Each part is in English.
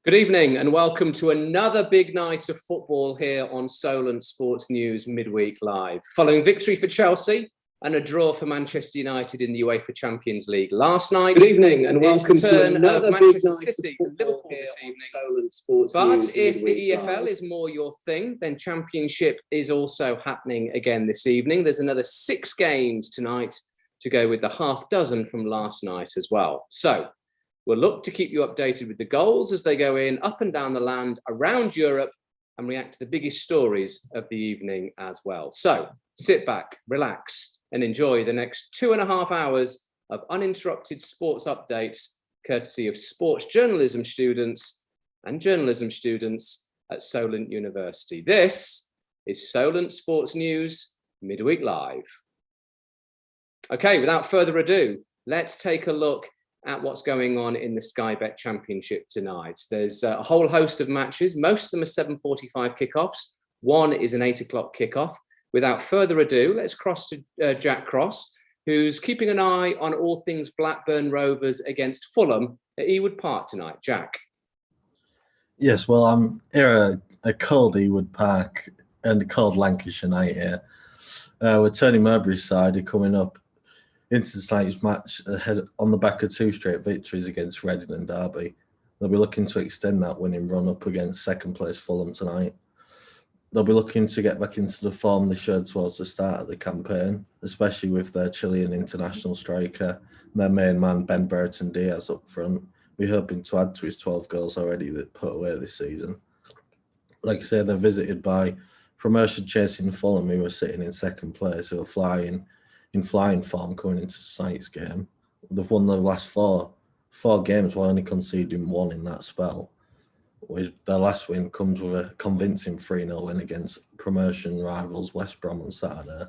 Good evening and welcome to another big night of football here on Solent Sports News Midweek Live. Following victory for Chelsea and a draw for Manchester United in the UEFA Champions League last night. Good evening and welcome to another Manchester big night City of and Liverpool here this on evening. Solent Sports But News if the Midweek EFL Live. is more your thing, then Championship is also happening again this evening. There's another 6 games tonight to go with the half dozen from last night as well. So we'll look to keep you updated with the goals as they go in up and down the land around Europe and react to the biggest stories of the evening as well. So sit back, relax and enjoy the next 2.5 hours of uninterrupted sports updates courtesy of sports journalism students and journalism students at Solent University. This is Solent Sports News Midweek Live. Okay, without further ado, let's take a look at what's going on in the Sky Bet Championship tonight. There's a whole host of matches. Most of them are 7:45 kickoffs. One is an 8 o'clock kickoff. Without further ado, let's cross to Jack Cross, who's keeping an eye on all things Blackburn Rovers against Fulham at Ewood Park tonight. Jack. Yes, well, I'm here at cold Ewood Park and a cold Lancashire night here. With Tony Mowbray's side are coming up into tonight's match ahead on the back of 2 straight victories against Reading and Derby. They'll be looking to extend that winning run up against second place Fulham tonight. They'll be looking to get back into the form they showed towards the start of the campaign, especially with their Chilean international striker and their main man Ben Brereton Diaz up front. We're hoping to add to his 12 goals already that put away this season. Like I say, they're visited by promotion chasing Fulham, who are sitting in second place, who are flying form coming into tonight's game. They've won their last four games while only conceding 1 in that spell. With their last win comes with a convincing 3-0 win against promotion rivals West Brom on Saturday.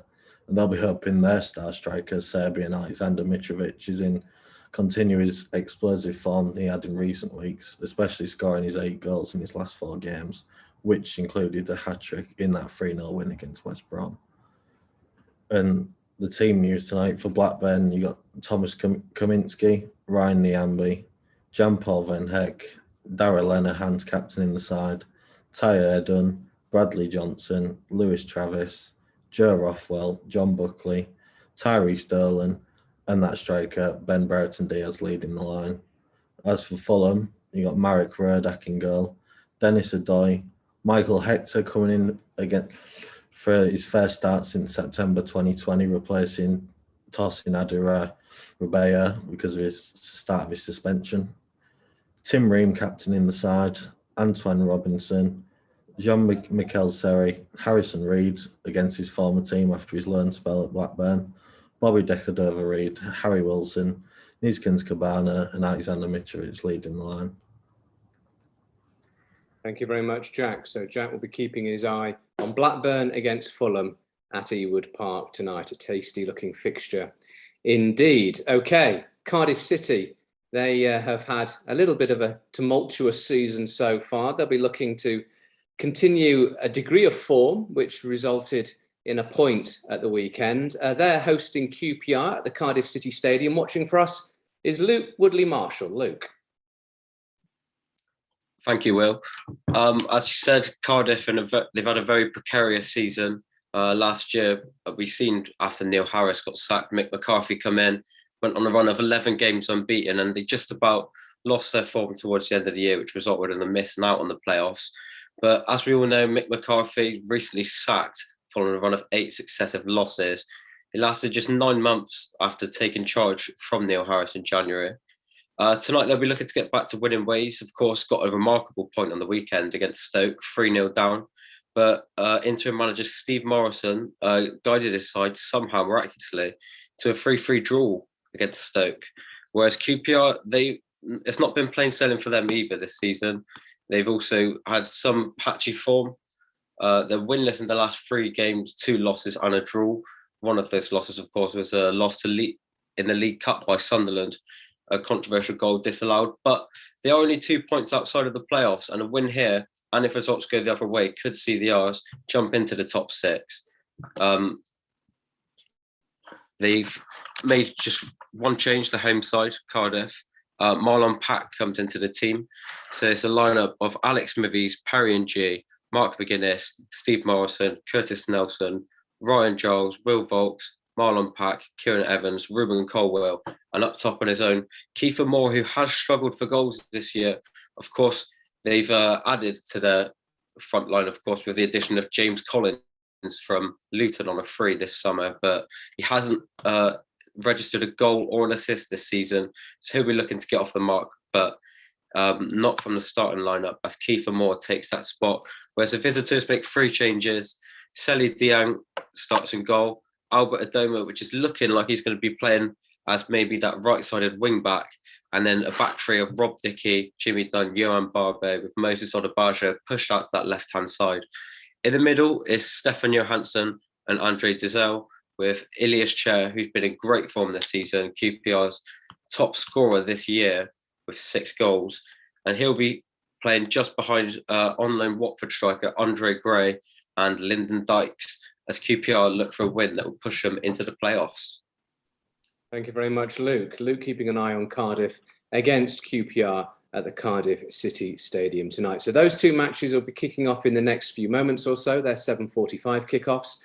And they'll be hoping their star striker, Serbian Alexander Mitrovic, is in continue his explosive form he had in recent weeks, especially scoring his 8 goals in his last 4 games, which included a hat-trick in that 3-0 win against West Brom. And the team news tonight for Blackburn, you got Thomas Kaminski, Ryan Niambi, Jan-Paul Van Heck, Darragh Lenihan's captain in the side, Ty Erdun, Bradley Johnson, Lewis Travis, Joe Rothwell, John Buckley, Tyree Sterling, and that striker, Ben Brereton Diaz, leading the line. As for Fulham, you got Marek Rodak in goal, Dennis Adoy, Michael Hector coming in again for his first start since September 2020, replacing Tosin Adarabioyo because of his start of his suspension. Tim Ream captain in the side, Antoine Robinson, Jean-Michel Seri, Harrison Reed against his former team after his loan spell at Blackburn, Bobby Decordova-Reid, Harry Wilson, Nizkins Cabana and Alexander Mitrovic leading the line. Thank you very much, Jack. So Jack will be keeping his eye on Blackburn against Fulham at Ewood Park tonight. A tasty looking fixture indeed. Okay, Cardiff City. They have had a little bit of a tumultuous season so far. They'll be looking to continue a degree of form, which resulted in a point at the weekend. They're hosting QPR at the Cardiff City Stadium. Watching for us is Luke Woodley-Marshall. Luke. Thank you, Will. As you said, Cardiff, they've had a very precarious season. Last year, we seen after Neil Harris got sacked, Mick McCarthy come in, went on a run of 11 games unbeaten, and they just about lost their form towards the end of the year, which resulted in them missing out on the playoffs. But as we all know, Mick McCarthy recently sacked following a run of 8 successive losses. It lasted just 9 months after taking charge from Neil Harris in January. Tonight, they'll be looking to get back to winning ways. Of course, got a remarkable point on the weekend against Stoke, 3-0 down. But interim manager Steve Morrison guided his side somehow miraculously to a 3-3 draw against Stoke. Whereas QPR, it's not been plain sailing for them either this season. They've also had some patchy form. They're winless in the last 3 games, 2 losses and a draw. One of those losses, of course, was a loss in the League Cup by Sunderland. A controversial goal disallowed, but they are only 2 points outside of the playoffs, and a win here, and if results go the other way, could see the R's jump into the top 6. They've made just one change, the home side, Cardiff. Marlon Pack comes into the team. So it's a lineup of Alex Smithies, Parry and G, Mark McGuinness, Steve Morrison, Curtis Nelson, Ryan Giles, Will Volks, Marlon Pack, Kieran Evans, Ruben Colwell, and up top on his own, Kiefer Moore, who has struggled for goals this year. Of course, they've added to their front line, of course, with the addition of James Collins from Luton on a free this summer, but he hasn't registered a goal or an assist this season. So he'll be looking to get off the mark, but not from the starting lineup, as Kiefer Moore takes that spot. Whereas the visitors make 3 changes. Seli Diang starts in goal. Albert Adoma, which is looking like he's going to be playing as maybe that right-sided wing-back. And then a back three of Rob Dickey, Jimmy Dunn, Johan Barbe, with Moses Odebajo pushed out to that left-hand side. In the middle is Stefan Johansson and Andre Dizel, with Ilias Chair, who's been in great form this season, QPR's top scorer this year with 6 goals. And he'll be playing just behind on-loan Watford striker Andre Gray and Lyndon Dykes, as QPR look for a win that will push them into the playoffs. Thank you very much, Luke. Luke keeping an eye on Cardiff against QPR at the Cardiff City Stadium tonight. So those 2 matches will be kicking off in the next few moments or so. They're 7:45 kickoffs.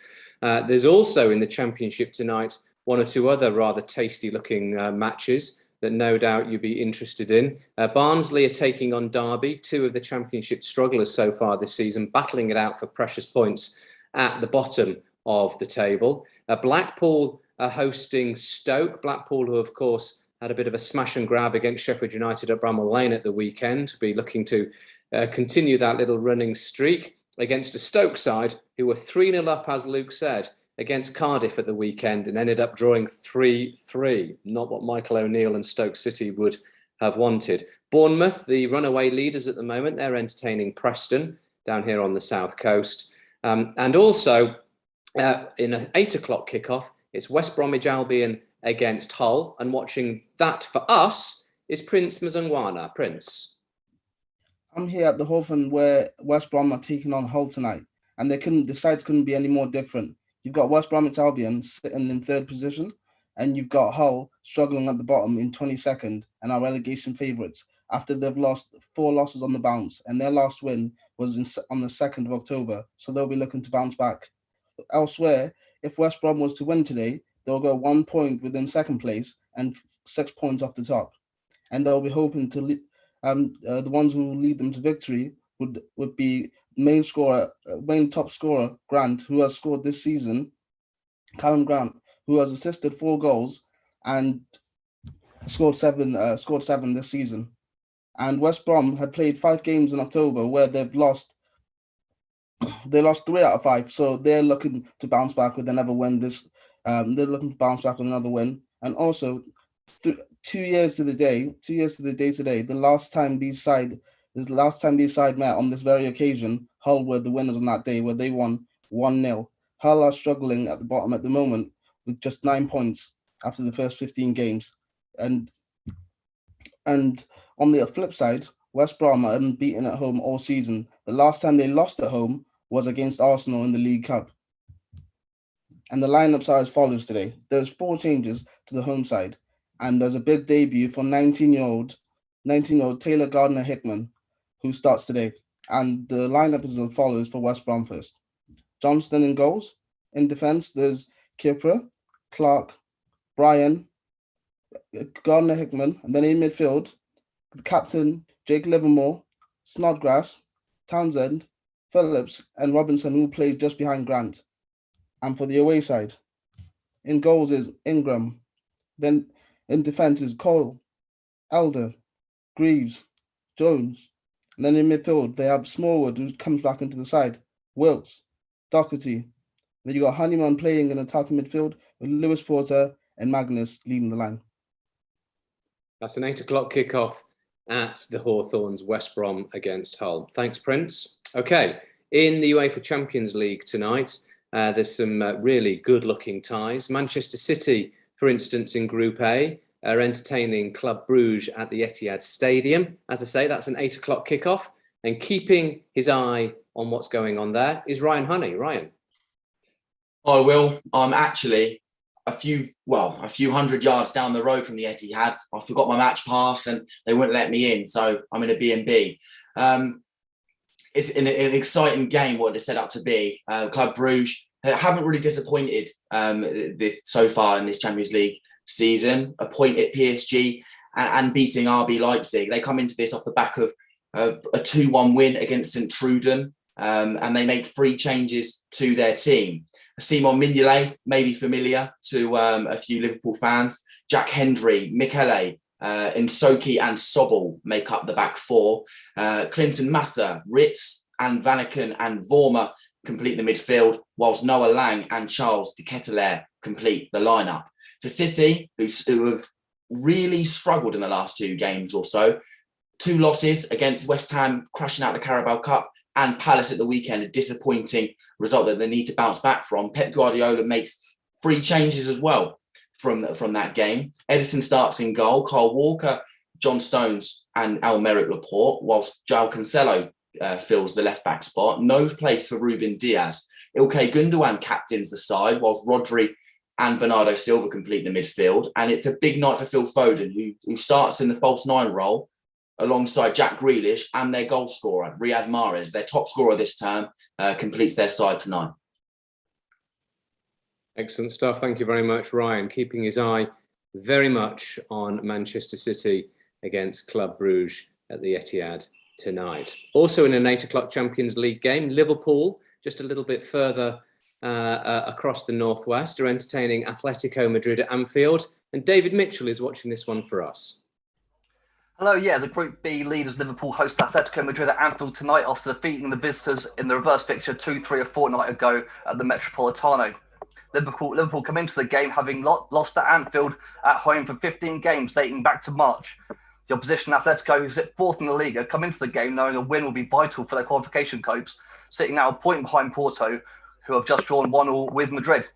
There's also in the Championship tonight 1 or 2 other rather tasty-looking matches that no doubt you'll be interested in. Barnsley are taking on Derby, 2 of the Championship strugglers so far this season, battling it out for precious points at the bottom of the table. Blackpool are hosting Stoke. Blackpool, who of course had a bit of a smash and grab against Sheffield United at Bramall Lane at the weekend, be looking to continue that little running streak against a Stoke side who were 3-0 up, as Luke said, against Cardiff at the weekend and ended up drawing 3-3. Not what Michael O'Neill and Stoke City would have wanted. Bournemouth, the runaway leaders at the moment, they're entertaining Preston down here on the south coast. And also, in an 8 o'clock kickoff, it's West Bromwich Albion against Hull. And watching that for us is Prince Mzungwana. Prince. I'm here at the Hawthorn where West Brom are taking on Hull tonight. And the sides couldn't be any more different. You've got West Bromwich Albion sitting in 3rd position, and you've got Hull struggling at the bottom in 22nd and are relegation favourites after they've lost 4 losses on the bounce, and their last win was on the 2nd of October, so they'll be looking to bounce back. Elsewhere, if West Brom was to win today, they'll go 1 point within 2nd place and 6 points off the top, and they'll be hoping to the ones who will lead them to victory would be main top scorer Grant, who has scored this season, Callum Grant, who has assisted 4 goals and scored 7 this season. And West Brom had played 5 games in October where they lost 3 out of 5, so they're looking to bounce back with another win. They're looking to bounce back with another win, and also 2 years to the day today, the last time these side met on this very occasion, Hull were the winners on that day, where they won 1-0. Hull are struggling at the bottom at the moment with just 9 points after the first 15 games, and on the flip side, West Brom are unbeaten at home all season. The last time they lost at home was against Arsenal in the League Cup. And the lineups are as follows today. There's 4 changes to the home side, and there's a big debut for 19-year-old Taylor Gardner-Hickman, who starts today. And the lineup is as follows for West Brom first. Johnston in goals. In defence, there's Kipra, Clark, Bryan, Gardner-Hickman, and then in midfield, the captain, Jake Livermore, Snodgrass, Townsend, Phillips, and Robinson, who played just behind Grant. And for the away side, in goals is Ingram. Then in defence is Cole, Elder, Greaves, Jones. And then in midfield, they have Smallwood, who comes back into the side, Wilkes, Doherty. Then you got Honeyman playing in attacking midfield with Lewis Porter and Magnus leading the line. That's an 8 o'clock kickoff at the Hawthorns, West Brom against Hull. Thanks, Prince. Okay, in the UEFA Champions League tonight, there's some really good-looking ties. Manchester City, for instance, in Group A, are entertaining Club Brugge at the Etihad Stadium. As I say, that's an 8 o'clock kickoff. And keeping his eye on what's going on there is Ryan Honey. Ryan. I will. I'm actually a few hundred yards down the road from the Etihad. I forgot my match pass and they wouldn't let me in, so I'm in a B&B. It's an exciting game, what it's set up to be. Club Bruges haven't really disappointed so far in this Champions League season. A point at PSG and beating RB Leipzig. They come into this off the back of a 2-1 win against St. Truden, and they make 3 changes to their team. Simon Mignolet may be familiar to a few Liverpool fans. Jack Hendry, Michele, Nsoki and Sobel make up the back 4. Clinton Massa, Ritz and Vanaken and Vormer complete the midfield, whilst Noah Lang and Charles de Ketelaere complete the lineup. For City, who have really struggled in the last 2 games or so, 2 losses against West Ham, crashing out the Carabao Cup, and Palace at the weekend, a disappointing result that they need to bounce back from. Pep Guardiola makes 3 changes as well from that game. Edison starts in goal, Kyle Walker, John Stones and Almeric Laporte, whilst João Cancelo fills the left-back spot. No place for Ruben Diaz. Ilkay Gundogan captains the side, whilst Rodri and Bernardo Silva complete the midfield. And it's a big night for Phil Foden, who starts in the false 9 role, alongside Jack Grealish and their goal scorer, Riyad Mahrez. Their top scorer this term completes their side tonight. Excellent stuff. Thank you very much, Ryan. Keeping his eye very much on Manchester City against Club Bruges at the Etihad tonight. Also in an 8 o'clock Champions League game, Liverpool, just a little bit further across the northwest, are entertaining Atletico Madrid at Anfield. And David Mitchell is watching this one for us. Hello, yeah, the Group B leaders Liverpool host Atletico Madrid at Anfield tonight after defeating the visitors in the reverse fixture 2-3 a fortnight ago at the Metropolitano. Liverpool come into the game having lost at Anfield at home for 15 games dating back to March. The opposition Atletico, who sit 4th in the Liga, come into the game knowing a win will be vital for their qualification hopes, sitting now a point behind Porto, who have just drawn 1-1 with Madrid.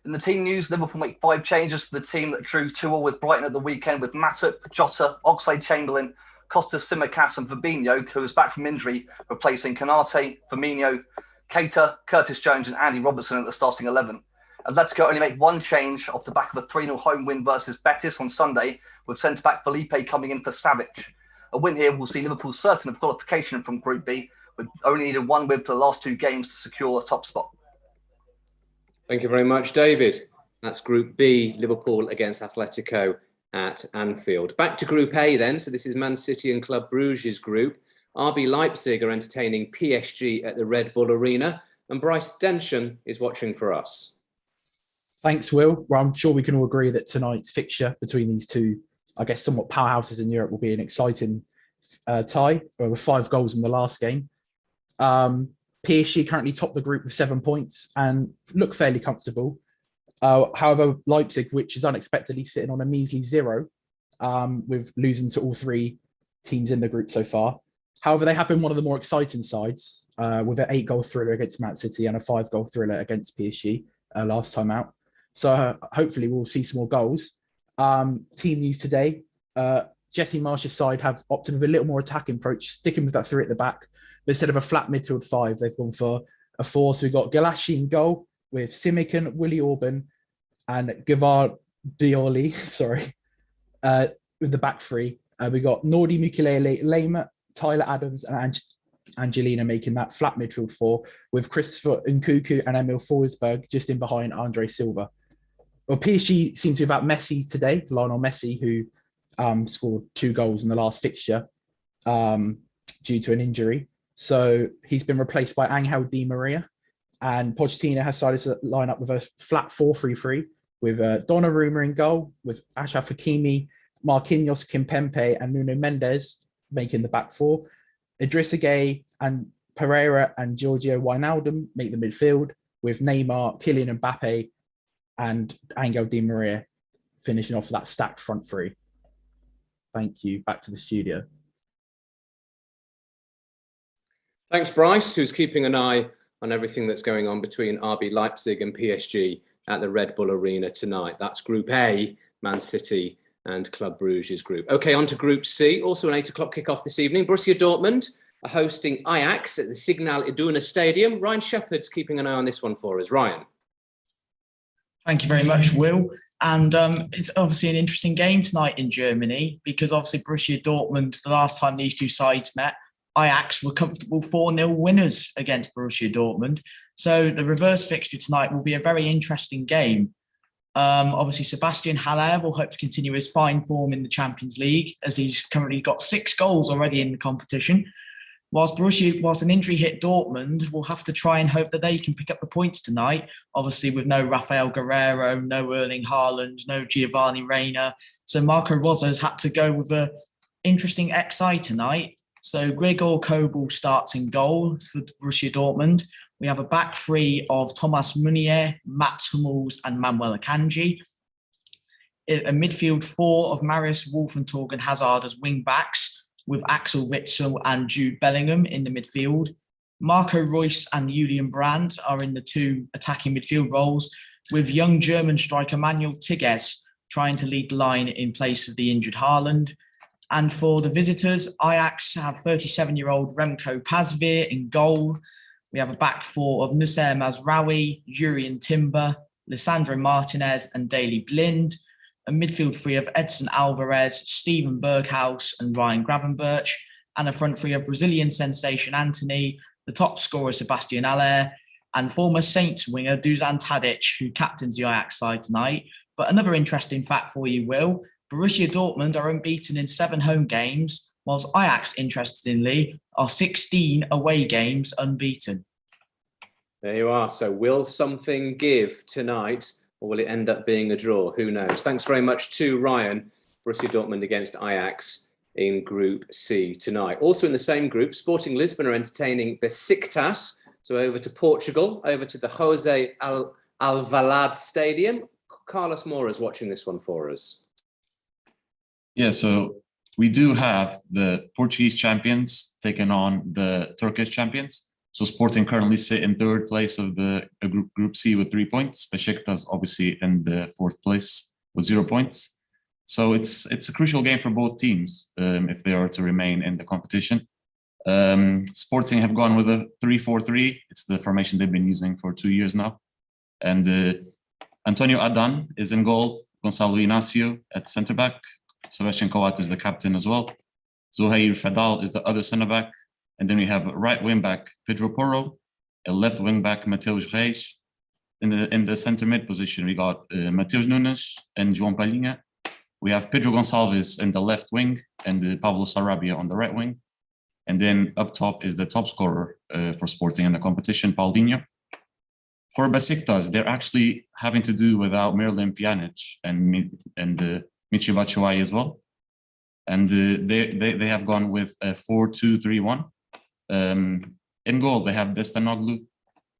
In the team news, Liverpool make 5 changes to the team that drew 2-2 with Brighton at the weekend, with Matip, Jota, Oxlade-Chamberlain, Costas Tsimikas and Fabinho, who is back from injury, replacing Konate, Firmino, Keita, Curtis Jones and Andy Robertson at the starting 11. Atletico only make 1 change off the back of a 3-0 home win versus Betis on Sunday, with centre-back Felipe coming in for Savic. A win here will see Liverpool certain of qualification from Group B, with only needed 1 win for the last 2 games to secure a top spot. Thank you very much, David. That's Group B, Liverpool against Atletico at Anfield. Back to Group A then. So this is Man City and Club Bruges' group. RB Leipzig are entertaining PSG at the Red Bull Arena. And Bryce Densham is watching for us. Thanks, Will. Well, I'm sure we can all agree that tonight's fixture between these 2, I guess, somewhat powerhouses in Europe will be an exciting tie with 5 goals in the last game. PSG currently top the group with 7 points and look fairly comfortable. However, Leipzig, which is unexpectedly sitting on a measly 0, with losing to all 3 teams in the group so far. However, they have been one of the more exciting sides with an 8-goal thriller against Man City and a 5-goal thriller against PSG last time out. So hopefully we'll see some more goals. Team news today, Jesse Marsh's side have opted with a little more attacking approach, sticking with that 3 at the back. But instead of a flat midfield 5, they've gone for a 4. So we've got Galashi in goal with Simican, Willie Orban and Gvardioli, with the back 3. We've got Nordi Mukiele, Lema, Tyler Adams and Angelina making that flat midfield 4, with Christopher Nkunku and Emil Forsberg just in behind Andre Silva. Well, PSG seem to have had Messi today, Lionel Messi, who scored 2 goals in the last fixture due to an injury. So he's been replaced by Angel Di Maria, and Pochettino has decided to line up with a flat 4-3-3 with Donnarumma in goal, with Achraf Hakimi, Marquinhos, Kimpembe and Nuno Mendes making the back 4. Idrissa Gueye and Pereira and Giorgio Wijnaldum make the midfield, with Neymar, Kylian Mbappe and Angel Di Maria finishing off that stacked front 3. Thank you. Back to the studio. Thanks, Bryce, who's keeping an eye on everything that's going on between RB Leipzig and PSG at the Red Bull Arena tonight. That's Group A, Man City and Club Bruges' group. Okay, on to Group C, also an 8 o'clock kickoff this evening. Borussia Dortmund are hosting Ajax at the Signal Iduna Stadium. Ryan Shepherd's keeping an eye on this one for us. Ryan. Thank you very much, Will. And it's obviously an interesting game tonight in Germany because obviously Borussia Dortmund, the last time these two sides met, Ajax were comfortable 4-0 winners against Borussia Dortmund. So the reverse fixture tonight will be a very interesting game. Obviously, Sebastian Haller will hope to continue his fine form in the Champions League as he's currently got 6 goals already in the competition. Whilst an injury hit Dortmund will have to try and hope that they can pick up the points tonight, obviously with no Rafael Guerreiro, no Erling Haaland, no Giovanni Reina. So Marco Rossa's had to go with an interesting XI tonight. So Gregor Kobel starts in goal for Borussia Dortmund. We have a back three of Thomas Meunier, Mats Hummels and Manuel Akanji. A midfield 4 of Marius Wolfentorg and Hazard as wing backs, with Axel Witsel and Jude Bellingham in the midfield. Marco Reus and Julian Brandt are in the 2 attacking midfield roles, with young German striker Manuel Tigges trying to lead the line in place of the injured Haaland. And for the visitors, Ajax have 37-year-old Remco Pasveer in goal. We have a back 4 of Nusser Mazraoui, Jurien Timber, Lisandro Martinez and Daley Blind. A midfield 3 of Edson Alvarez, Steven Berghaus and Ryan Gravenberch, and a front 3 of Brazilian sensation Antony, the top scorer Sebastian Haller, and former Saints winger Dusan Tadic, who captains the Ajax side tonight. But another interesting fact for you, Will, Borussia Dortmund are unbeaten in 7 home games, whilst Ajax, interestingly, are 16 away games unbeaten. There you are. So will something give tonight? Or will it end up being a draw? Who knows? Thanks very much to Ryan. Borussia Dortmund against Ajax in Group C tonight. Also in the same group, Sporting Lisbon are entertaining Besiktas. So over to Portugal, over to the Jose Alvalade Stadium. Carlos Mora is watching this one for us. Yeah, so we do have the Portuguese champions taking on the Turkish champions. So Sporting currently sit in 3rd place of the Group C with 3 points. Besiktas obviously in the 4th place with 0 points. So it's a crucial game for both teams if they are to remain in the competition. Sporting have gone with a 3-4-3. It's the formation they've been using for 2 years now. And Antonio Adan is in goal. Gonçalo Inácio at centre back. Sebastian Coat is the captain as well. Zohair Fadal is the other centre back. And then we have a right wing back Pedro Porro, a left wing back Mateus Reis. In the centre mid position, we got Mateus Nunes and João Palhinha. We have Pedro Gonçalves in the left wing and Pablo Sarabia on the right wing. And then up top is the top scorer for Sporting in the competition, Paulinho. For Besiktas, they're actually having to do without Miralem Pjanic and Michy Batshuayi as well. And they have gone with a 4-2-3-1. In goal, they have Destanoglu.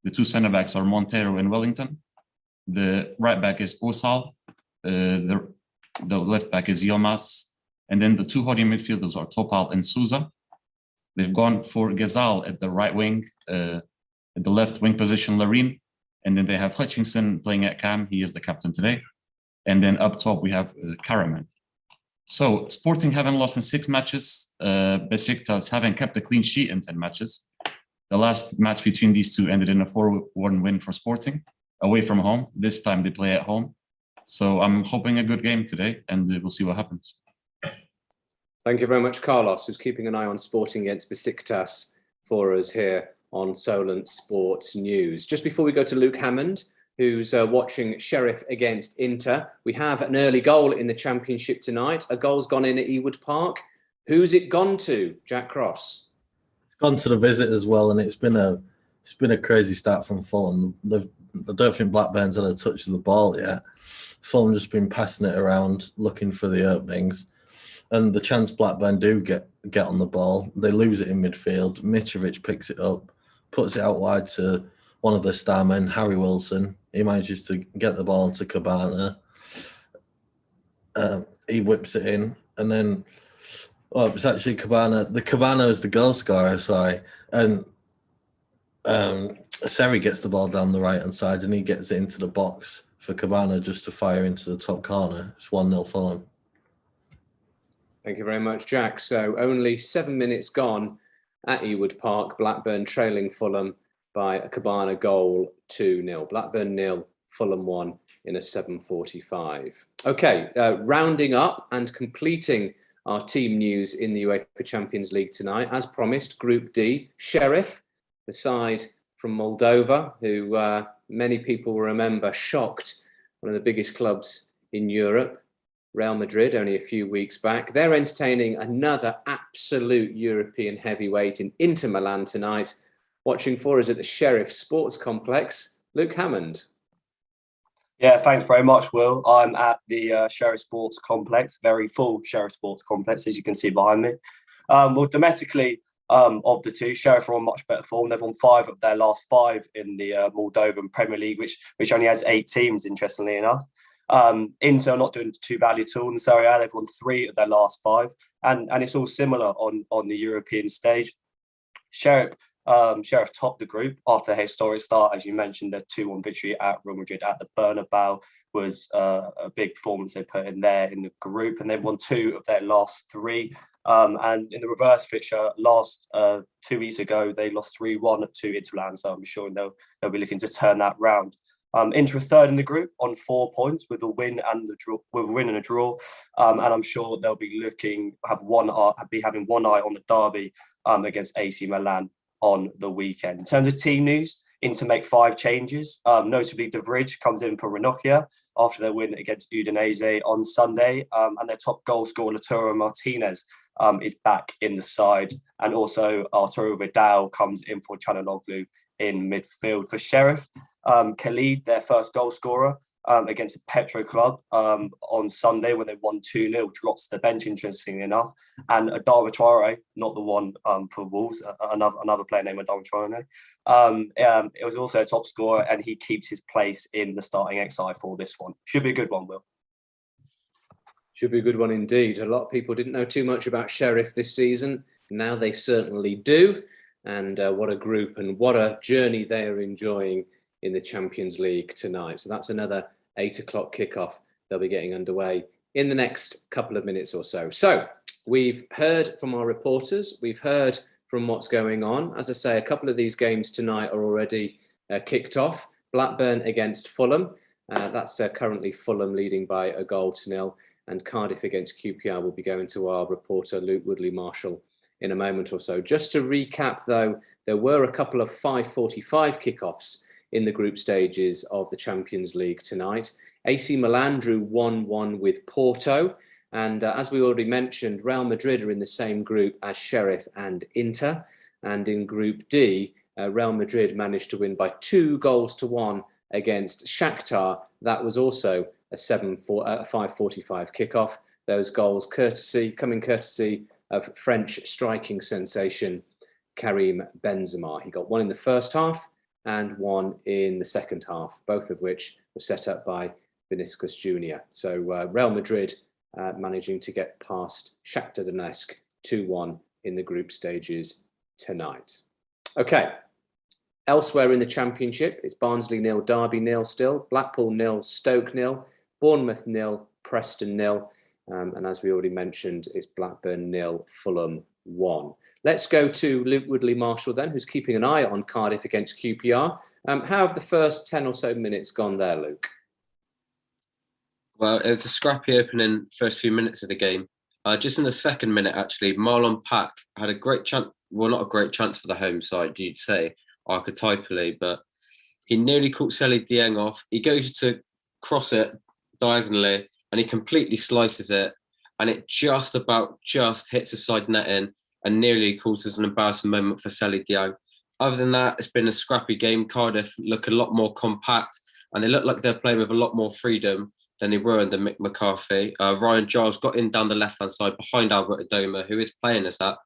The 2 centre backs are Montero and Wellington. The right back is Osal. The left back is Yilmaz. And then the 2 holding midfielders are Topal and Souza. They've gone for Ghazal at the right wing, at the left wing position, Larin. And then they have Hutchinson playing at cam. He is the captain today. And then up top, we have Karaman. So Sporting haven't lost in 6 matches. Besiktas haven't kept a clean sheet in 10 matches. The last match between these two ended in a 4-1 win for Sporting, away from home. This time they play at home. So I'm hoping a good game today, and we'll see what happens. Thank you very much, Carlos, who's keeping an eye on Sporting against Besiktas for us here on Solent Sports News. Just before we go to Luke Hammond, who's watching Sheriff against Inter. We have an early goal in the Championship tonight. A goal's gone in at Ewood Park. Who's it gone to, Jack Cross? It's gone to the visit as well, and it's been a crazy start from Fulham. I don't think Blackburn's had a touch of the ball yet. Fulham just been passing it around, looking for the openings. And the chance Blackburn do get on the ball, they lose it in midfield. Mitrovic picks it up, puts it out wide to one of the star men, Harry Wilson. He manages to get the ball to Cabana. He whips it in, and then, it's actually Cabana. The Cabana is the goal scorer, sorry. And Seri gets the ball down the right-hand side, and he gets it into the box for Cabana just to fire into the top corner. It's 1-0 Fulham. Thank you very much, Jack. So only 7 minutes gone at Ewood Park. Blackburn trailing Fulham by a Cabana goal 2-0. Blackburn 0, Fulham 1 in a 7:45. Okay, rounding up and completing our team news in the UEFA Champions League tonight. As promised, Group D, Sheriff, the side from Moldova, who many people will remember shocked one of the biggest clubs in Europe, Real Madrid, only a few weeks back. They're entertaining another absolute European heavyweight in Inter Milan tonight. Watching for us at the Sheriff Sports Complex, Luke Hammond. Yeah, thanks very much, Will. I'm at the Sheriff Sports Complex, very full Sheriff Sports Complex, as you can see behind me. Well, domestically, of the two, Sheriff are on much better form. They've won 5 of their last 5 in the Moldovan Premier League, which only has 8 teams, interestingly enough. Inter are not doing too badly at all in Serie A. They've won 3 of their last 5, and it's all similar on the European stage. Sheriff topped the group after a historic start, as you mentioned. Their 2-1 victory at Real Madrid at the Bernabeu was a big performance they put in there in the group, and they've won 2 of their last 3. And in the reverse fixture, 2 weeks ago, they lost 3-1 to Inter Milan, so I'm sure they'll be looking to turn that round. Inter are third in the group on 4 points with a win and a draw, and I'm sure they'll be having one eye on the derby against AC Milan on the weekend. In terms of team news, Inter make 5 changes. Notably, De Vrij comes in for Ranocchia after their win against Udinese on Sunday, and their top goal scorer Lautaro Martinez is back in the side, and also Arturo Vidal comes in for Çalhanoğlu in midfield. For Sheriff, Khalid, their first goal scorer against the Petro club on Sunday when they won 2-0, drops to the bench, interestingly enough. And Adama Traore, not the one for Wolves, another player named Adama Traore. It was also a top scorer, and he keeps his place in the starting XI for this one. Should be a good one, Will. Should be a good one indeed. A lot of people didn't know too much about Sheriff this season. Now they certainly do. And what a group and what a journey they are enjoying in the Champions League tonight. So that's another 8 o'clock kickoff. They'll be getting underway in the next couple of minutes or so. So we've heard from our reporters. We've heard from what's going on. As I say, a couple of these games tonight are already kicked off. Blackburn against Fulham. That's currently Fulham leading by 1-0. And Cardiff against QPR will be going to our reporter, Luke Woodley-Marshall, in a moment or so. Just to recap, though, there were a couple of 5:45 kickoffs in the group stages of the Champions League tonight. AC Milan drew 1-1 with Porto. And as we already mentioned, Real Madrid are in the same group as Sheriff and Inter. And in Group D, Real Madrid managed to win by 2-1 against Shakhtar. That was also a 5:45 kickoff. Those goals coming courtesy of French striking sensation Karim Benzema. He got one in the first half and one in the second half, both of which were set up by Vinicius Jr. So Real Madrid managing to get past Shakhtar Donetsk 2-1 in the group stages tonight. Okay, elsewhere in the Championship, it's Barnsley 0, Derby 0 still, Blackpool 0, Stoke 0, Bournemouth 0, Preston 0. And as we already mentioned, it's Blackburn 0, Fulham 1. Let's go to Luke Woodley-Marshall then, who's keeping an eye on Cardiff against QPR. How have the first 10 or so minutes gone there, Luke? Well, it was a scrappy opening first few minutes of the game. Just in the second minute, actually, Marlon Pack had a great chance. Well, not a great chance for the home side, you'd say, archetypally, but he nearly caught Sally Dieng off. He goes to cross it diagonally, and he completely slices it, and it just hits the side netting and nearly causes an embarrassing moment for Sally Dieng. Other than that, it's been a scrappy game. Cardiff look a lot more compact, and they look like they're playing with a lot more freedom than they were under Mick McCarthy. Ryan Giles got in down the left-hand side behind Albert Adoma, who is playing as that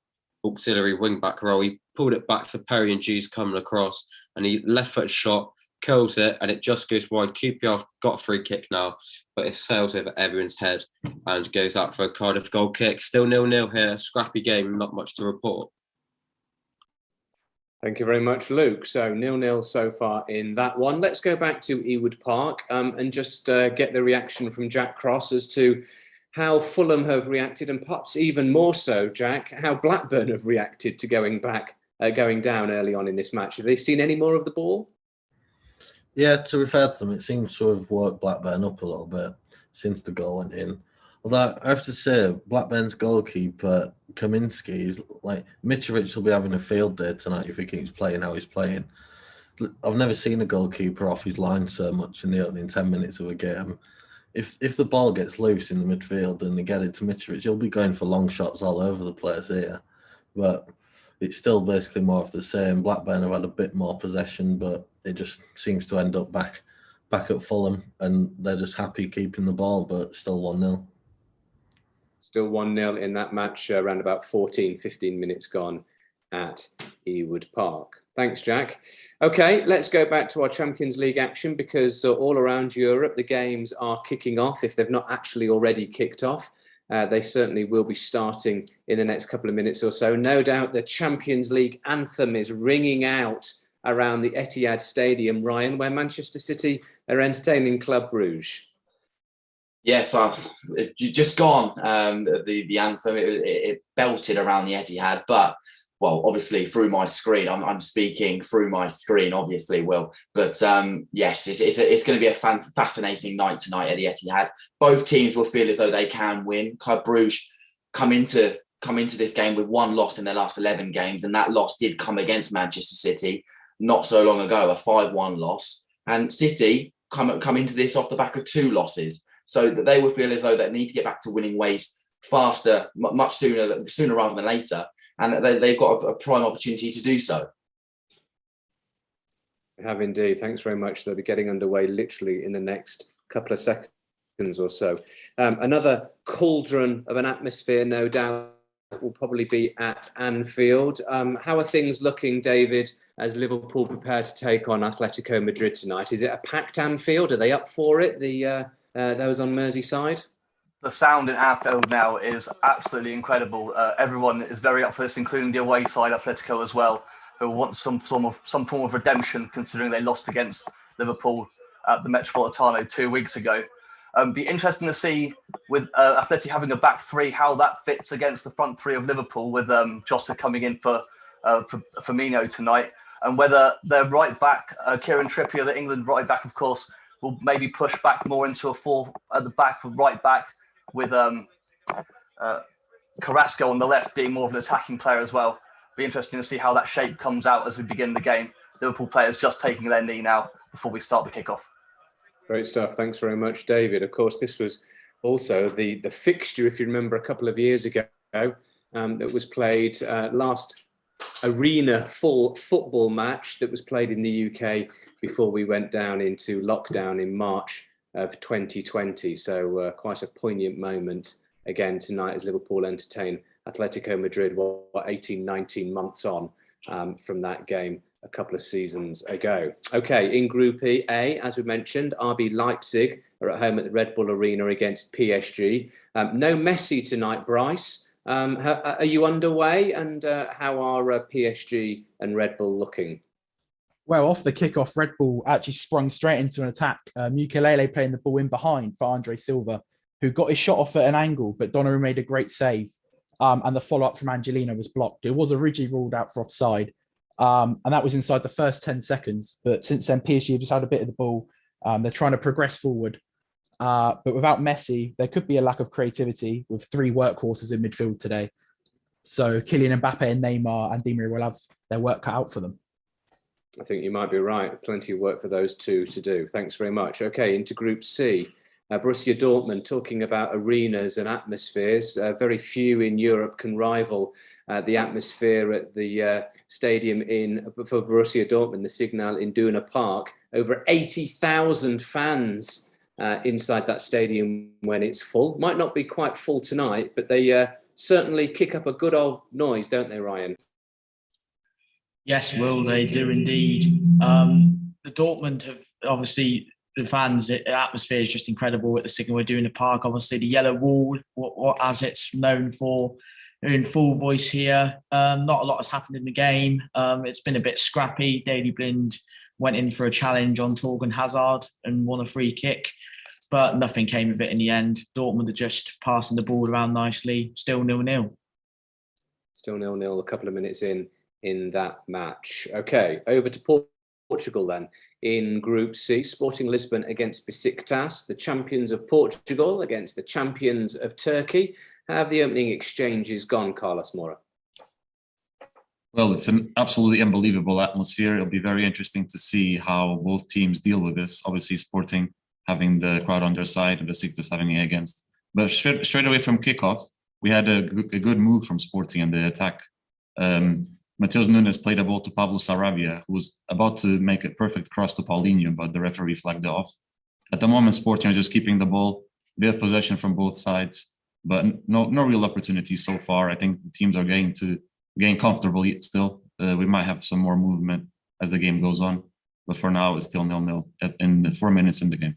auxiliary wing-back role. He pulled it back for Perry and Jews coming across, and he left-foot shot, curls it, and it just goes wide. QPR got a free kick now, but it sails over everyone's head and goes out for a Cardiff goal kick. Still 0-0 here, scrappy game, not much to report. Thank you very much, Luke. So 0-0 so far in that one. Let's go back to Ewood Park and just get the reaction from Jack Cross as to how Fulham have reacted, and perhaps even more so, Jack, how Blackburn have reacted to going down early on in this match. Have they seen any more of the ball? Yeah, to refer to them, it seems to have worked Blackburn up a little bit since the goal went in. Although I have to say, Blackburn's goalkeeper, Kaminski, is like Mitrovic will be having a field day tonight if he keeps playing how he's playing. I've never seen a goalkeeper off his line so much in the opening 10 minutes of a game. If the ball gets loose in the midfield and they get it to Mitrovic, he'll be going for long shots all over the place here. But it's still basically more of the same. Blackburn have had a bit more possession, but it just seems to end up back at Fulham, and they're just happy keeping the ball, but still 1-0. Still 1-0 in that match, around about 14, 15 minutes gone at Ewood Park. Thanks, Jack. Okay, let's go back to our Champions League action, because all around Europe, the games are kicking off. If they've not actually already kicked off, they certainly will be starting in the next couple of minutes or so. No doubt the Champions League anthem is ringing out around the Etihad Stadium, Ryan, where Manchester City are entertaining Club Brugge. Yes, you've just gone. The anthem, it belted around the Etihad, but well, obviously through my screen, I'm speaking through my screen, obviously, Will. But yes, it's going to be a fascinating night tonight at the Etihad. Both teams will feel as though they can win. Club Brugge come into this game with one loss in their last 11 games, and that loss did come against Manchester City not so long ago, a 5-1 loss. And City come into this off the back of 2 losses. So that they will feel as though they need to get back to winning ways faster, much sooner rather than later. And they've got a prime opportunity to do so. I have indeed. Thanks very much. They'll be getting underway literally in the next couple of seconds or so. Another cauldron of an atmosphere, no doubt, will probably be at Anfield. How are things looking, David, as Liverpool prepare to take on Atletico Madrid tonight? Is it a packed Anfield? Are they up for it, those on Merseyside? The sound in Anfield now is absolutely incredible. Everyone is very up for this, including the away side, Atletico as well, who want some form of redemption, considering they lost against Liverpool at the Metropolitano 2 weeks ago. Be interesting to see with Atleti having a back three how that fits against the front three of Liverpool, with Jota coming in for Firmino tonight, and whether their right back, Kieran Trippier, the England right back, of course, will maybe push back more into a 4 at the back, for right back, with Carrasco on the left being more of an attacking player as well. Be interesting to see how that shape comes out as we begin the game. Liverpool players just taking their knee now before we start the kickoff. Great stuff. Thanks very much, David. Of course, this was also the fixture, if you remember, a couple of years ago, that was played last arena full football match that was played in the UK before we went down into lockdown in March of 2020. So quite a poignant moment again tonight as Liverpool entertain Atletico Madrid, 18, 19 months on from that game a couple of seasons ago. Okay, in Group A, as we mentioned, RB Leipzig are at home at the Red Bull Arena against PSG. No Messi tonight, Bryce. Are you underway, and how are PSG and Red Bull looking? Well, off the kickoff, Red Bull actually sprung straight into an attack. Mukiele playing the ball in behind for Andre Silva, who got his shot off at an angle, but Donnarumma made a great save. And the follow-up from Angelino was blocked. It was originally ruled out for offside. And that was inside the first 10 seconds. But since then, PSG have just had a bit of the ball. They're trying to progress forward. But without Messi, there could be a lack of creativity with 3 workhorses in midfield today. So Kylian Mbappe and Neymar and Di Maria will have their work cut out for them. I think you might be right. Plenty of work for those two to do. Thanks very much. Okay, into Group C. Borussia Dortmund, talking about arenas and atmospheres. Very few in Europe can rival the atmosphere at the stadium for Borussia Dortmund, the Signal Iduna Park. Over 80,000 fans inside that stadium when it's full. Might not be quite full tonight, but they certainly kick up a good old noise, don't they, Ryan? Yes, Will, they do indeed. The Dortmund have obviously, the fans, the atmosphere is just incredible at the Signal Iduna Park. Obviously, the yellow wall, what as it's known for, they're in full voice here. Not a lot has happened in the game. It's been a bit scrappy. Daley Blind went in for a challenge on Torgan Hazard and won a free kick, but nothing came of it in the end. Dortmund are just passing the ball around nicely. Still 0-0. Still 0-0, a couple of minutes in that match. Okay, over to Portugal then. in Group C. Sporting Lisbon against Besiktas, the champions of Portugal against the champions of Turkey. How have the opening exchanges gone, Carlos Mora? Well, it's an absolutely unbelievable atmosphere. It'll be very interesting to see how both teams deal with this. Obviously, Sporting having the crowd on their side and Besiktas having it against. But straight away from kickoff, we had a good move from Sporting in the attack. Mateus Nunes played a ball to Pablo Sarabia, who was about to make a perfect cross to Paulinho, but the referee flagged it off. At the moment, Sporting are just keeping the ball. They have possession from both sides, but no real opportunities so far. I think the teams are getting comfortable still. We might have some more movement as the game goes on, but for now, it's still 0-0 in the 4 minutes in the game.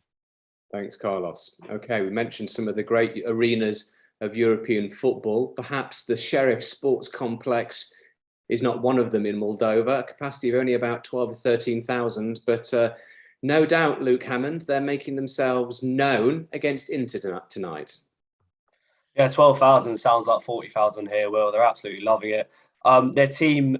Thanks, Carlos. Okay, we mentioned some of the great arenas of European football. Perhaps the Sheriff Sports Complex is not one of them in Moldova, a capacity of only about 12 or 13,000, but no doubt, Luke Hammond, they're making themselves known against Inter tonight. Yeah, 12,000 sounds like 40,000 here, Will. They're absolutely loving it. Their team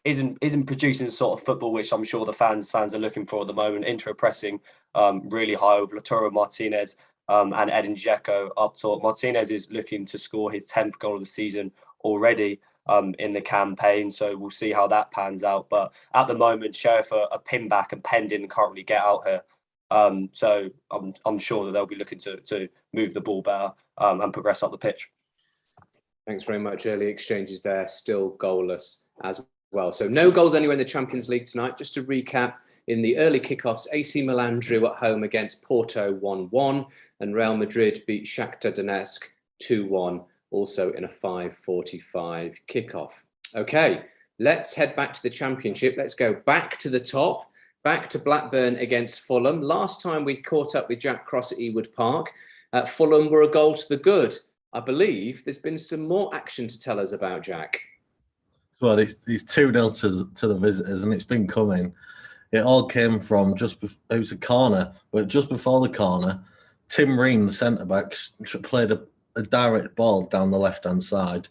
isn't producing the sort of football which I'm sure the fans are looking for at the moment. Inter are pressing really high with Lautaro Martinez and Edin Dzeko up top. Martinez is looking to score his 10th goal of the season already in the campaign, so we'll see how that pans out. But at the moment, Sheriff are pinned back and penned in and can't really get out here. So I'm sure that they'll be looking to move the ball better and progress up the pitch. Thanks very much. Early exchanges there, still goalless as well. So no goals anywhere in the Champions League tonight. Just to recap, in the early kickoffs, AC Milan drew at home against Porto 1-1 and Real Madrid beat Shakhtar Donetsk 2-1, also in a 5:45 kickoff. Okay, let's head back to the Championship. Let's go back to the top, back to Blackburn against Fulham. Last time we caught up with Jack Cross at Ewood Park, Fulham were a goal to the good. I believe there's been some more action to tell us about, Jack. Well, it's 2-0 to the visitors, and it's been coming. It all came from it was a corner, but just before the corner, Tim Ream, the centre-back, played a direct ball down the left-hand side.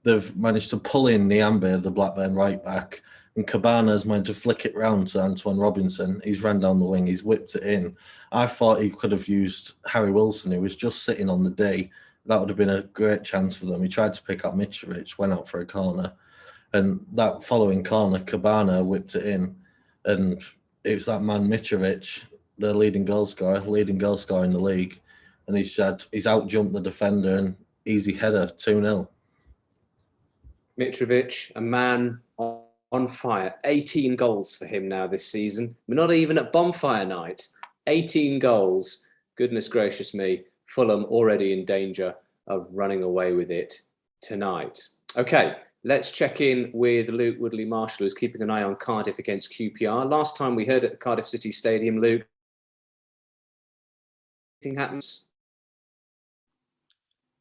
They've managed to pull in Niambe, the Blackburn right-back, and Cabana's managed to flick it round to Antoine Robinson. He's ran down the wing, he's whipped it in. I thought he could have used Harry Wilson, who was just sitting on the day. That would have been a great chance for them. He tried to pick up Mitrovic, went out for a corner. And that following corner, Cabana whipped it in. And it was that man Mitrovic, the leading goal scorer in the league. And he's out-jumped the defender and easy header, 2-0. Mitrovic, a man on fire. 18 goals for him now this season. We're not even at bonfire night. 18 goals. Goodness gracious me. Fulham already in danger of running away with it tonight. Okay, let's check in with Luke Woodley-Marshall, who's keeping an eye on Cardiff against QPR. Last time we heard at the Cardiff City Stadium, Luke, anything happens?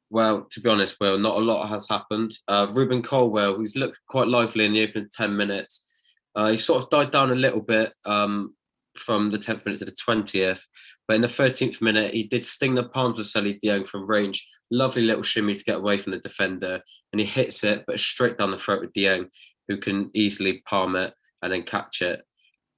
Well, to be honest, Will, not a lot has happened. Ruben Colwell, who's looked quite lively in the opening 10 minutes, he sort of died down a little bit from the 10th minute to the 20th. But in the 13th minute, he did sting the palms of Sally de Jong from range. Lovely little shimmy to get away from the defender. And he hits it, but straight down the throat of de Jong, who can easily palm it and then catch it.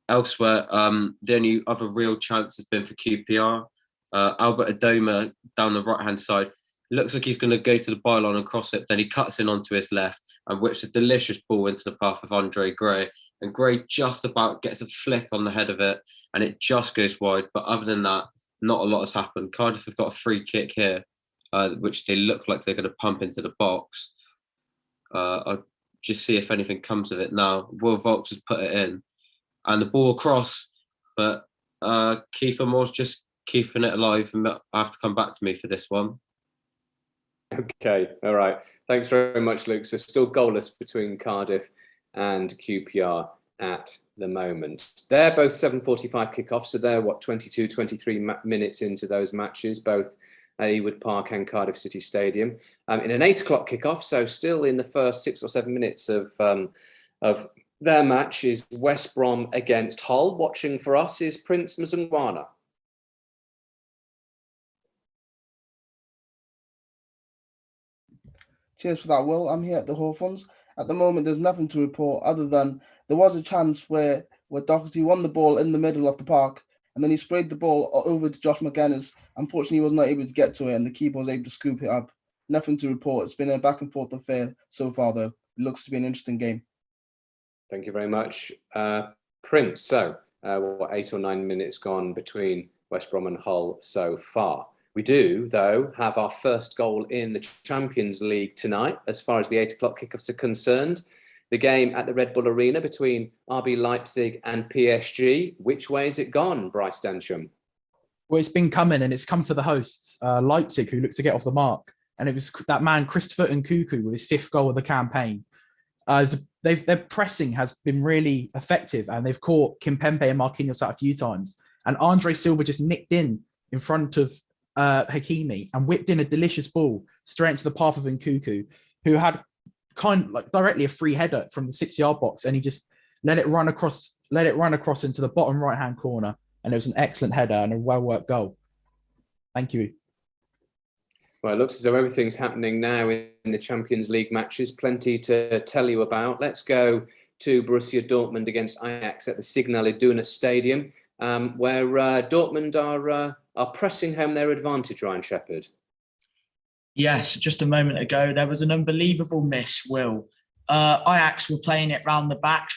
Elsewhere, the only other real chance has been for QPR. Albert Adoma down the right-hand side. Looks like he's going to go to the byline and cross it. Then he cuts in onto his left and whips a delicious ball into the path of Andre Gray. And Gray just about gets a flick on the head of it and it just goes wide. But other than that, not a lot has happened. Cardiff have got a free kick here, which they look like they're going to pump into the box. I'll just see if anything comes of it now. Will Vaulks has put it in. And the ball across, but Kiefer Moore's just keeping it alive. And I have to come back to me for this one. Okay, all right. Thanks very much, Luke. So still goalless between Cardiff and QPR at the moment. They're both 7:45 kickoffs, so they're 22, 23 minutes into those matches, both at Ewood Park and Cardiff City Stadium. In an 8 o'clock kickoff, so still in the first 6 or 7 minutes of their match, is West Brom against Hull. Watching for us is Prince Mzungwana. Cheers for that, Will. I'm here at the Hawthorns. At the moment, there's nothing to report other than there was a chance where where Doherty won the ball in the middle of the park, and then he sprayed the ball over to Josh McGuinness. Unfortunately, he was not able to get to it, and the keeper was able to scoop it up. Nothing to report. It's been a back and forth affair so far, though. It looks to be an interesting game. Thank you very much, Prince. So, 8 or 9 minutes gone between West Brom and Hull so far. We do, though, have our first goal in the Champions League tonight, as far as the 8 o'clock kickoffs are concerned. The game at the Red Bull Arena between RB Leipzig and PSG. Which way has it gone, Bryce Densham? Well, it's been coming, and it's come for the hosts, Leipzig, who looked to get off the mark. And it was that man, Christopher Nkunku, with his 5th goal of the campaign. Their pressing has been really effective, and they've caught Kimpembe and Marquinhos out a few times. And Andre Silva just nicked in front of Hakimi and whipped in a delicious ball straight into the path of Nkunku, who had directly a free header from the 6-yard box, and he just let it run across into the bottom right-hand corner. And it was an excellent header and a well-worked goal. Thank you. Well, it looks as though everything's happening now in the Champions League matches. Plenty to tell you about. Let's go to Borussia Dortmund against Ajax at the Signal Iduna Stadium, where Dortmund are pressing home their advantage, Ryan Shepherd. Yes, just a moment ago, there was an unbelievable miss, Will. Ajax were playing it round the back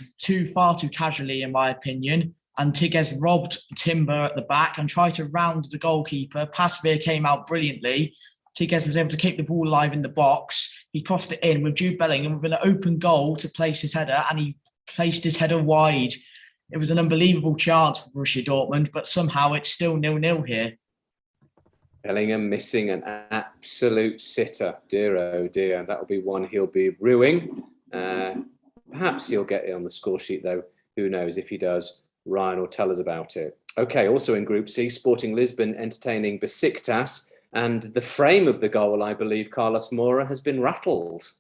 far too casually, in my opinion. And Tigges robbed Timber at the back and tried to round the goalkeeper. Pasveer came out brilliantly. Tigges was able to keep the ball alive in the box. He crossed it in with Jude Bellingham with an open goal to place his header, and he placed his header wide. It was an unbelievable chance for Borussia Dortmund, but somehow it's still 0-0 here. Bellingham missing an absolute sitter. Dear, oh dear. That'll be one he'll be ruining. Perhaps he'll get it on the score sheet, though. Who knows? If he does, Ryan will tell us about it. Okay, also in Group C, Sporting Lisbon entertaining Besiktas. And the frame of the goal, I believe, Carlos Mora, has been rattled.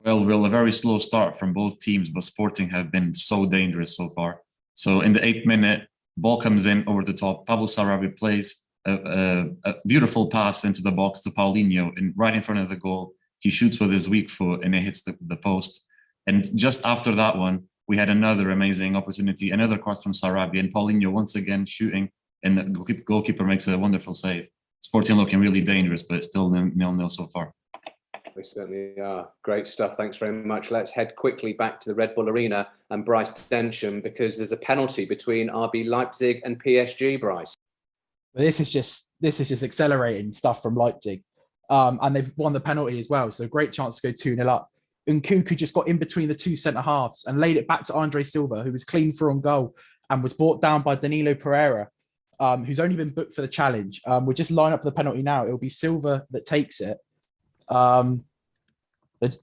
Well, a very slow start from both teams, but Sporting have been so dangerous so far. So in the 8th minute, ball comes in over the top. Pablo Sarabia plays a beautiful pass into the box to Paulinho, and right in front of the goal. He shoots with his weak foot, and it hits the post. And just after that one, we had another amazing opportunity, another cross from Sarabia, and Paulinho once again shooting, and the goalkeeper makes a wonderful save. Sporting looking really dangerous, but it's still 0-0 so far. We certainly are. Great stuff. Thanks very much. Let's head quickly back to the Red Bull Arena and Bryce Densham, because there's a penalty between RB Leipzig and PSG, Bryce. This is just accelerating stuff from Leipzig. And they've won the penalty as well. So great chance to go 2-0 up. Nkunku just got in between the two centre-halves and laid it back to Andre Silva, who was clean through on goal and was brought down by Danilo Pereira, who's only been booked for the challenge. We'll just line up for the penalty now. It'll be Silva that takes it. The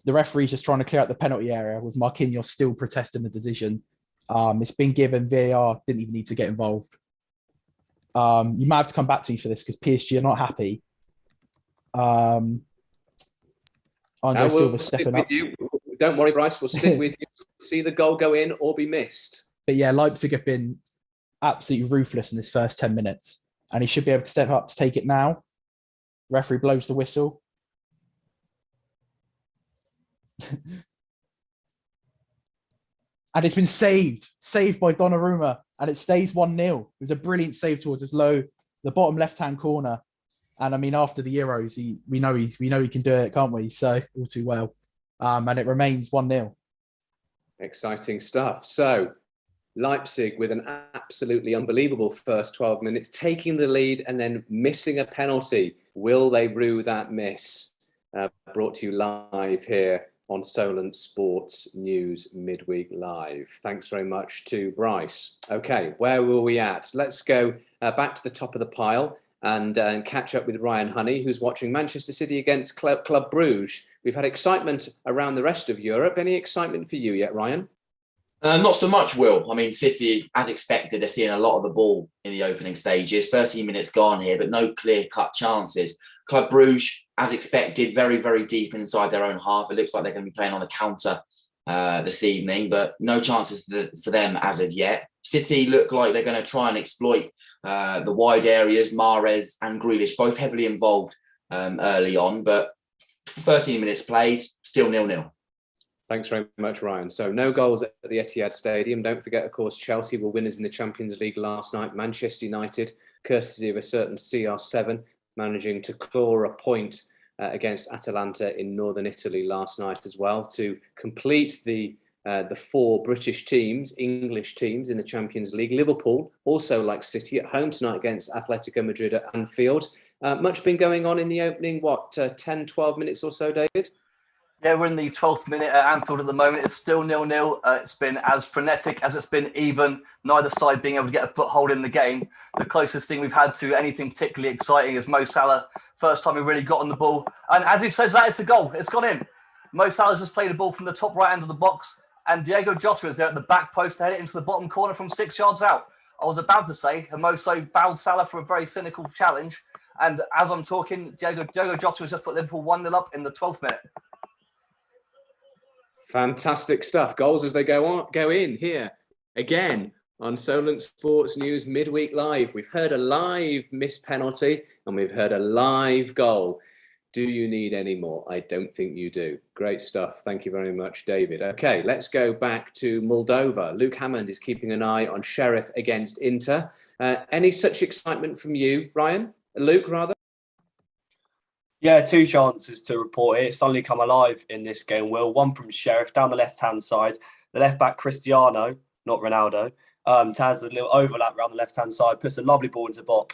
referee's just trying to clear out the penalty area with Marquinhos still protesting the decision. It's been given. VAR didn't even need to get involved. You might have to come back to me for this because PSG are not happy. Andre Silva stepping up. You. Don't worry, Bryce. We'll stick with you. See the goal go in or be missed. But yeah, Leipzig have been absolutely ruthless in this first 10 minutes. And he should be able to step up to take it now. Referee blows the whistle. And it's been saved by Donnarumma, and it stays 1-0. It was a brilliant save towards the bottom left-hand corner. And I mean, after the Euros, we know he can do it, can't we? So all too well. And it remains 1-0. Exciting stuff. So Leipzig with an absolutely unbelievable first 12 minutes, taking the lead and then missing a penalty. Will they rue that miss? Brought to you live here on Solent Sports News Midweek Live. Thanks very much to Bryce. Okay, where were we at? Let's go back to the top of the pile and catch up with Ryan Honey, who's watching Manchester City against Club Bruges. We've had excitement around the rest of Europe. Any excitement for you yet, Ryan? Not so much, Will. I mean, City, as expected, are seeing a lot of the ball in the opening stages. 13 minutes gone here, but no clear-cut chances. Club Bruges, as expected, very, very deep inside their own half. It looks like they're going to be playing on the counter this evening, but no chances for them as of yet. City look like they're going to try and exploit the wide areas. Mahrez and Grealish both heavily involved early on, but 13 minutes played, still 0-0. Thanks very much, Ryan. So no goals at the Etihad Stadium. Don't forget, of course, Chelsea were winners in the Champions League last night. Manchester United, courtesy of a certain CR7, managing to claw a point against Atalanta in northern Italy last night as well to complete the 4 British teams, English teams in the Champions League. Liverpool, also like City, at home tonight against Atletico Madrid at Anfield. Much been going on in the opening, 10, 12 minutes or so, David? Yeah, we're in the 12th minute at Anfield at the moment. It's still 0-0. It's been as frenetic as it's been even. Neither side being able to get a foothold in the game. The closest thing we've had to anything particularly exciting is Mo Salah. First time he really got on the ball. And as he says that, it's a goal. It's gone in. Mo Salah's just played a ball from the top right end of the box. And Diego Jota is there at the back post to head it into the bottom corner from 6 yards out. I was about to say, Hermoso fouled Salah for a very cynical challenge. And as I'm talking, Diego Jota has just put Liverpool 1-0 up in the 12th minute. Fantastic stuff. Goals as they go in here again on Solent Sports News Midweek Live. We've heard a live missed penalty and we've heard a live goal. Do you need any more? I don't think you do. Great stuff. Thank you very much, David. Okay, let's go back to Moldova. Luke Hammond is keeping an eye on Sheriff against Inter. Any such excitement from you, Ryan? Luke, rather? Yeah, 2 chances to report it. It's suddenly come alive in this game, Will. One from Sheriff down the left-hand side. The left-back, Cristiano, not Ronaldo, has a little overlap around the left-hand side, puts a lovely ball into the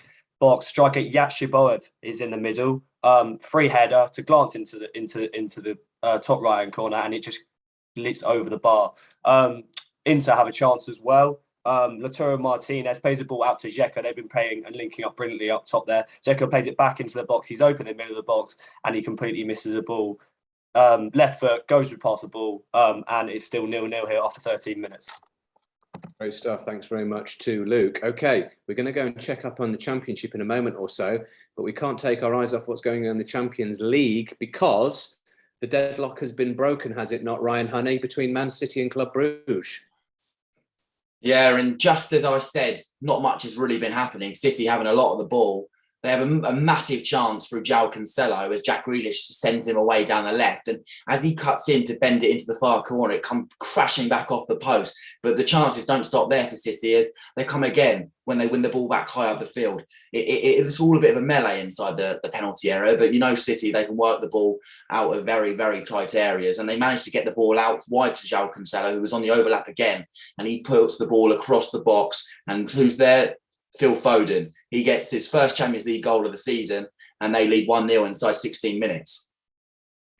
box. Striker Yatshiboev is in the middle. Free header to glance into the top right-hand corner, and it just leaps over the bar. Inter have a chance as well. Lautaro Martinez plays the ball out to Dzeko. They've been playing and linking up brilliantly up top there. Dzeko plays it back into the box. He's open in the middle of the box and he completely misses the ball. Left foot goes past the ball, and it's still 0-0 here after 13 minutes. Great stuff. Thanks very much to Luke. Okay, we're going to go and check up on the Championship in a moment or so, but we can't take our eyes off what's going on in the Champions League because the deadlock has been broken, has it not, Ryan Honey, between Man City and Club Brugge? Yeah, and just as I said, not much has really been happening. City having a lot of the ball. They have a massive chance through João Cancelo as Jack Grealish sends him away down the left. And as he cuts in to bend it into the far corner, it comes crashing back off the post. But the chances don't stop there for City as they come again when they win the ball back high up the field. It's all a bit of a melee inside the penalty area. But you know City, they can work the ball out of very, very tight areas. And they managed to get the ball out wide to João Cancelo, who was on the overlap again. And he puts the ball across the box. And who's there? Phil Foden. He gets his first Champions League goal of the season and they lead 1-0 inside 16 minutes.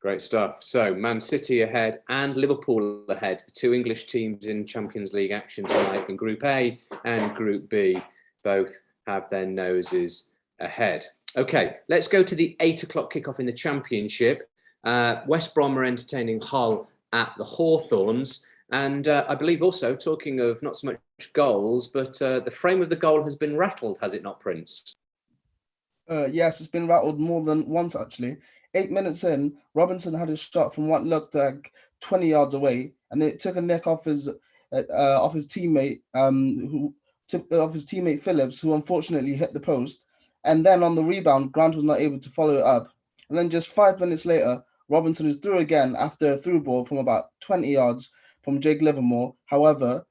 Great stuff. So Man City ahead and Liverpool ahead. The 2 English teams in Champions League action tonight in Group A and Group B both have their noses ahead. Okay, let's go to the 8 o'clock kickoff in the Championship. West Brom are entertaining Hull at the Hawthorns. And I believe also, talking of not so much goals, but the frame of the goal has been rattled, has it not, Prince? Yes, it's been rattled more than once, actually. 8 minutes in, Robinson had a shot from what looked like 20 yards away, and it took a nick off his teammate, Phillips, who unfortunately hit the post. And then on the rebound, Grant was not able to follow it up. And then just 5 minutes later, Robinson is through again after a through ball from about 20 yards from Jake Livermore. However,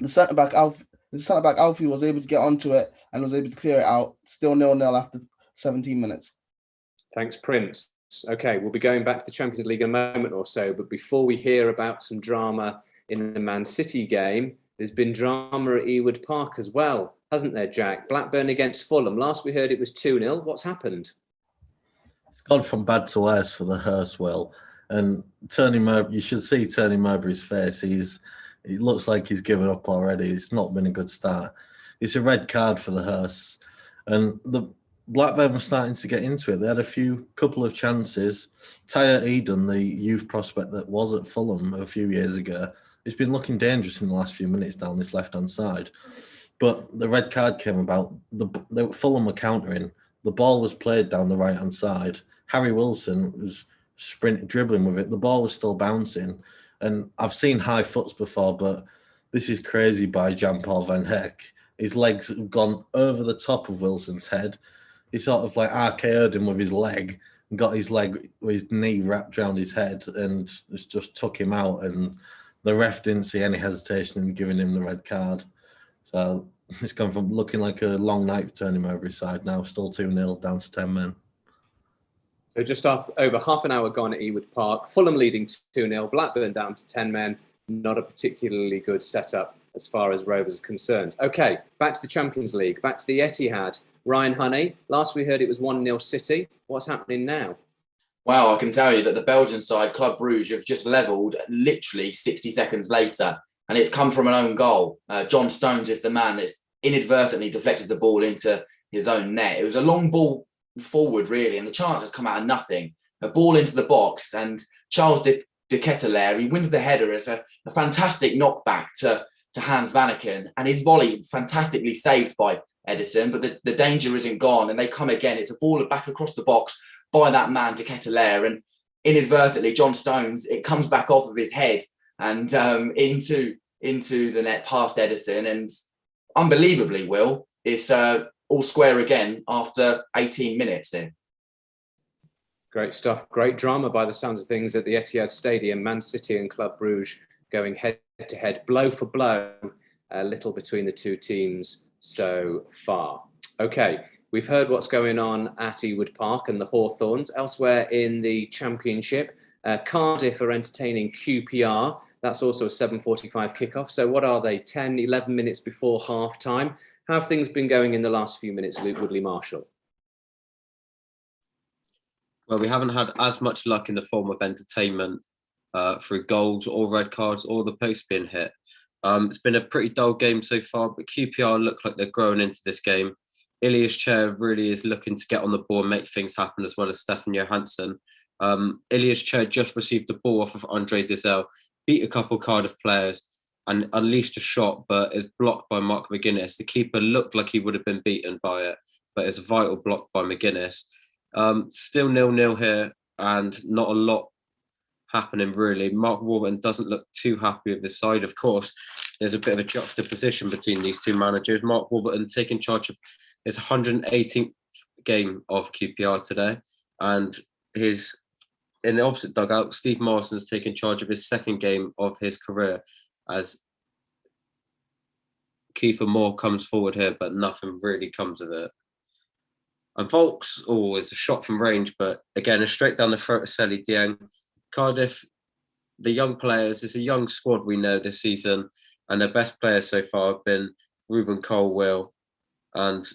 the centre-back Alfie was able to get onto it and was able to clear it out. Still 0-0 after 17 minutes. Thanks, Prince. Okay, we'll be going back to the Champions League in a moment or so, but before we hear about some drama in the Man City game, there's been drama at Ewood Park as well, hasn't there, Jack? Blackburn against Fulham. Last we heard it was 2-0. What's happened? It's gone from bad to worse for the Hurst, Will. And you should see Tony Mowbray's face. He looks like he's given up already. It's not been a good start. It's a red card for the Hurst. And the Blackburn were starting to get into it. They had a couple of chances. Tyre Eden, the youth prospect that was at Fulham a few years ago, it's been looking dangerous in the last few minutes down this left-hand side. But the red card came about. Fulham were countering. The ball was played down the right-hand side. Harry Wilson was dribbling with it. The ball was still bouncing. And I've seen high foots before, but this is crazy by Jan-Paul van Heck. His legs have gone over the top of Wilson's head. He sort of like RKO'd him with his leg, and got his knee wrapped around his head and just took him out. And the ref didn't see any hesitation in giving him the red card. So it's gone from looking like a long night for Tony Mowbray's side now, still 2-0 down to 10 men. So just over half an hour gone at Ewood Park. Fulham leading 2-0, Blackburn down to 10 men. Not a particularly good setup as far as Rovers are concerned. Okay, back to the Champions League, back to the Etihad. Ryan Honey, last we heard it was 1-0 City. What's happening now? Wow, I can tell you that the Belgian side, Club Brugge, have just levelled literally 60 seconds later, and it's come from an own goal. John Stones is the man that's inadvertently deflected the ball into his own net. It was a long ball forward, really, and the chance has come out of nothing. A ball into the box, and Charles de Ketelaere, he wins the header. It's a fantastic knockback to Hans Vanaken, and his volley fantastically saved by Edison, but the danger isn't gone, and they come again. It's a ball back across the box by that man de Ketelaere, and inadvertently John Stones, it comes back off of his head and into the net past Edison, and unbelievably, Will, it's all square again after 18 minutes there. Great stuff. Great drama by the sounds of things at the Etihad Stadium. Man City and Club Brugge going head-to-head, blow for blow, a little between the two teams so far. Okay, we've heard what's going on at Ewood Park and the Hawthorns. Elsewhere in the Championship, Cardiff are entertaining QPR. That's also a 7:45 kickoff. So what are they, 10, 11 minutes before half-time? How have things been going in the last few minutes, Luke Woodley-Marshall? Well, we haven't had as much luck in the form of entertainment through goals or red cards or the post being hit. It's been a pretty dull game so far, but QPR look like they're growing into this game. Ilias Chair really is looking to get on the ball and make things happen, as well as Stefan Johansson. Ilias Chair just received the ball off of Andre Dizel, beat a couple Cardiff players and unleashed a shot, but is blocked by Mark McGuinness. The keeper looked like he would have been beaten by it, but it's a vital block by McGuinness. Still 0-0 here, and not a lot happening really. Mark Warburton doesn't look too happy with his side. Of course, there's a bit of a juxtaposition between these two managers. Mark Warburton taking charge of his 118th game of QPR today, and in the opposite dugout, Steve Morrison's taking charge of his second game of his career, as Kiefer Moore comes forward here, but nothing really comes of it. And Volks, it's a shot from range, but again, it's straight down the throat of Seli Dieng. Cardiff, the young players, it's a young squad we know this season, and their best players so far have been Ruben Colwill and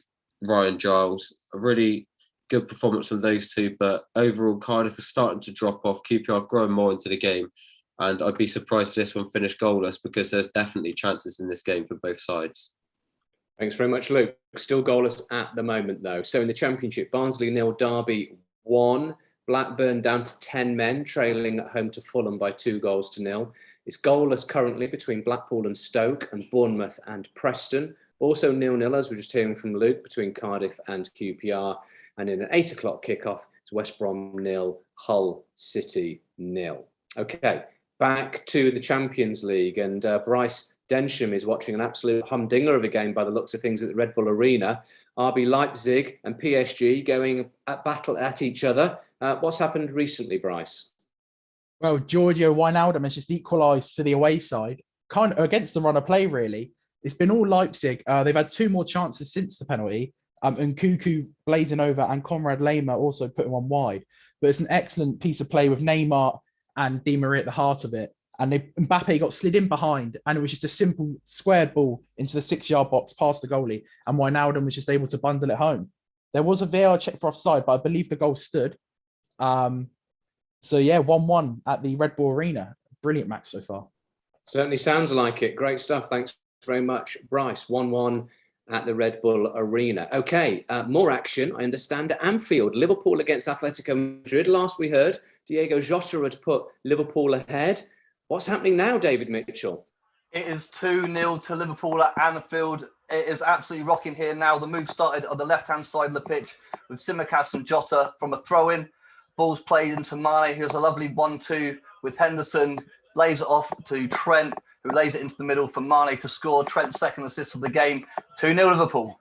Ryan Giles. A really good performance from those two, but overall Cardiff are starting to drop off. QPR growing more into the game, and I'd be surprised if this one finished goalless, because there's definitely chances in this game for both sides. Thanks very much, Luke. Still goalless at the moment, though. So in the Championship, Barnsley 0, Derby 1. Blackburn down to 10 men, trailing at home to Fulham by 2-0. It's goalless currently between Blackpool and Stoke, and Bournemouth and Preston. Also 0-0, as we're just hearing from Luke, between Cardiff and QPR. And in an 8 o'clock kickoff, it's West Brom 0, Hull City 0. Okay, back to the Champions League, and Bryce Densham is watching an absolute humdinger of a game by the looks of things at the Red Bull Arena. RB Leipzig and PSG going at battle at each other. What's happened recently, Bryce? Well, Giorgio Wijnaldum has just equalised for the away side, kind of against the run of play, really. It's been all Leipzig. They've had 2 more chances since the penalty, and Cuckoo blazing over, and Conrad Lehmer also putting one wide. But it's an excellent piece of play with Neymar and Di Maria at the heart of it. And Mbappe got slid in behind, and it was just a simple squared ball into the 6-yard box past the goalie, and Wijnaldum was just able to bundle it home. There was a VAR check for offside, but I believe the goal stood. So yeah, 1-1 at the Red Bull Arena. Brilliant match so far. Certainly sounds like it. Great stuff. Thanks very much, Bryce. 1-1 at the Red Bull Arena. Okay, more action, I understand, at Anfield. Liverpool against Atletico Madrid. Last we heard, Diego Jota had put Liverpool ahead. What's happening now, David Mitchell? It is 2-0 to Liverpool at Anfield. It is absolutely rocking here now. The move started on the left-hand side of the pitch with Tsimikas and Jota from a throw-in. Ball's played into Mane. Here's a lovely 1-2 with Henderson. Lays it off to Trent, who lays it into the middle for Mane to score. Trent's second assist of the game. 2-0 Liverpool.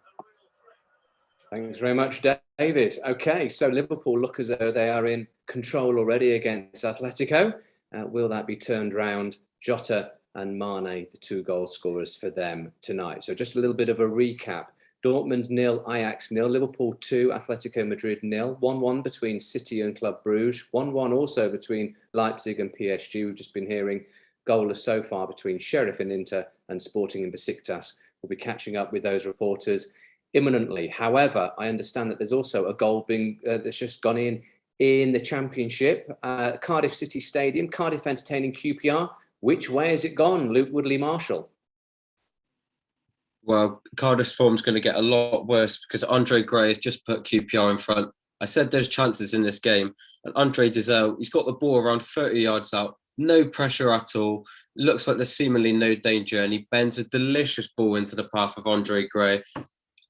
Thanks very much, David. Okay, so Liverpool look as though they are in control already against Atletico. Will that be turned round? Jota and Mane, the 2 goal scorers for them tonight. So just a little bit of a recap. Dortmund 0, Ajax 0, Liverpool 2, Atletico Madrid 0, 1-1 between City and Club Brugge, 1-1 also between Leipzig and PSG. We've just been hearing goalless so far between Sheriff and Inter and Sporting and Besiktas. We'll be catching up with those reporters imminently. However, I understand that there's also a goal being that's just gone in the Championship. Cardiff City Stadium, Cardiff entertaining QPR. Which way has it gone, Luke Woodley-Marshall? Well, Cardiff's form's going to get a lot worse because Andre Gray has just put QPR in front. I said there's chances in this game, and Andre Dizel, he's got the ball around 30 yards out, no pressure at all. Looks like there's seemingly no danger, and he bends a delicious ball into the path of Andre Gray.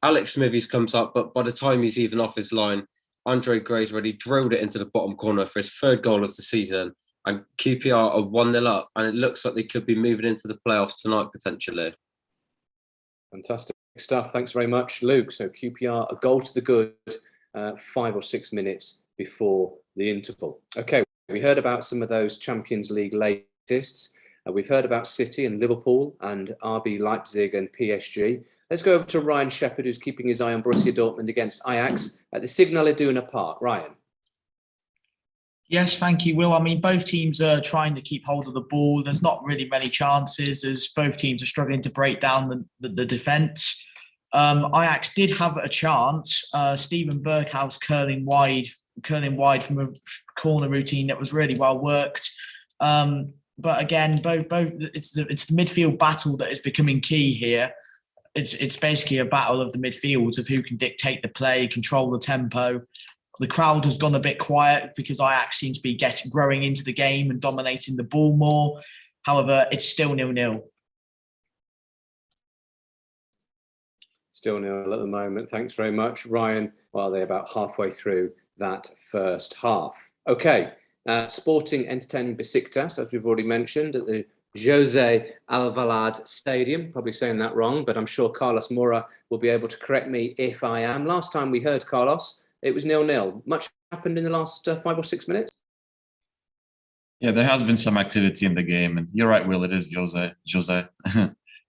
Alex Smithies comes up, but by the time he's even off his line, Andre Gray's already drilled it into the bottom corner for his 3rd goal of the season. And QPR are 1-0 up, and it looks like they could be moving into the playoffs tonight, potentially. Fantastic stuff. Thanks very much, Luke. So QPR, a goal to the good 5 or 6 minutes before the interval. Okay, we heard about some of those Champions League latest. We've heard about City and Liverpool and RB Leipzig and PSG. Let's go over to Ryan Shepherd, who's keeping his eye on Borussia Dortmund against Ajax at the Signal Iduna Park. Ryan. Yes, thank you, Will. I mean, both teams are trying to keep hold of the ball. There's not really many chances as both teams are struggling to break down the defence. Ajax did have a chance. Steven Berghuis curling wide from a corner routine that was really well worked. But again, both it's the midfield battle that is becoming key here. It's basically a battle of the midfields of who can dictate the play, control the tempo. The crowd has gone a bit quiet because Ajax seems to be growing into the game and dominating the ball more. However, it's still 0-0. Still 0 at the moment. Thanks very much, Ryan. Well, they're about halfway through that first half. Okay, Sporting entertaining Besiktas, as we've already mentioned, at the José Alvalade Stadium. Probably saying that wrong, but I'm sure Carlos Mora will be able to correct me if I am. Last time we heard Carlos, it was 0-0. Much happened in the last 5 or 6 minutes? Yeah, there has been some activity in the game, and you're right, Will. It is Jose.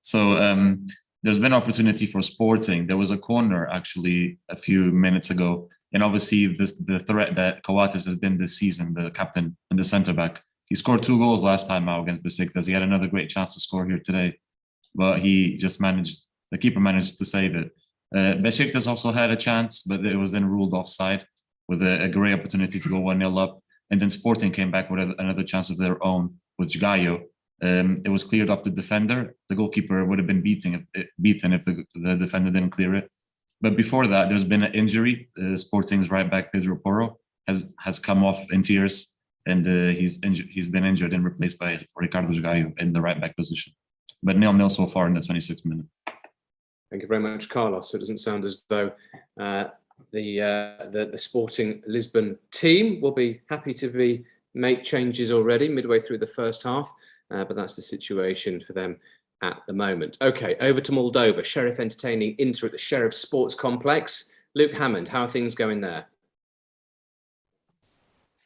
So there's been opportunity for Sporting. There was a corner actually a few minutes ago, and obviously the threat that Coates has been this season, the captain and the centre back. He scored 2 goals last time out against Besiktas. He had another great chance to score here today, but he just the keeper managed to save it. Besiktas also had a chance, but it was then ruled offside with a great opportunity to go 1-0 up. And then Sporting came back with another chance of their own with Gaio. It was cleared off the defender. The goalkeeper would have been beaten if the defender didn't clear it. But before that, there's been an injury. Sporting's right back, Pedro Porro, has come off in tears, and he's been injured and replaced by Ricardo Gaio in the right back position. But 0-0 so far in the 26th minute. Thank you very much, Carlos. It doesn't sound as though the Sporting Lisbon team will be happy to make changes already midway through the first half, but that's the situation for them at the moment. Okay, over to Moldova. Sheriff entertaining Inter at the Sheriff Sports Complex. Luke Hammond, how are things going there?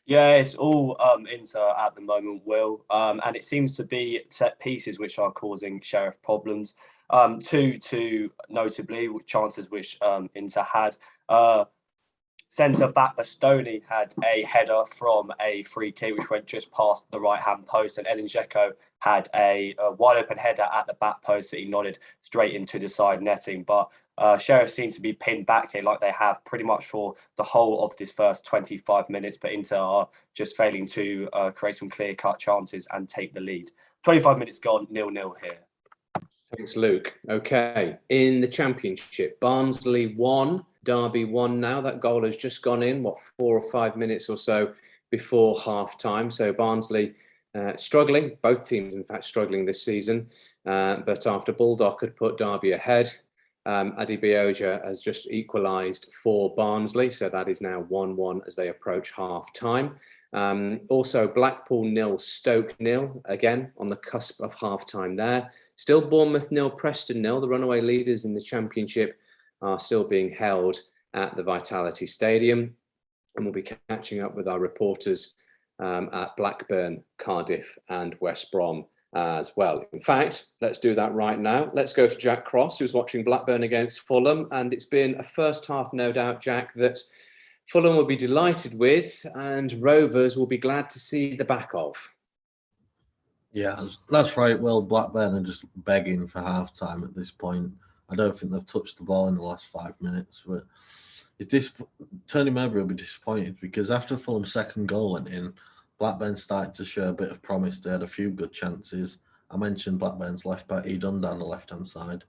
Yeah, it's all Inter at the moment, Will, and it seems to be set pieces which are causing Sheriff problems. Two notably chances which Inter had. Centre-back Bastoni had a header from a free kick which went just past the right-hand post, and Edin Dzeko had a wide-open header at the back post that he nodded straight into the side netting. But Sheriff seem to be pinned back here like they have pretty much for the whole of this first 25 minutes, but Inter are just failing to create some clear-cut chances and take the lead. 25 minutes gone, 0-0 here. Thanks, Luke. Okay, in the Championship, Barnsley 1, Derby 1 now. That goal has just gone in, 4 or 5 minutes or so before half-time. So Barnsley struggling, both teams, in fact, struggling this season. But after Bulldog had put Derby ahead, Adi Bioja has just equalised for Barnsley. So that is now 1-1 as they approach half-time. Also, Blackpool 0, Stoke 0, again on the cusp of half-time there. Still Bournemouth 0, Preston 0. The runaway leaders in the Championship are still being held at the Vitality Stadium. And we'll be catching up with our reporters at Blackburn, Cardiff and West Brom as well. In fact, let's do that right now. Let's go to Jack Cross, who's watching Blackburn against Fulham. And it's been a first half, no doubt, Jack, that Fulham will be delighted with and Rovers will be glad to see the back of. Yeah, that's right. Well, Blackburn are just begging for half-time at this point. I don't think they've touched the ball in the last 5 minutes. But Tony Mowbray will be disappointed because after Fulham's second goal went in, Blackburn started to show a bit of promise. They had a few good chances. I mentioned Blackburn's left back, Edun, down the left-hand side.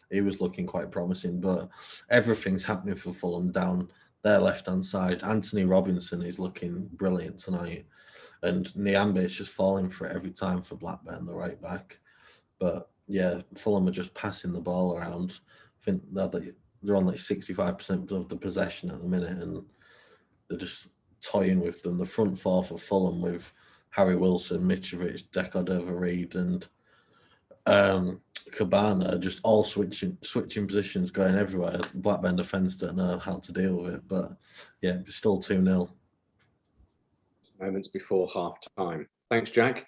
He was looking quite promising, but everything's happening for Fulham down their left-hand side. Anthony Robinson is looking brilliant tonight. And Niambe is just falling for it every time for Blackburn, the right back. But yeah, Fulham are just passing the ball around. I think they're on like 65% of the possession at the minute, and they're just toying with them. The front four for Fulham with Harry Wilson, Mitrovic, Dekordova-Reid, and Cabana just all switching positions, going everywhere. Blackburn defence don't know how to deal with it, but yeah, it's still 2-0. Moments before half time. Thanks, Jack.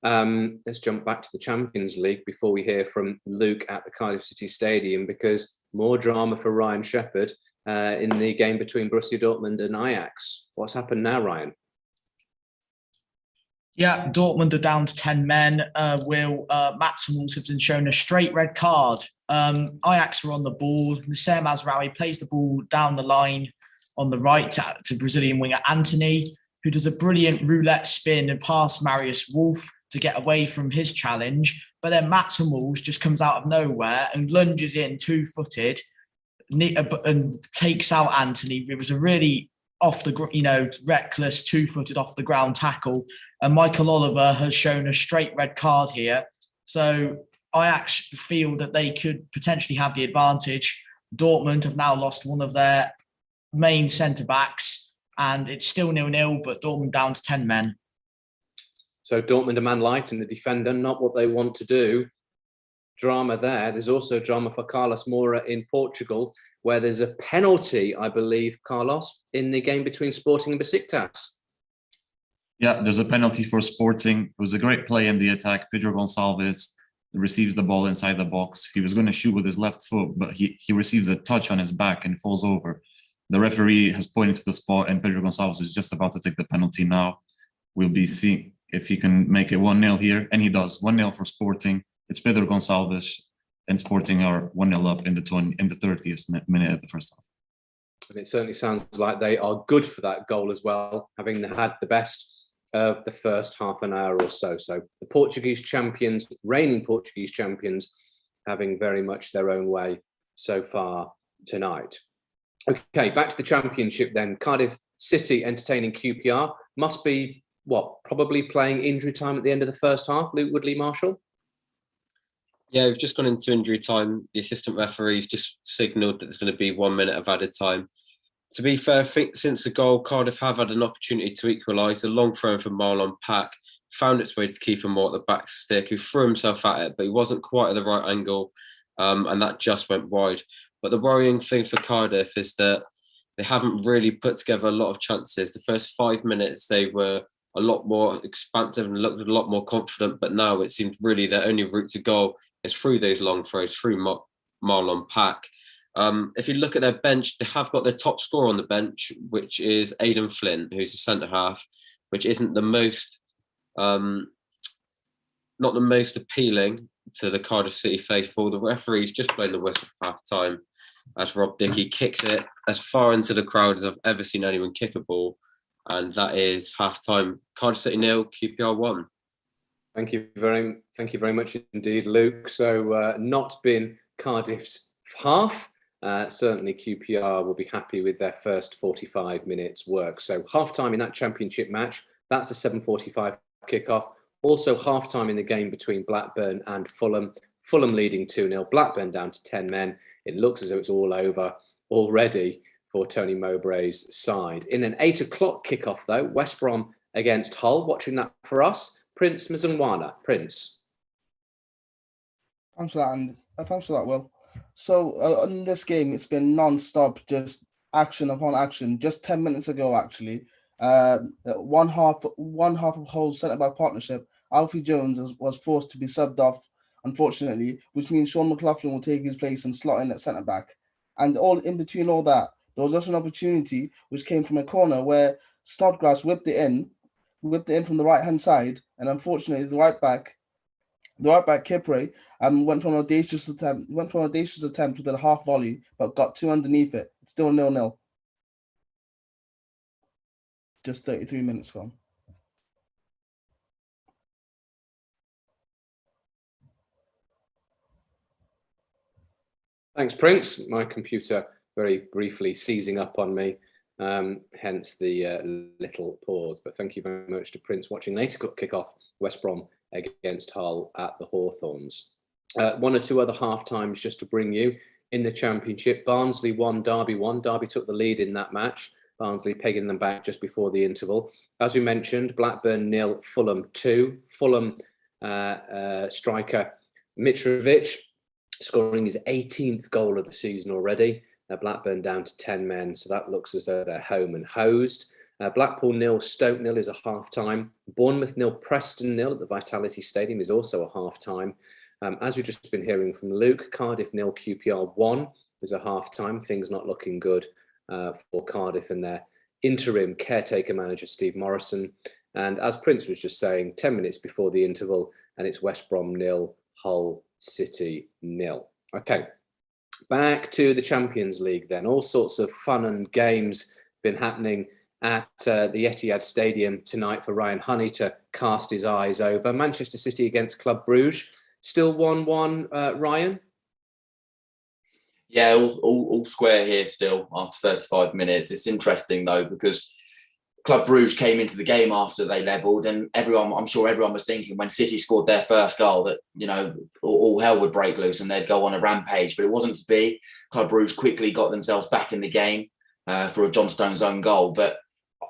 Let's jump back to the Champions League before we hear from Luke at the Cardiff City Stadium, because more drama for Ryan Shepherd in the game between Borussia Dortmund and Ajax. What's happened now, Ryan? Yeah, Dortmund are down to 10 men. Mats Hummels have been shown a straight red card. Ajax are on the ball. Nasser Mazraoui plays the ball down the line on the right to Brazilian winger Antony, who does a brilliant roulette spin and past Marius Wolf to get away from his challenge. But then Mats Hummels just comes out of nowhere and lunges in two-footed and takes out Antony. It was a really reckless two-footed off the ground tackle. And Michael Oliver has shown a straight red card here. So Ajax feel that they could potentially have the advantage. Dortmund have now lost one of their main centre-backs, and it's still 0-0, but Dortmund down to 10 men. So Dortmund a man light and the defender, not what they want to do. Drama there. There's also drama for Carlos Mora in Portugal, where there's a penalty, I believe, Carlos, in the game between Sporting and Besiktas. Yeah, there's a penalty for Sporting. It was a great play in the attack. Pedro Gonçalves receives the ball inside the box. He was going to shoot with his left foot, but he receives a touch on his back and falls over. The referee has pointed to the spot, and Pedro Gonçalves is just about to take the penalty now. We'll be seeing if he can make it 1-0 here, and he does. 1-0 for Sporting. It's Pedro Gonçalves, and Sporting are 1-0 up in the 30th minute of the first half. And it certainly sounds like they are good for that goal as well, having had the best of the first half an hour or so. So the Portuguese champions, reigning Portuguese champions, having very much their own way so far tonight. Okay, back to the Championship then. Cardiff City entertaining QPR. Must be, probably playing injury time at the end of the first half, Luke Woodley-Marshall? Yeah, we've just gone into injury time. The assistant referee's just signalled that there's going to be 1 minute of added time. To be fair, I think since the goal, Cardiff have had an opportunity to equalise. A long throw from Marlon Pack found its way to Kiefer Moore at the back stick, who threw himself at it, but he wasn't quite at the right angle, and that just went wide. But the worrying thing for Cardiff is that they haven't really put together a lot of chances. The first 5 minutes, they were a lot more expansive and looked a lot more confident, but now it seems really their only route to goal is through those long throws, through Marlon Pack. If you look at their bench, they have got their top scorer on the bench, which is Aidan Flint, who's a centre-half, which isn't the most, not the most appealing to the Cardiff City faithful. The referee's just blown the whistle for half-time as Rob Dickey kicks it as far into the crowd as I've ever seen anyone kick a ball. And that is half-time. Cardiff City 0, QPR 1. Thank you very much indeed, Luke. So not been Cardiff's half. Certainly QPR will be happy with their first 45 minutes work. So half-time in that Championship match, that's a 7:45 kickoff. Also half-time in the game between Blackburn and Fulham. Fulham leading 2-0, Blackburn down to 10 men. It looks as though it's all over already for Tony Mowbray's side. In an 8 o'clock kickoff though, West Brom against Hull. Watching that for us, Prince Mzungwana. Prince. Thanks for that, Will. So in this game, it's been non-stop, just action upon action. Just 10 minutes ago, actually, one half of Hull's centre-back partnership, Alfie Jones was forced to be subbed off, unfortunately, which means Sean McLaughlin will take his place and slot in at centre-back. And all in between all that, there was also an opportunity which came from a corner where Snodgrass whipped it in from the right-hand side, and unfortunately, the right back Kipre went for an audacious attempt with a half volley, but got two underneath it. It's still 0-0. Just 33 minutes gone. Thanks, Prince. My computer very briefly seizing up on me, hence the little pause. But thank you very much to Prince watching later kick off West Brom against Hull at the Hawthorns. One or two other half times just to bring you in the Championship. Barnsley 1, Derby 1. Derby took the lead in that match. Barnsley pegging them back just before the interval. As we mentioned, Blackburn 0, Fulham 2. Fulham striker Mitrovic scoring his 18th goal of the season already. Blackburn down to 10 men, so that looks as though they're home and hosed. Blackpool 0, Stoke 0 is a half-time. Bournemouth 0, Preston 0 at the Vitality Stadium is also a half-time. As we've just been hearing from Luke, Cardiff 0, QPR 1 is a half-time. Things not looking good for Cardiff and their interim caretaker manager, Steve Morrison. And as Prince was just saying, 10 minutes before the interval, and it's West Brom 0, Hull City 0. Okay, back to the Champions League then. All sorts of fun and games been happening at the Etihad Stadium tonight for Ryan Honey to cast his eyes over. Manchester City against Club Brugge. Still 1-1, Ryan? Yeah, all square here still after 35 minutes. It's interesting though, because Club Brugge came into the game after they levelled, and I'm sure everyone was thinking when City scored their first goal that, you know, all hell would break loose and they'd go on a rampage, but it wasn't to be. Club Brugge quickly got themselves back in the game for a John Stones own goal, but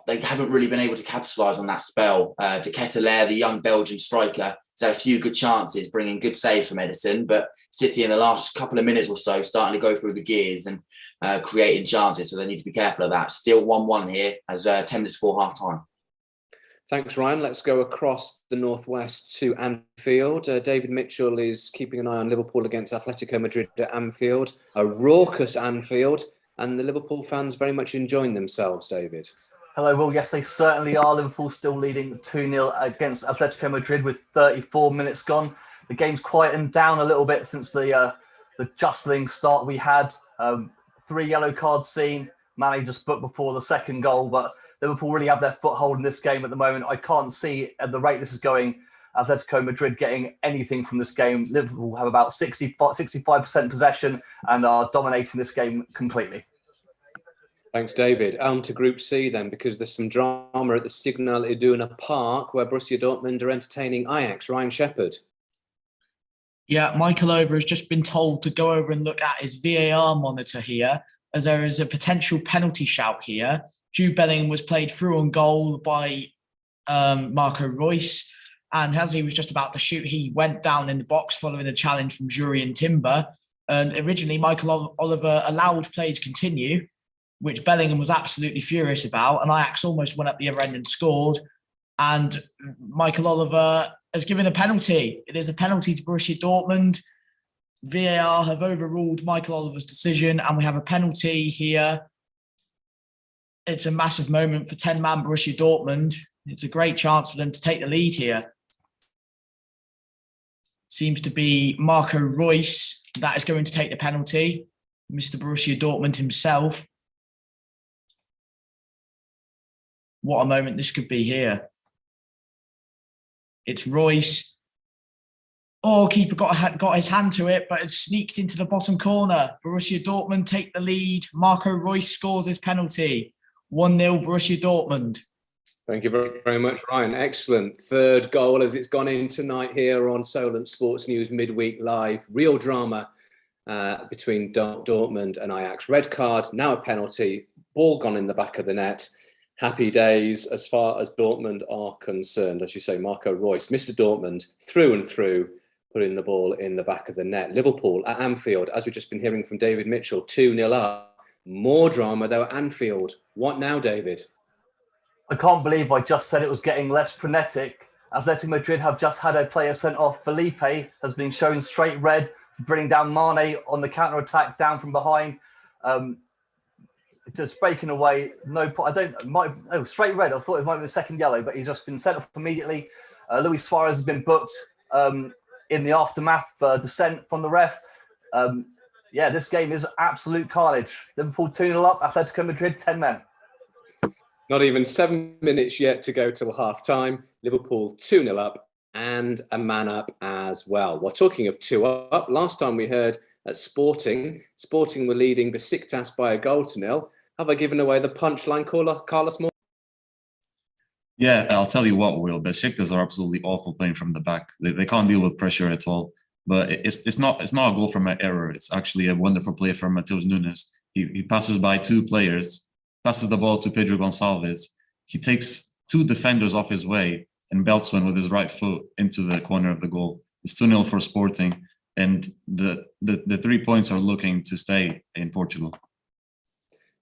they haven't really been able to capitalise on that spell. De Ketelaere, the young Belgian striker, has had a few good chances, bringing good saves from Edison, but City in the last couple of minutes or so starting to go through the gears and creating chances, so they need to be careful of that. Still 1-1 here as 10 minutes before half-time. Thanks, Ryan. Let's go across the northwest to Anfield. David Mitchell is keeping an eye on Liverpool against Atletico Madrid at Anfield. A raucous Anfield, and the Liverpool fans very much enjoying themselves, David. Hello, Will. Yes, they certainly are. Liverpool still leading 2-0 against Atletico Madrid with 34 minutes gone. The game's quietened down a little bit since the jostling start we had. 3 yellow cards seen. Mane just booked before the second goal, but Liverpool really have their foothold in this game at the moment. I can't see at the rate this is going, Atletico Madrid getting anything from this game. Liverpool have about 65% possession and are dominating this game completely. Thanks, David. On to Group C then, because there's some drama at the Signal Iduna Park where Borussia Dortmund are entertaining Ajax. Ryan Shepherd. Yeah, Michael Over has just been told to go over and look at his VAR monitor here, as there is a potential penalty shout here. Jude Bellingham was played through on goal by Marco Reus, and as he was just about to shoot, he went down in the box following a challenge from Jurien Timber. And originally, Michael Oliver allowed play to continue, which Bellingham was absolutely furious about, and Ajax almost went up the other end and scored. And Michael Oliver has given a penalty. It is a penalty to Borussia Dortmund. VAR have overruled Michael Oliver's decision, and we have a penalty here. It's a massive moment for 10-man Borussia Dortmund. It's a great chance for them to take the lead here. Seems to be Marco Reus that is going to take the penalty. Mr. Borussia Dortmund himself. What a moment this could be here. It's Reus. Oh, keeper got his hand to it, but it's sneaked into the bottom corner. Borussia Dortmund take the lead. Marco Reus scores his penalty. 1-0 Borussia Dortmund. Thank you very, very much, Ryan. Excellent. Third goal as it's gone in tonight here on Solent Sports News Midweek Live. Real drama between Dortmund and Ajax. Red card, now a penalty. Ball gone in the back of the net. Happy days as far as Dortmund are concerned. As you say, Marco Reus, Mr. Dortmund, through and through, putting the ball in the back of the net. Liverpool at Anfield, as we've just been hearing from David Mitchell, 2-0 up. More drama though at Anfield. What now, David? I can't believe I just said it was getting less frenetic. Atletico Madrid have just had a player sent off. Felipe has been shown straight red for bringing down Mane on the counter-attack down from behind. Just breaking away. Straight red. I thought it might be the second yellow, but he's just been sent off immediately. Luis Suarez has been booked in the aftermath for dissent from the ref. This game is absolute carnage. Liverpool 2-0 up, Atletico Madrid 10 men. Not even 7 minutes yet to go till half time. Liverpool 2-0 up and a man up as well. Well, talking of 2 up, last time we heard at Sporting were leading Besiktas by 1-0. Have I given away the punchline, Carlos Mora? Yeah, I'll tell you what, Will. Besiktas are absolutely awful playing from the back. They can't deal with pressure at all. But it's not a goal from an error. It's actually a wonderful play from Matheus Nunes. He passes by 2 players, passes the ball to Pedro Gonçalves. He takes 2 defenders off his way and belts one with his right foot into the corner of the goal. It's 2-0 for Sporting, and the 3 points are looking to stay in Portugal.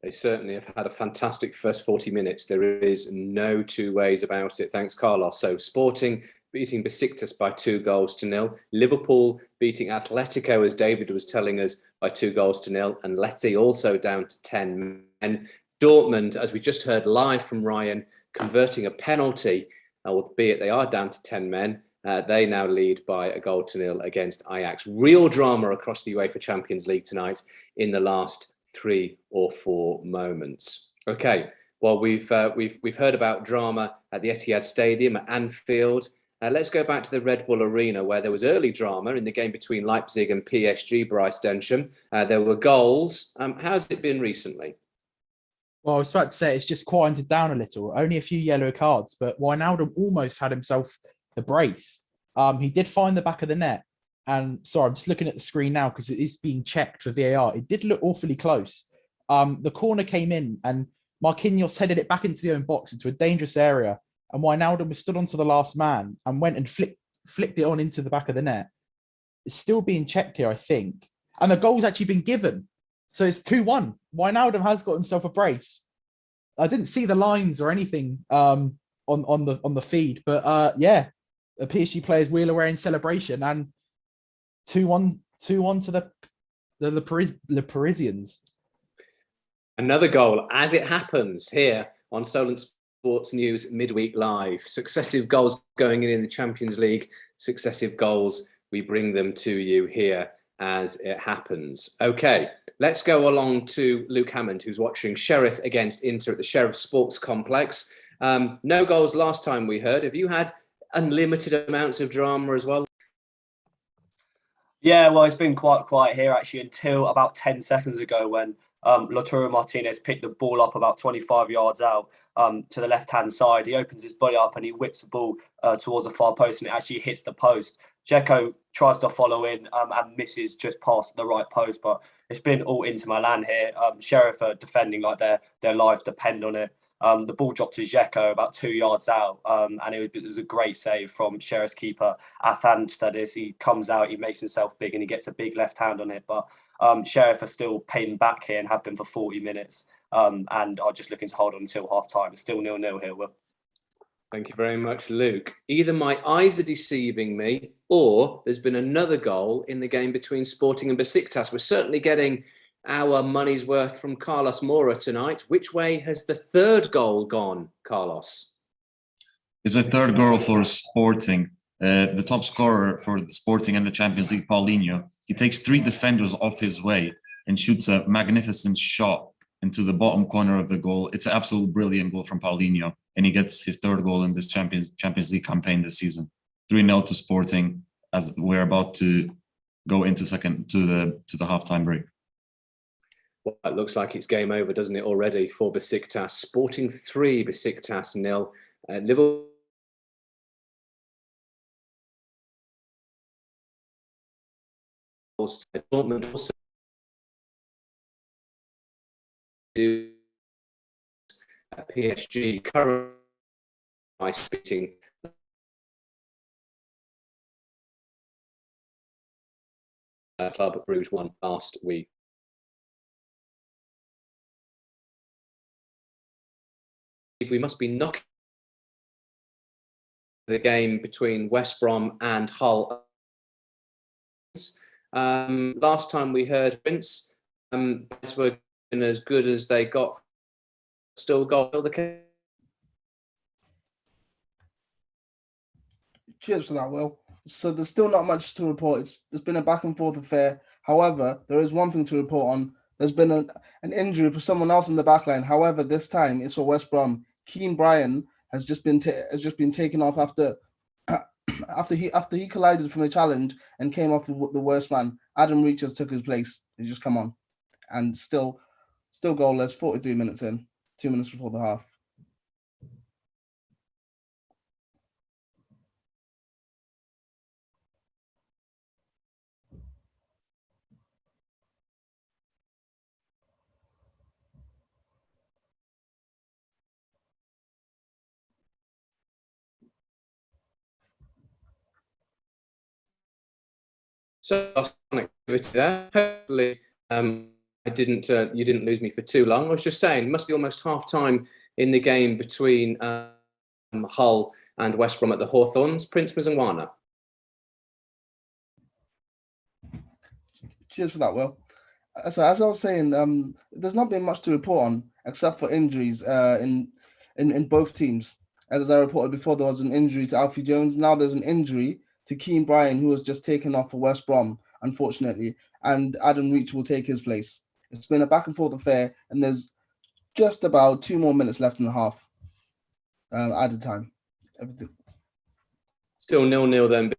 They certainly have had a fantastic first 40 minutes. There is no 2 ways about it. Thanks, Carlos. So Sporting beating Besiktas by 2-0. Liverpool beating Atletico, as David was telling us, by 2-0. And Letty also down to 10 men. Dortmund, as we just heard live from Ryan, converting a penalty, albeit they are down to 10 men. They now lead by 1-0 against Ajax. Real drama across the UEFA Champions League tonight in the last 3 or 4 moments. Okay, well, we've heard about drama at the Etihad Stadium at Anfield. Let's go back to the Red Bull Arena, where there was early drama in the game between Leipzig and PSG, Bryce Densham. There were goals. How's it been recently? Well, I was about to say it's just quieted down a little. Only a few yellow cards, but Wijnaldum almost had himself a brace. He did find the back of the net. And sorry, I'm just looking at the screen now because it is being checked for VAR. It did look awfully close. The corner came in and Marquinhos headed it back into the own box into a dangerous area. And Wijnaldum was stood onto the last man and went and flicked it on into the back of the net. It's still being checked here, I think. And the goal's actually been given. So it's 2-1. Wijnaldum has got himself a brace. I didn't see the lines or anything on the feed, but the PSG players wheel away in celebration and 2-1 to the Parisians. Another goal, as it happens here on Solent Sports News Midweek Live. Successive goals going in the Champions League, successive goals. We bring them to you here as it happens. Okay, let's go along to Luke Hammond, who's watching Sheriff against Inter at the Sheriff Sports Complex. No goals last time we heard. Have you had unlimited amounts of drama as well? Yeah, well, it's been quite quiet here actually until about 10 seconds ago when Lautaro Martinez picked the ball up about 25 yards out to the left-hand side. He opens his body up and he whips the ball towards the far post and it actually hits the post. Dzeko tries to follow in and misses just past the right post, but it's been all into Milan here. Sheriff are defending like their lives depend on it. The ball dropped to Dzeko about 2 yards out, and it was a great save from Sheriff's keeper, Athan Stadis. He comes out, he makes himself big, and he gets a big left hand on it. But Sheriff are still paying back here and have been for 40 minutes, and are just looking to hold on until half-time. It's still 0-0 here, Will. Thank you very much, Luke. Either my eyes are deceiving me or there's been another goal in the game between Sporting and Besiktas. We're certainly getting our money's worth from Carlos Mora tonight. Which way has the third goal gone, Carlos? It's a third goal for Sporting. The top scorer for the Sporting and the Champions League, Paulinho, he takes 3 defenders off his way and shoots a magnificent shot into the bottom corner of the goal. It's an absolute brilliant goal from Paulinho, and he gets his third goal in this Champions League campaign this season. 3-0 to Sporting as we're about to go into the halftime break. Well, it looks like it's game over, doesn't it, already for Besiktas? Sporting 3, Besiktas 0. Liverpool Dortmund also do PSG currently beating Club Brugge 1 last week. believe we must be knocking the game between West Brom and Hull. Last time we heard Vince, were as good as they got. Still got the case. Cheers for that, Will. So there's still not much to report. It's been a back and forth affair. However, there is one thing to report on. There's been an injury for someone else in the back line. However, this time it's for West Brom. Keane Bryan has just been taken off after he collided from a challenge and came off the worst man. Adam Reachers took his place. He's just come on, and still goalless. 43 minutes in, 2 minutes before the half. So activity there. Hopefully, you didn't lose me for too long. I was just saying, it must be almost half time in the game between Hull and West Brom at the Hawthorns. Prince Mzungwana. Cheers for that, Will. So as I was saying, there's not been much to report on except for injuries in both teams. As I reported before, there was an injury to Alfie Jones. Now there's an injury to Keane Bryan, who was just taken off for West Brom, unfortunately, and Adam Reach will take his place. It's been a back and forth affair, and there's just about 2 more minutes left in the half. Added time. Everything. Still 0-0 then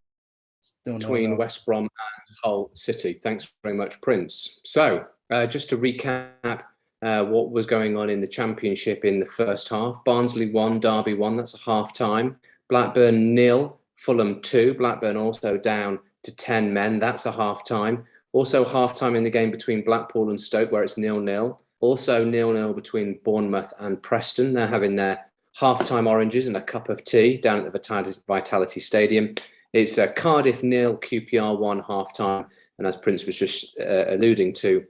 Still between 0-0. West Brom and Hull City. Thanks very much, Prince. So just to recap what was going on in the Championship in the first half. Barnsley 1, Derby 1. That's a half time. Blackburn 0. Fulham 2, Blackburn also down to 10 men. That's a half-time. Also half-time in the game between Blackpool and Stoke, where it's 0-0. Also 0-0 between Bournemouth and Preston. They're having their half-time oranges and a cup of tea down at the Vitality Stadium. It's Cardiff 0, QPR 1 half-time. And as Prince was just alluding to,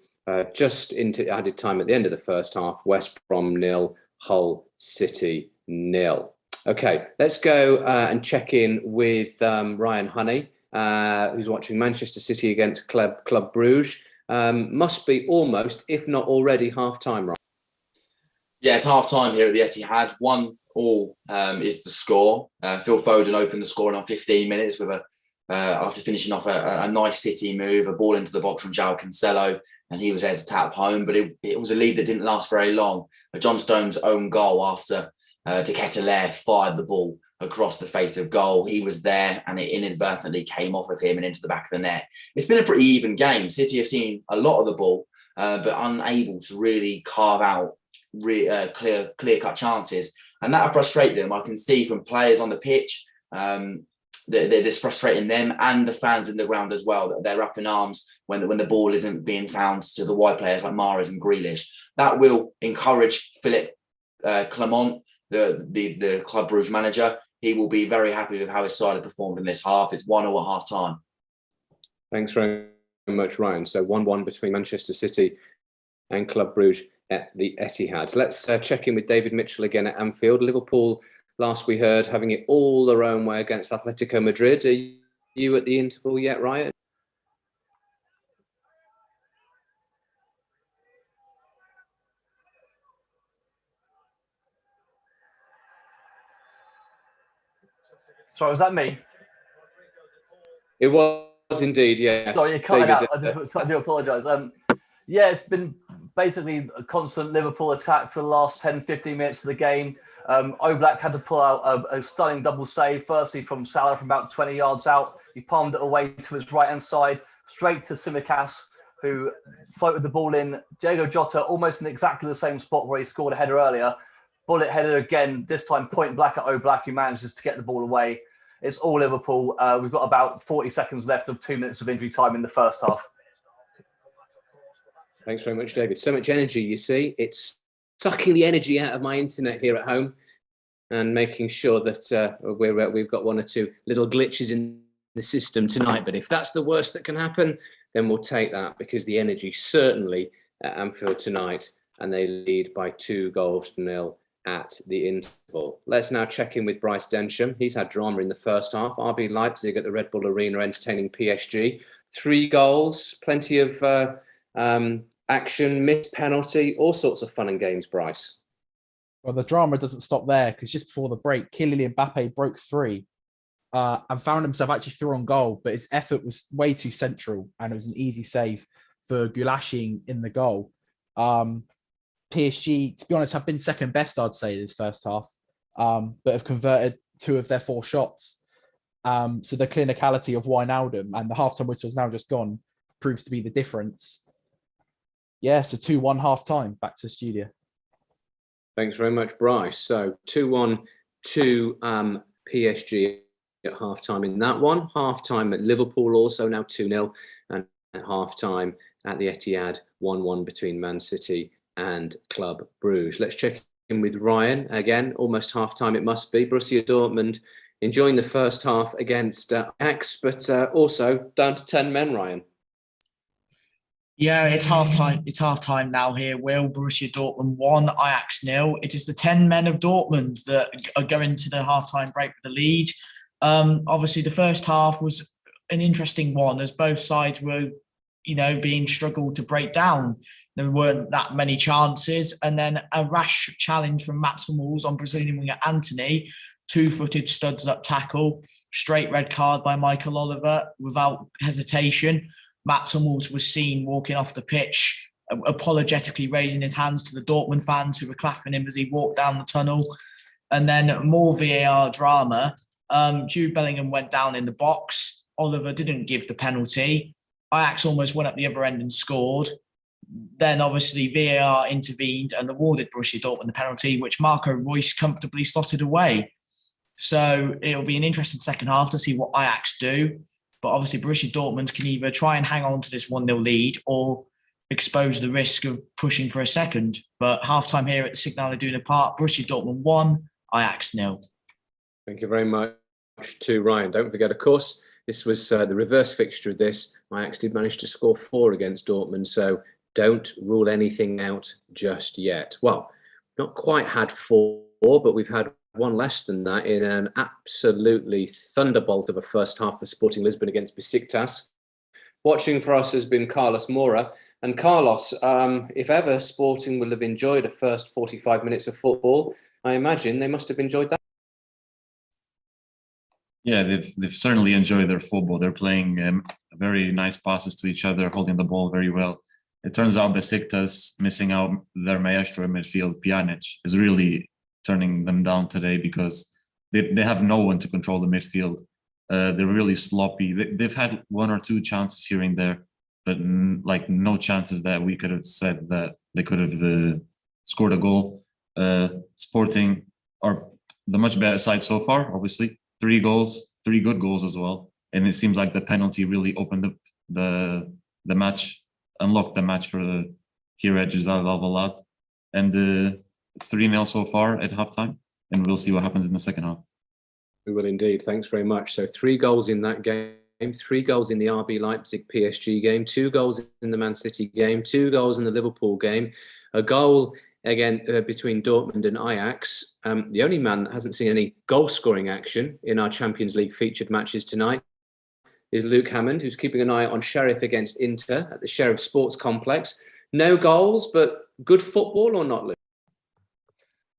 just into added time at the end of the first half, West Brom 0, Hull City 0. Okay, let's go and check in with Ryan Honey, who's watching Manchester City against Club Bruges. Must be almost, if not already, half-time, right? Yeah, it's half-time here at the Etihad. 1-1 is the score. Phil Foden opened the scoring on 15 minutes with after finishing off a nice City move, a ball into the box from João Cancelo, and he was there to tap home. But it was a lead that didn't last very long. John Stones' own goal after De Ketelaere fired the ball across the face of goal. He was there and it inadvertently came off of him and into the back of the net. It's been a pretty even game. City have seen a lot of the ball, but unable to really carve out clear-cut chances. And that frustrated them. I can see from players on the pitch, that's frustrating them and the fans in the ground as well, that they're up in arms when the ball isn't being found to the wide players like Mahrez and Grealish. That will encourage Philippe Clement, the Club Bruges manager. He will be very happy with how his side have performed in this half. It's 1-0 at half time. Thanks very much, Ryan. So 1-1 between Manchester City and Club Bruges at the Etihad. Let's check in with David Mitchell again at Anfield. Liverpool, last we heard, having it all their own way against Atletico Madrid. Are you at the interval yet, Ryan? Sorry, was that me? It was indeed, yes. Sorry, you're cutting David, out. I do apologise. Yeah, it's been basically a constant Liverpool attack for the last 10, 15 minutes of the game. Oblak had to pull out a stunning double save, firstly from Salah from about 20 yards out. He palmed it away to his right-hand side, straight to Tsimikas, who floated the ball in. Diego Jota, almost in exactly the same spot where he scored a header earlier. Bullet header again, this time point blank at Oblak, who manages to get the ball away. It's all Liverpool. We've got about 40 seconds left of 2 minutes of injury time in the first half. Thanks very much, David. So much energy, you see. It's sucking the energy out of my internet here at home and making sure that we've got 1 or 2 little glitches in the system tonight. But if that's the worst that can happen, then we'll take that, because the energy certainly at Anfield tonight, and they lead by 2-0 at the interval. Let's now check in with Bryce Densham. He's had drama in the first half. RB Leipzig at the Red Bull Arena entertaining PSG. 3 goals, plenty of action, missed penalty, all sorts of fun and games, Bryce. Well, the drama doesn't stop there because just before the break, Kylian Mbappe broke 3 and found himself actually through on goal, but his effort was way too central and it was an easy save for Goulashian in the goal. PSG, to be honest, have been second best, I'd say, this first half, but have converted 2 of their 4 shots. So the clinicality of Wijnaldum and the halftime whistle is now just gone proves to be the difference. Yeah, so 2-1 half-time, back to the studio. Thanks very much, Bryce. So 2-1 to PSG at half-time in that one. Half-time at Liverpool also now 2-0, and at half-time at the Etihad 1-1 between Man City and Club Brugge. Let's check in with Ryan. Again, almost half-time it must be. Borussia Dortmund enjoying the first half against Ajax, but also down to 10 men, Ryan. Yeah, it's half-time. It's half-time now here. Will Borussia Dortmund 1, Ajax 0. It is the 10 men of Dortmund that are going to the half-time break with the lead. Obviously, the first half was an interesting one as both sides were, being struggled to break down. There weren't that many chances. And then a rash challenge from Mats Hummels on Brazilian winger Antony, 2-footed studs up tackle, straight red card by Michael Oliver without hesitation. Mats Hummels was seen walking off the pitch, apologetically raising his hands to the Dortmund fans who were clapping him as he walked down the tunnel. And then more VAR drama. Jude Bellingham went down in the box. Oliver didn't give the penalty. Ajax almost went up the other end and scored. Then obviously VAR intervened and awarded Borussia Dortmund the penalty, which Marco Reus comfortably slotted away. So it'll be an interesting second half to see what Ajax do. But obviously Borussia Dortmund can either try and hang on to this 1-0 lead or expose the risk of pushing for a second. But halftime here at the Signal Iduna Park, Borussia Dortmund 1, Ajax 0. Thank you very much to Ryan. Don't forget, of course, this was the reverse fixture of this. Ajax did manage to score 4 against Dortmund, so don't rule anything out just yet. Well, not quite had 4, but we've had 1 less than that in an absolutely thunderbolt of a first half for Sporting Lisbon against Besiktas. Watching for us has been Carlos Mora. And Carlos, if ever Sporting will have enjoyed a first 45 minutes of football, I imagine they must have enjoyed that. Yeah, they've certainly enjoyed their football. They're playing very nice passes to each other, holding the ball very well. It turns out Besiktas, missing out their maestro in midfield, Pjanic, is really turning them down today because they have no one to control the midfield. They're really sloppy. They've had 1 or 2 chances here and there, but no chances that we could have said that they could have scored a goal. Sporting are the much better side so far, obviously. 3 goals, 3 good goals as well. And it seems like the penalty really opened up the match, unlocked the match for here at Giselle Alvalade. And it's 3-0 so far at halftime, and we'll see what happens in the second half. We will indeed. Thanks very much. So 3 goals in that game, 3 goals in the RB Leipzig PSG game, 2 goals in the Man City game, 2 goals in the Liverpool game, a goal again between Dortmund and Ajax. The only man that hasn't seen any goal-scoring action in our Champions League featured matches tonight is Luke Hammond, who's keeping an eye on Sheriff against Inter at the Sheriff Sports Complex. No goals, but good football or not, Luke?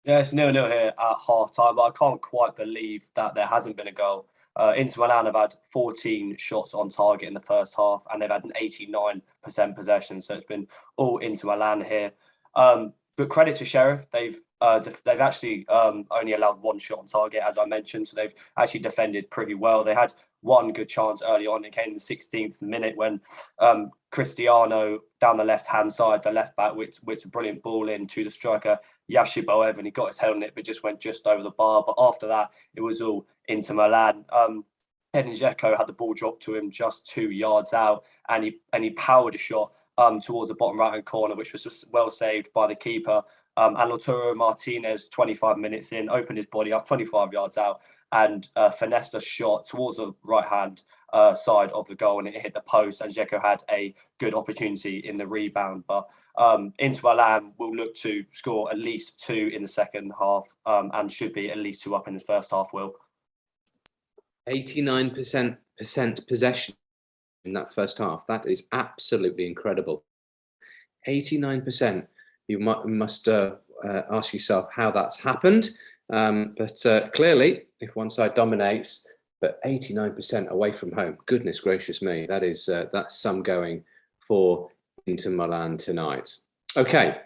Yeah, it's 0-0 here at half-time, but I can't quite believe that there hasn't been a goal. Inter Milan have had 14 shots on target in the first half, and they've had an 89% possession, so it's been all Inter Milan here. But credit to Sheriff, they've actually only allowed 1 shot on target, as I mentioned, so they've actually defended pretty well. They had 1 good chance early on. It came in the 16th minute when Cristiano down the left-hand side, the left-back, whipped a brilliant ball in to the striker, Yashiboev, and he got his head on it, but just went just over the bar. But after that, it was all Inter Milan. Edin Dzeko had the ball dropped to him just 2 yards out, and he powered a shot towards the bottom right-hand corner, which was well saved by the keeper. And Lautaro Martinez, 25 minutes in, opened his body up 25 yards out and finessed a shot towards the right hand side of the goal, and it hit the post, and Dzeko had a good opportunity in the rebound. But Inter Milan will look to score at least 2 in the second half, and should be at least 2 up in the first half, Will. 89% possession in that first half. That is absolutely incredible. 89%. You must ask yourself how that's happened. But clearly, if one side dominates, but 89% away from home, goodness gracious me, that's some going for Inter Milan tonight. Okay,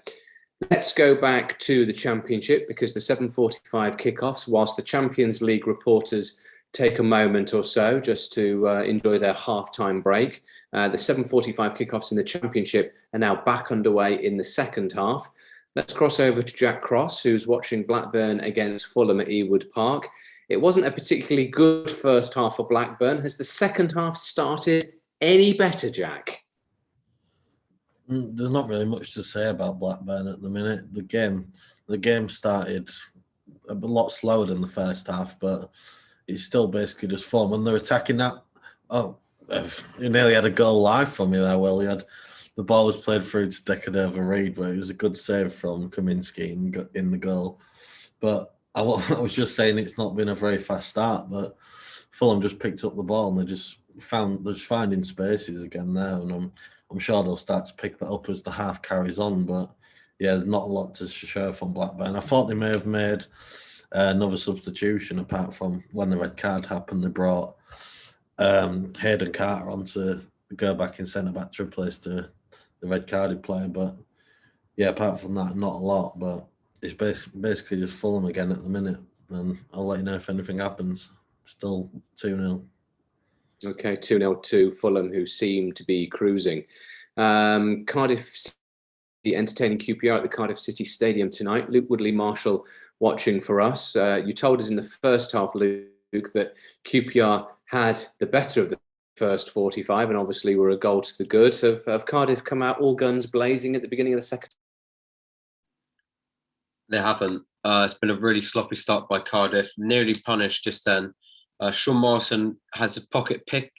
let's go back to the Championship, because the 7:45 kickoffs, whilst the Champions League reporters take a moment or so just to enjoy their halftime break, the 7:45 kickoffs in the Championship are now back underway in the second half. Let's cross over to Jack Cross, who's watching Blackburn against Fulham at Ewood Park. It wasn't a particularly good first half for Blackburn. Has the second half started any better, Jack? There's not really much to say about Blackburn at the minute. The game started a lot slower than the first half, but it's still basically just fun. When they're attacking that, you nearly had a goal live from me there, Will. The ball was played through to Decadeva Reid, where it was a good save from Kaminski in the goal. But I was just saying it's not been a very fast start, but Fulham just picked up the ball and they're just finding spaces again there, and I'm sure they'll start to pick that up as the half carries on. But yeah, there's not a lot to show from Blackburn. I thought they may have made another substitution apart from when the red card happened. They brought Hayden Carter on to go back in centre back to replace the red carded player. But yeah, apart from that, not a lot. But it's basically just Fulham again at the minute, and I'll let you know if anything happens. Still 2-0. Okay, 2-0 to Fulham, who seem to be cruising. Cardiff City entertaining QPR at the Cardiff City Stadium tonight. Luke Woodley-Marshall watching for us. You told us in the first half, Luke, that QPR had the better of the first 45 and obviously were a goal to the good. Have Cardiff come out all guns blazing at the beginning of the second? They haven't. It's been a really sloppy start by Cardiff, nearly punished just then. Sean Morrison has his pocket picked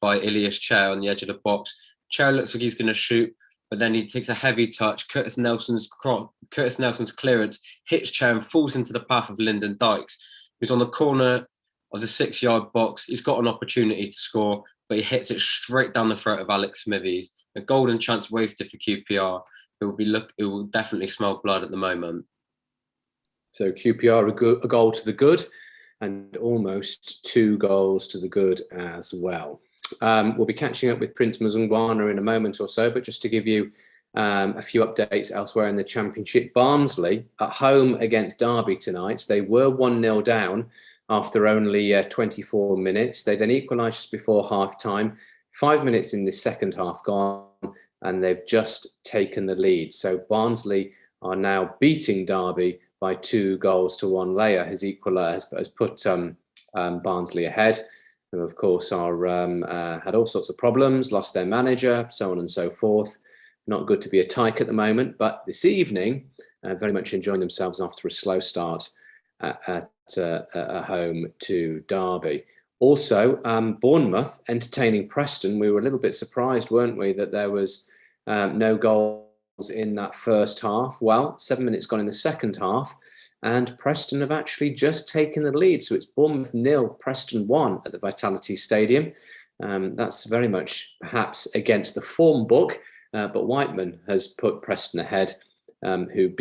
by Ilias Chair on the edge of the box. Chair looks like he's going to shoot, but then he takes a heavy touch. Curtis Nelson's clearance hits Chair and falls into the path of Lyndon Dykes, who's on the corner of the 6-yard box. He's got an opportunity to score, but he hits it straight down the throat of Alex Smithies. A golden chance wasted for QPR. It will definitely smell blood at the moment. So QPR a goal to the good, and almost 2 goals to the good as well. We'll be catching up with Prince Mzungwana in a moment or so, but just to give you a few updates elsewhere in the Championship. Barnsley at home against Derby tonight. They were 1-0 down after only 24 minutes. They then equalised just before half-time. 5 minutes in the second half gone, and they've just taken the lead. So Barnsley are now beating Derby by 2 goals to 1. Leia has put Barnsley ahead, who of course are had all sorts of problems, lost their manager, so on and so forth. Not good to be a Tyke at the moment, but this evening very much enjoying themselves after a slow start at home to Derby. Also, Bournemouth entertaining Preston. We were a little bit surprised, weren't we, that there was no goals in that first half. Well, 7 minutes gone in the second half, and Preston have actually just taken the lead. So it's Bournemouth 0, Preston 1 at the Vitality Stadium. That's very much perhaps against the form book, but Whiteman has put Preston ahead, who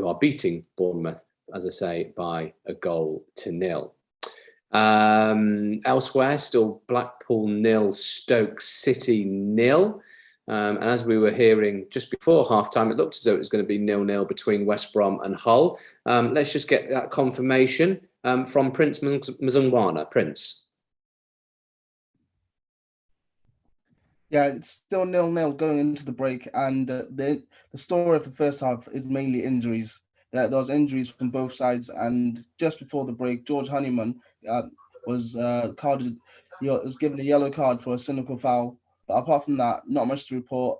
are beating Bournemouth, as I say, by a goal to 0. Elsewhere, still Blackpool 0, Stoke City 0. And as we were hearing just before halftime, it looked as though it was going to be 0-0 between West Brom and Hull. Let's just get that confirmation from Prince Mzungwana. Prince. Yeah, it's still 0-0 going into the break, and the story of the first half is mainly injuries. There was injuries from both sides, and just before the break, George Honeyman was carded. He was given a yellow card for a cynical foul. But apart from that, not much to report.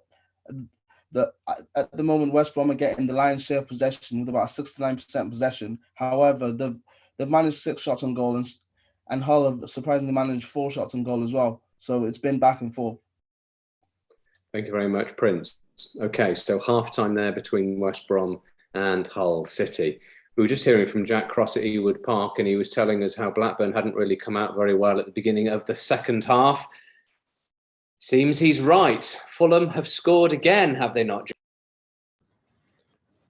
At the moment, West Brom are getting the lion's share of possession with about 69% possession. However, they've managed 6 shots on goal, and Hull have surprisingly managed 4 shots on goal as well. So it's been back and forth. Thank you very much, Prince. Okay, so half-time there between West Brom and Hull City. We were just hearing from Jack Cross at Ewood Park, and he was telling us how Blackburn hadn't really come out very well at the beginning of the second half. Seems he's right. Fulham have scored again, have they not?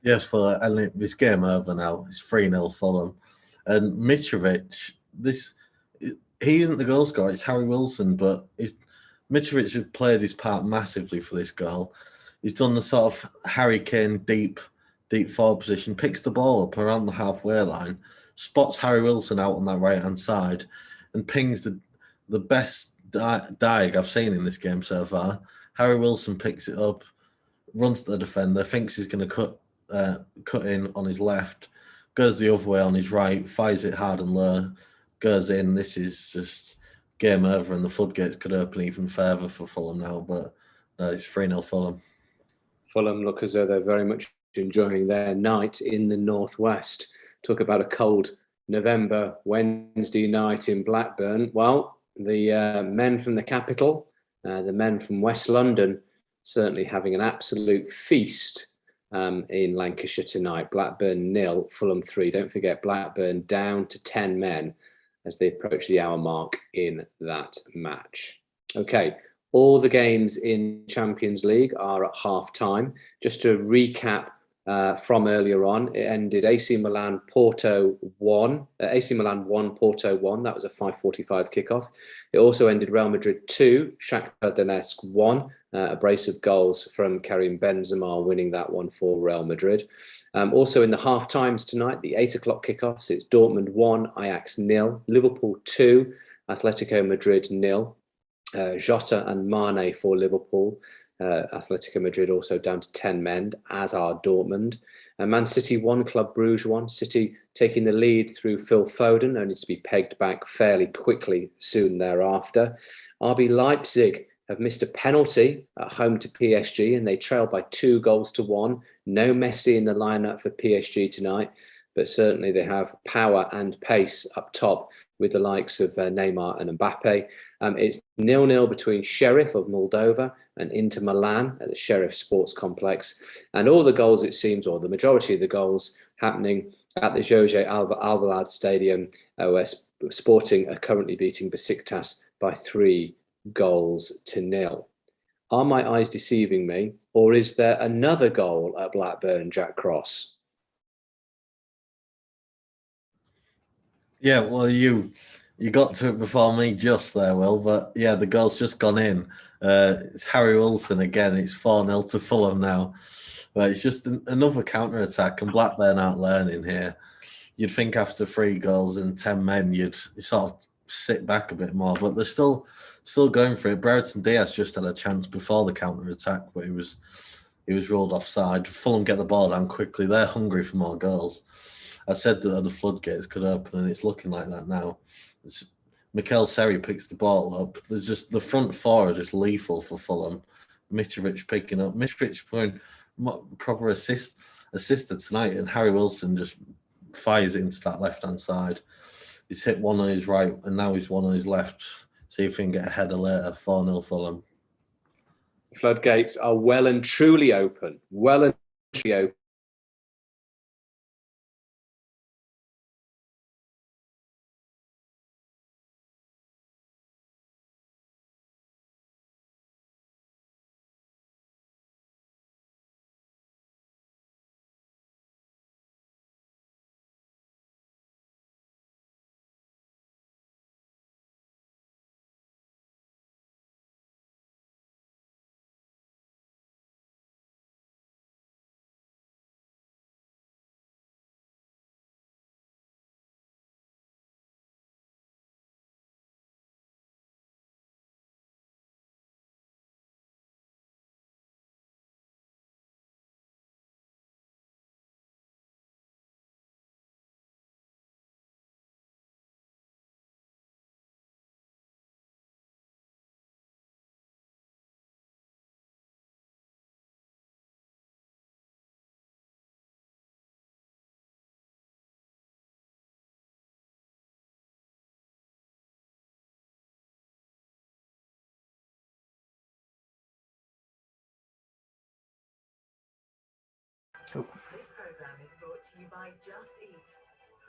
Yes, and this game over now. It's 3-0 Fulham. And Mitrovic, he isn't the goal scorer, it's Harry Wilson, but Mitrovic has played his part massively for this goal. He's done the sort of Harry Kane deep forward position, picks the ball up around the halfway line, spots Harry Wilson out on that right-hand side, and pings the best diag I've seen in this game so far. Harry Wilson picks it up, runs to the defender, thinks he's going to cut in on his left, goes the other way on his right, fires it hard and low, goes in. This is just game over, and the floodgates could open even further for Fulham now, but no, it's 3-0 Fulham. Fulham look as though they're very much enjoying their night in the northwest. Talk about a cold November Wednesday night in Blackburn. Well, the men from the capital, the men from West London, certainly having an absolute feast in Lancashire tonight. Blackburn 0, Fulham 3. Don't forget, Blackburn down to 10 men as they approach the hour mark in that match. Okay, all the games in Champions League are at half-time. Just to recap from earlier on, it ended AC Milan 1, Porto 1. That was a 5:45 kickoff. It also ended Real Madrid 2, Shakhtar Donetsk 1. A brace of goals from Karim Benzema winning that one for Real Madrid. Also in the half times tonight, the 8 o'clock kickoffs, it's Dortmund 1, Ajax 0, Liverpool 2, Atletico Madrid 0. Jota and Mane for Liverpool. Atletico Madrid also down to 10 men, as are Dortmund. Man City 1, Club Brugge 1. City taking the lead through Phil Foden, only to be pegged back fairly quickly soon thereafter. RB Leipzig have missed a penalty at home to PSG, and they trail by 2-1. No Messi in the lineup for PSG tonight, but certainly they have power and pace up top with the likes of Neymar and Mbappe. It's 0-0 between Sheriff of Moldova and Inter Milan at the Sheriff Sports Complex. And all the goals, it seems, or the majority of the goals, happening at the Jorge Alvalade Stadium, where Sporting are currently beating Besiktas by 3-0. Are my eyes deceiving me, or is there another goal at Blackburn, Jack Cross? Yeah, well, you got to it before me just there, Will, but yeah, the goal's just gone in. It's Harry Wilson again. It's 4-0 to Fulham now. But it's just another counter-attack, and Blackburn aren't learning here. You'd think after 3 goals and 10 men, you'd sort of sit back a bit more, but they're still going for it. Brereton Diaz just had a chance before the counter-attack, but he was ruled offside. Fulham get the ball down quickly. They're hungry for more goals. I said that the floodgates could open, and it's looking like that now. Mikel Seri picks the ball up. There's just the front 4 are just lethal for Fulham. Mitrovic picking up. Mitrovic playing proper assisted tonight, and Harry Wilson just fires it into that left-hand side. He's hit one on his right, and now he's one on his left. See if he can get a header later. 4-0 Fulham. Floodgates are well and truly open. Well and truly open.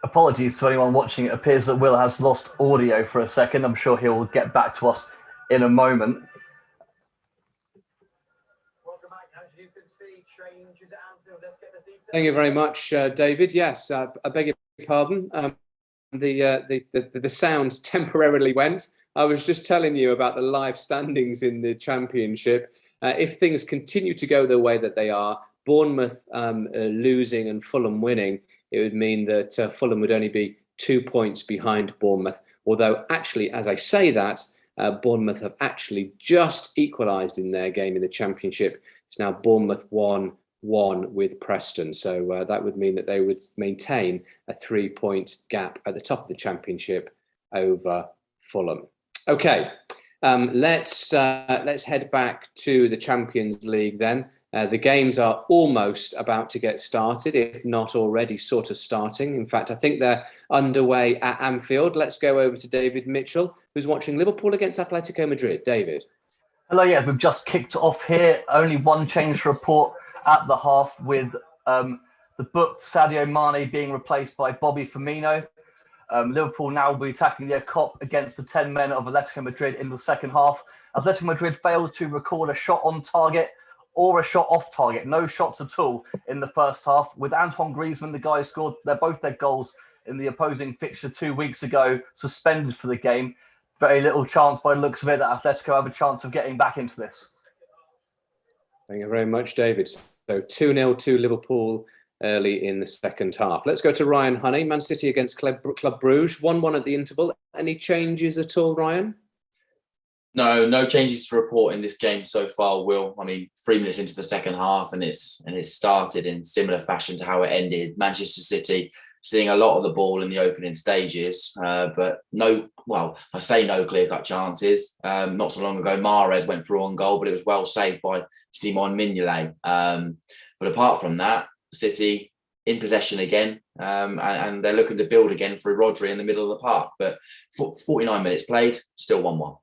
Apologies to anyone watching. It appears that Will has lost audio for a second. I'm sure he'll get back to us in a moment. Thank you very much, David. Yes, I beg your pardon. The sound temporarily went. I was just telling you about the live standings in the Championship. If things continue to go the way that they are, Bournemouth losing and Fulham winning, it would mean that Fulham would only be 2 points behind Bournemouth. Although actually, as I say that, Bournemouth have actually just equalised in their game in the Championship. It's now Bournemouth 1-1 with Preston. So that would mean that they would maintain a 3-point gap at the top of the Championship over Fulham. Okay, let's head back to the Champions League then. The games are almost about to get started, if not already sort of starting. In fact, I think they're underway at Anfield. Let's go over to David Mitchell, who's watching Liverpool against Atletico Madrid. David. Hello, yeah, we've just kicked off here. Only one change to report at the half, with the booked Sadio Mane being replaced by Bobby Firmino. Liverpool now will be attacking their Kop against the 10 men of Atletico Madrid in the second half. Atletico Madrid failed to record a shot on target or a shot off target. No shots at all in the first half. With Antoine Griezmann, the guy who scored both their goals in the opposing fixture 2 weeks ago, suspended for the game. Very little chance by the looks of it that Atletico have a chance of getting back into this. Thank you very much, David. So 2-0 to Liverpool early in the second half. Let's go to Ryan Honey. Man City against Club Brugge. 1-1 at the interval. Any changes at all, Ryan? No changes to report in this game so far, Will. I mean, 3 minutes into the second half and it's started in similar fashion to how it ended. Manchester City seeing a lot of the ball in the opening stages, but I say no clear-cut chances. Not so long ago, Mahrez went through on goal, but it was well saved by Simon Mignolet. But apart from that, City in possession again, and they're looking to build again through Rodri in the middle of the park. But 49 minutes played, still 1-1.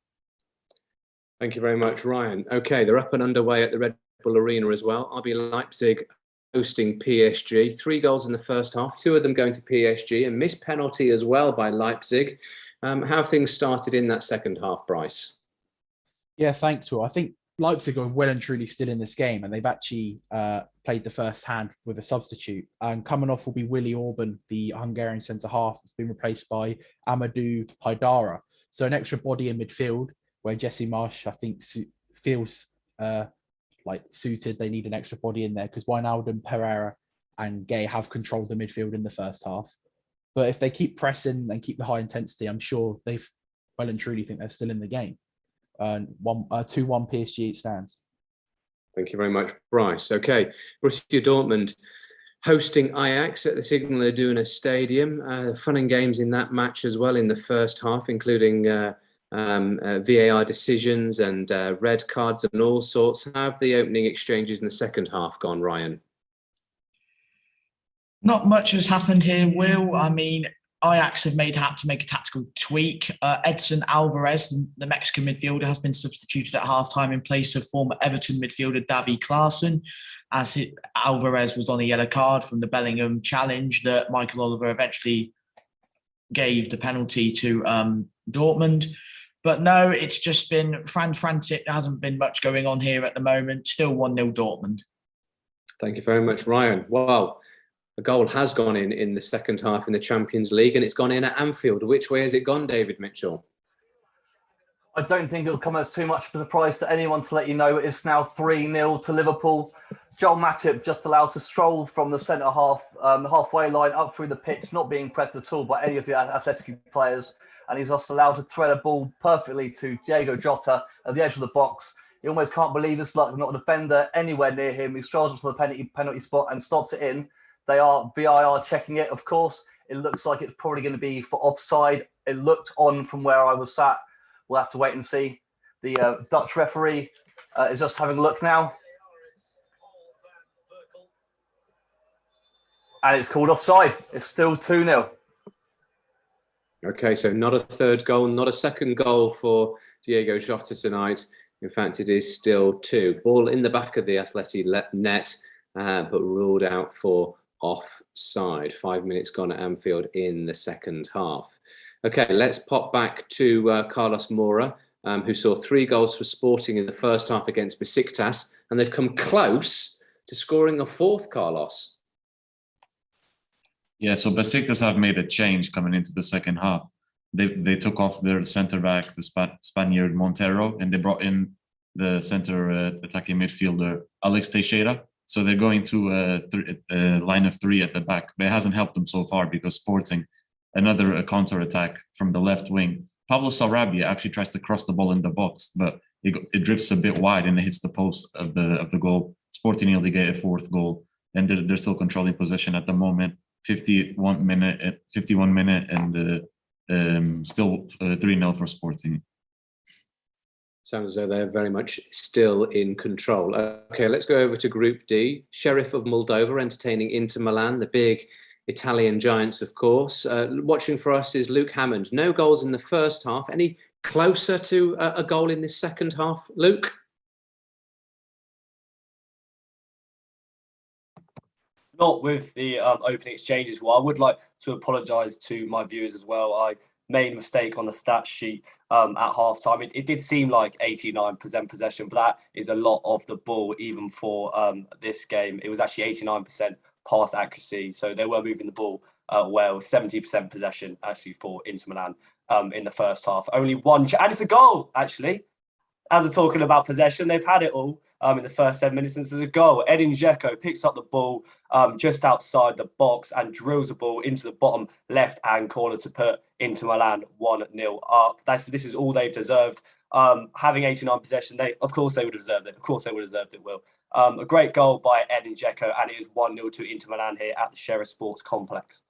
Thank you very much, Ryan. Okay, they're up and underway at the Red Bull Arena as well. RB Leipzig hosting PSG. 3 goals in the first half, 2 of them going to PSG, and missed penalty as well by Leipzig. How have things started in that second half, Bryce? Yeah, thanks, Will. I think Leipzig are well and truly still in this game, and they've actually played the first hand with a substitute. And coming off will be Willy Orban, the Hungarian centre-half, that's been replaced by Amadou Haidara. So an extra body in midfield, where Jesse Marsch, I think, feels suited. They need an extra body in there because Wijnaldum, Pereira and Gay have controlled the midfield in the first half. But if they keep pressing and keep the high intensity, I'm sure they've well and truly think they're still in the game. 2-1 PSG it stands. Thank you very much, Bryce. Okay, Borussia Dortmund hosting Ajax at the Signal Iduna Stadium. Fun and games in that match as well in the first half, including VAR decisions and red cards and all sorts. How have the opening exchanges in the second half gone, Ryan? Not much has happened here, Will. I mean, Ajax have had to make a tactical tweak. Edson Alvarez, the Mexican midfielder, has been substituted at halftime in place of former Everton midfielder Davy Klaassen, as Alvarez was on a yellow card from the Bellingham challenge that Michael Oliver eventually gave the penalty to Dortmund. But no, it's just been frantic. There hasn't been much going on here at the moment. Still 1-0 Dortmund. Thank you very much, Ryan. Well, a goal has gone in the second half in the Champions League, and it's gone in at Anfield. Which way has it gone, David Mitchell? I don't think it'll come as too much of a surprise to anyone to let you know it's now 3-0 to Liverpool. Joel Matip just allowed to stroll from the centre half, the halfway line up through the pitch, not being pressed at all by any of the Atletico players. And he's just allowed to thread a ball perfectly to Diego Jota at the edge of the box. He almost can't believe his luck. There's not a defender anywhere near him. He strolls up to the penalty spot and slots it in. They are VAR checking it, of course. It looks like it's probably going to be for offside. It looked on from where I was sat. We'll have to wait and see. The Dutch referee is just having a look now. And it's called offside. It's still 2-0. Okay, so not a third goal, not a second goal for Diego Jota tonight. In fact, it is still 2. Ball in the back of the Atleti net. but ruled out for offside. 5 minutes gone at Anfield in the second half. Okay, let's pop back to Carlos Mora, who saw 3 goals for Sporting in the first half against Besiktas, and they've come close to scoring a 4th, Carlos. Yeah, so Besiktas have made a change coming into the second half. They took off their centre back, the Spaniard Montero, and they brought in the centre attacking midfielder Alex Teixeira. So they're going to a line of 3 at the back, but it hasn't helped them so far because Sporting, another counter attack from the left wing. Pablo Sarabia actually tries to cross the ball in the box, but it drifts a bit wide and it hits the post of the goal. Sporting nearly get a 4th goal, and they're still controlling possession at the moment. 51 minute, and still 3-0 for Sporting. Sounds as though they're very much still in control. Okay, let's go over to Group D. Sheriff of Moldova entertaining Inter Milan, the big Italian giants, of course. Watching for us is Luke Hammond. No goals in the first half. Any closer to a goal in this second half, Luke? Not with the opening exchanges. Well, I would like to apologise to my viewers as well. I made a mistake on the stat sheet at half time. It did seem like 89% possession, but that is a lot of the ball, even for this game. It was actually 89% pass accuracy. So they were moving the ball well. 70% possession actually for Inter Milan in the first half. Only one, and it's a goal, actually. As we're talking about possession, they've had it all in the first 7 minutes since the goal. Edin Dzeko picks up the ball just outside the box and drills the ball into the bottom left-hand corner to put Inter Milan 1-0 up. This is all they've deserved. Having 89 possession, of course they would have deserved it. Of course they would have deserved it, Will. A great goal by Edin Dzeko, and it is 1-0 to Inter Milan here at the Sheriff Sports Complex.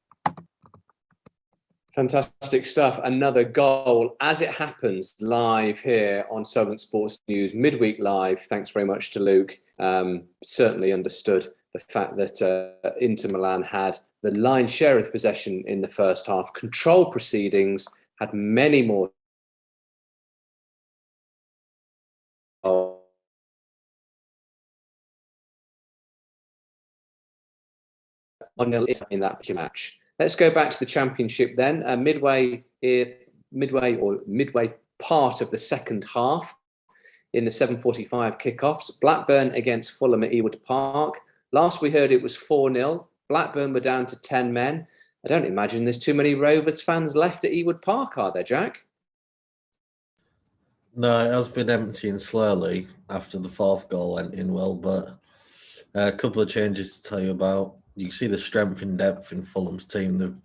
Fantastic stuff. Another goal, as it happens, live here on Solent Sports News, midweek live. Thanks very much to Luke. Certainly understood the fact that Inter Milan had the lion's share of possession in the first half, controlled proceedings, had many more in that match. Let's go back to the Championship then. Midway part of the second half in the 7:45 kickoffs. Blackburn against Fulham at Ewood Park. Last we heard it was 4-0. Blackburn were down to 10 men. I don't imagine there's too many Rovers fans left at Ewood Park, are there, Jack? No, it has been emptying slowly after the 4th goal went in well, but a couple of changes to tell you about. You can see the strength and depth in Fulham's team.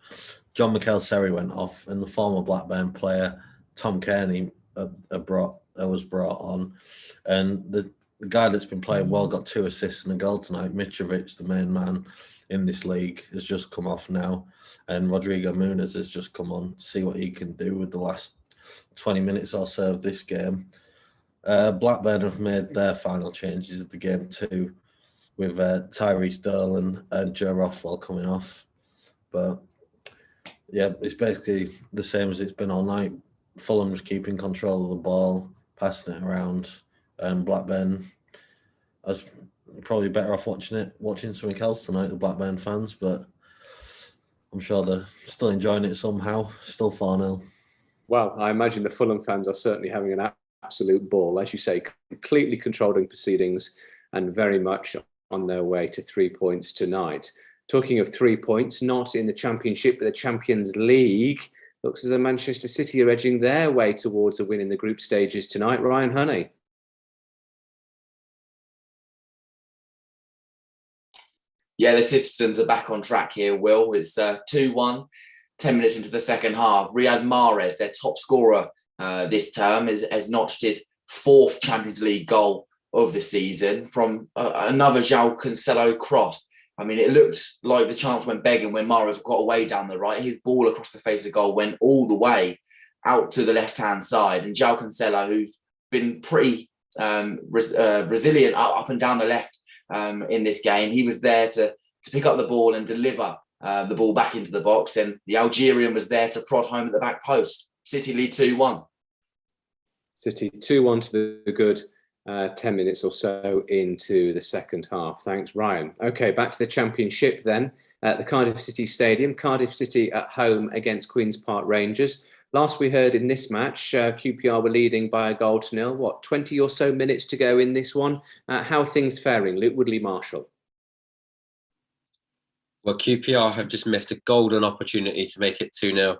John Mikel-Seri went off, and the former Blackburn player Tom Kearney was brought on, and the guy that's been playing well got 2 assists and a goal tonight. Mitrovic, the main man in this league, has just come off now, and Rodrigo Muniz has just come on to see what he can do with the last 20 minutes or so of this game. Blackburn have made their final changes of the game too, with Tyrese Dolan and Joe Rothwell coming off. But yeah, it's basically the same as it's been all night. Fulham's keeping control of the ball, passing it around, and Blackburn is probably better off watching something else tonight, the Blackburn fans, but I'm sure they're still enjoying it somehow. Still 4-0. Well, I imagine the Fulham fans are certainly having an absolute ball, as you say, completely controlling proceedings and very much on their way to 3 points tonight. Talking of 3 points, not in the Championship, but the Champions League, looks as though Manchester City are edging their way towards a win in the group stages tonight. Ryan Honey. Yeah, the Citizens are back on track here, Will. It's 2-1, 10 minutes into the second half. Riyad Mahrez, their top scorer this term, has notched his 4th Champions League goal of the season from another João Cancelo cross. I mean, it looked like the chance went begging when Mahrez got away down the right. His ball across the face of goal went all the way out to the left-hand side. And João Cancelo, who's been pretty resilient up and down the left in this game, he was there to pick up the ball and deliver the ball back into the box. And the Algerian was there to prod home at the back post. City lead 2-1. City 2-1 to the good. 10 minutes or so into the second half. Thanks, Ryan. Okay, back to the Championship then. At the Cardiff City Stadium, Cardiff City at home against Queen's Park Rangers. Last we heard in this match, QPR were leading by a 0-0. What, 20 or so minutes to go in this one? How are things faring, Luke Woodley-Marshall? Well, QPR have just missed a golden opportunity to make it 2-0.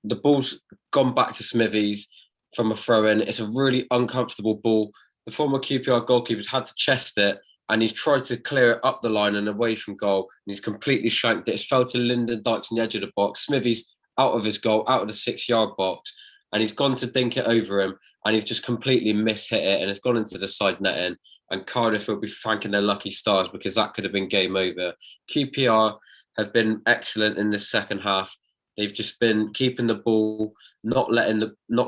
The ball's gone back to Smithies from a throw-in. It's a really uncomfortable ball. The former QPR goalkeeper's had to chest it, and he's tried to clear it up the line and away from goal, and he's completely shanked it. It's fell to Lyndon Dykes on the edge of the box. Smithies out of his goal, out of the 6-yard box, and he's gone to dink it over him, and he's just completely mishit it, and it's gone into the side netting. And Cardiff will be thanking their lucky stars, because that could have been game over. QPR have been excellent in this second half. They've just been keeping the ball, not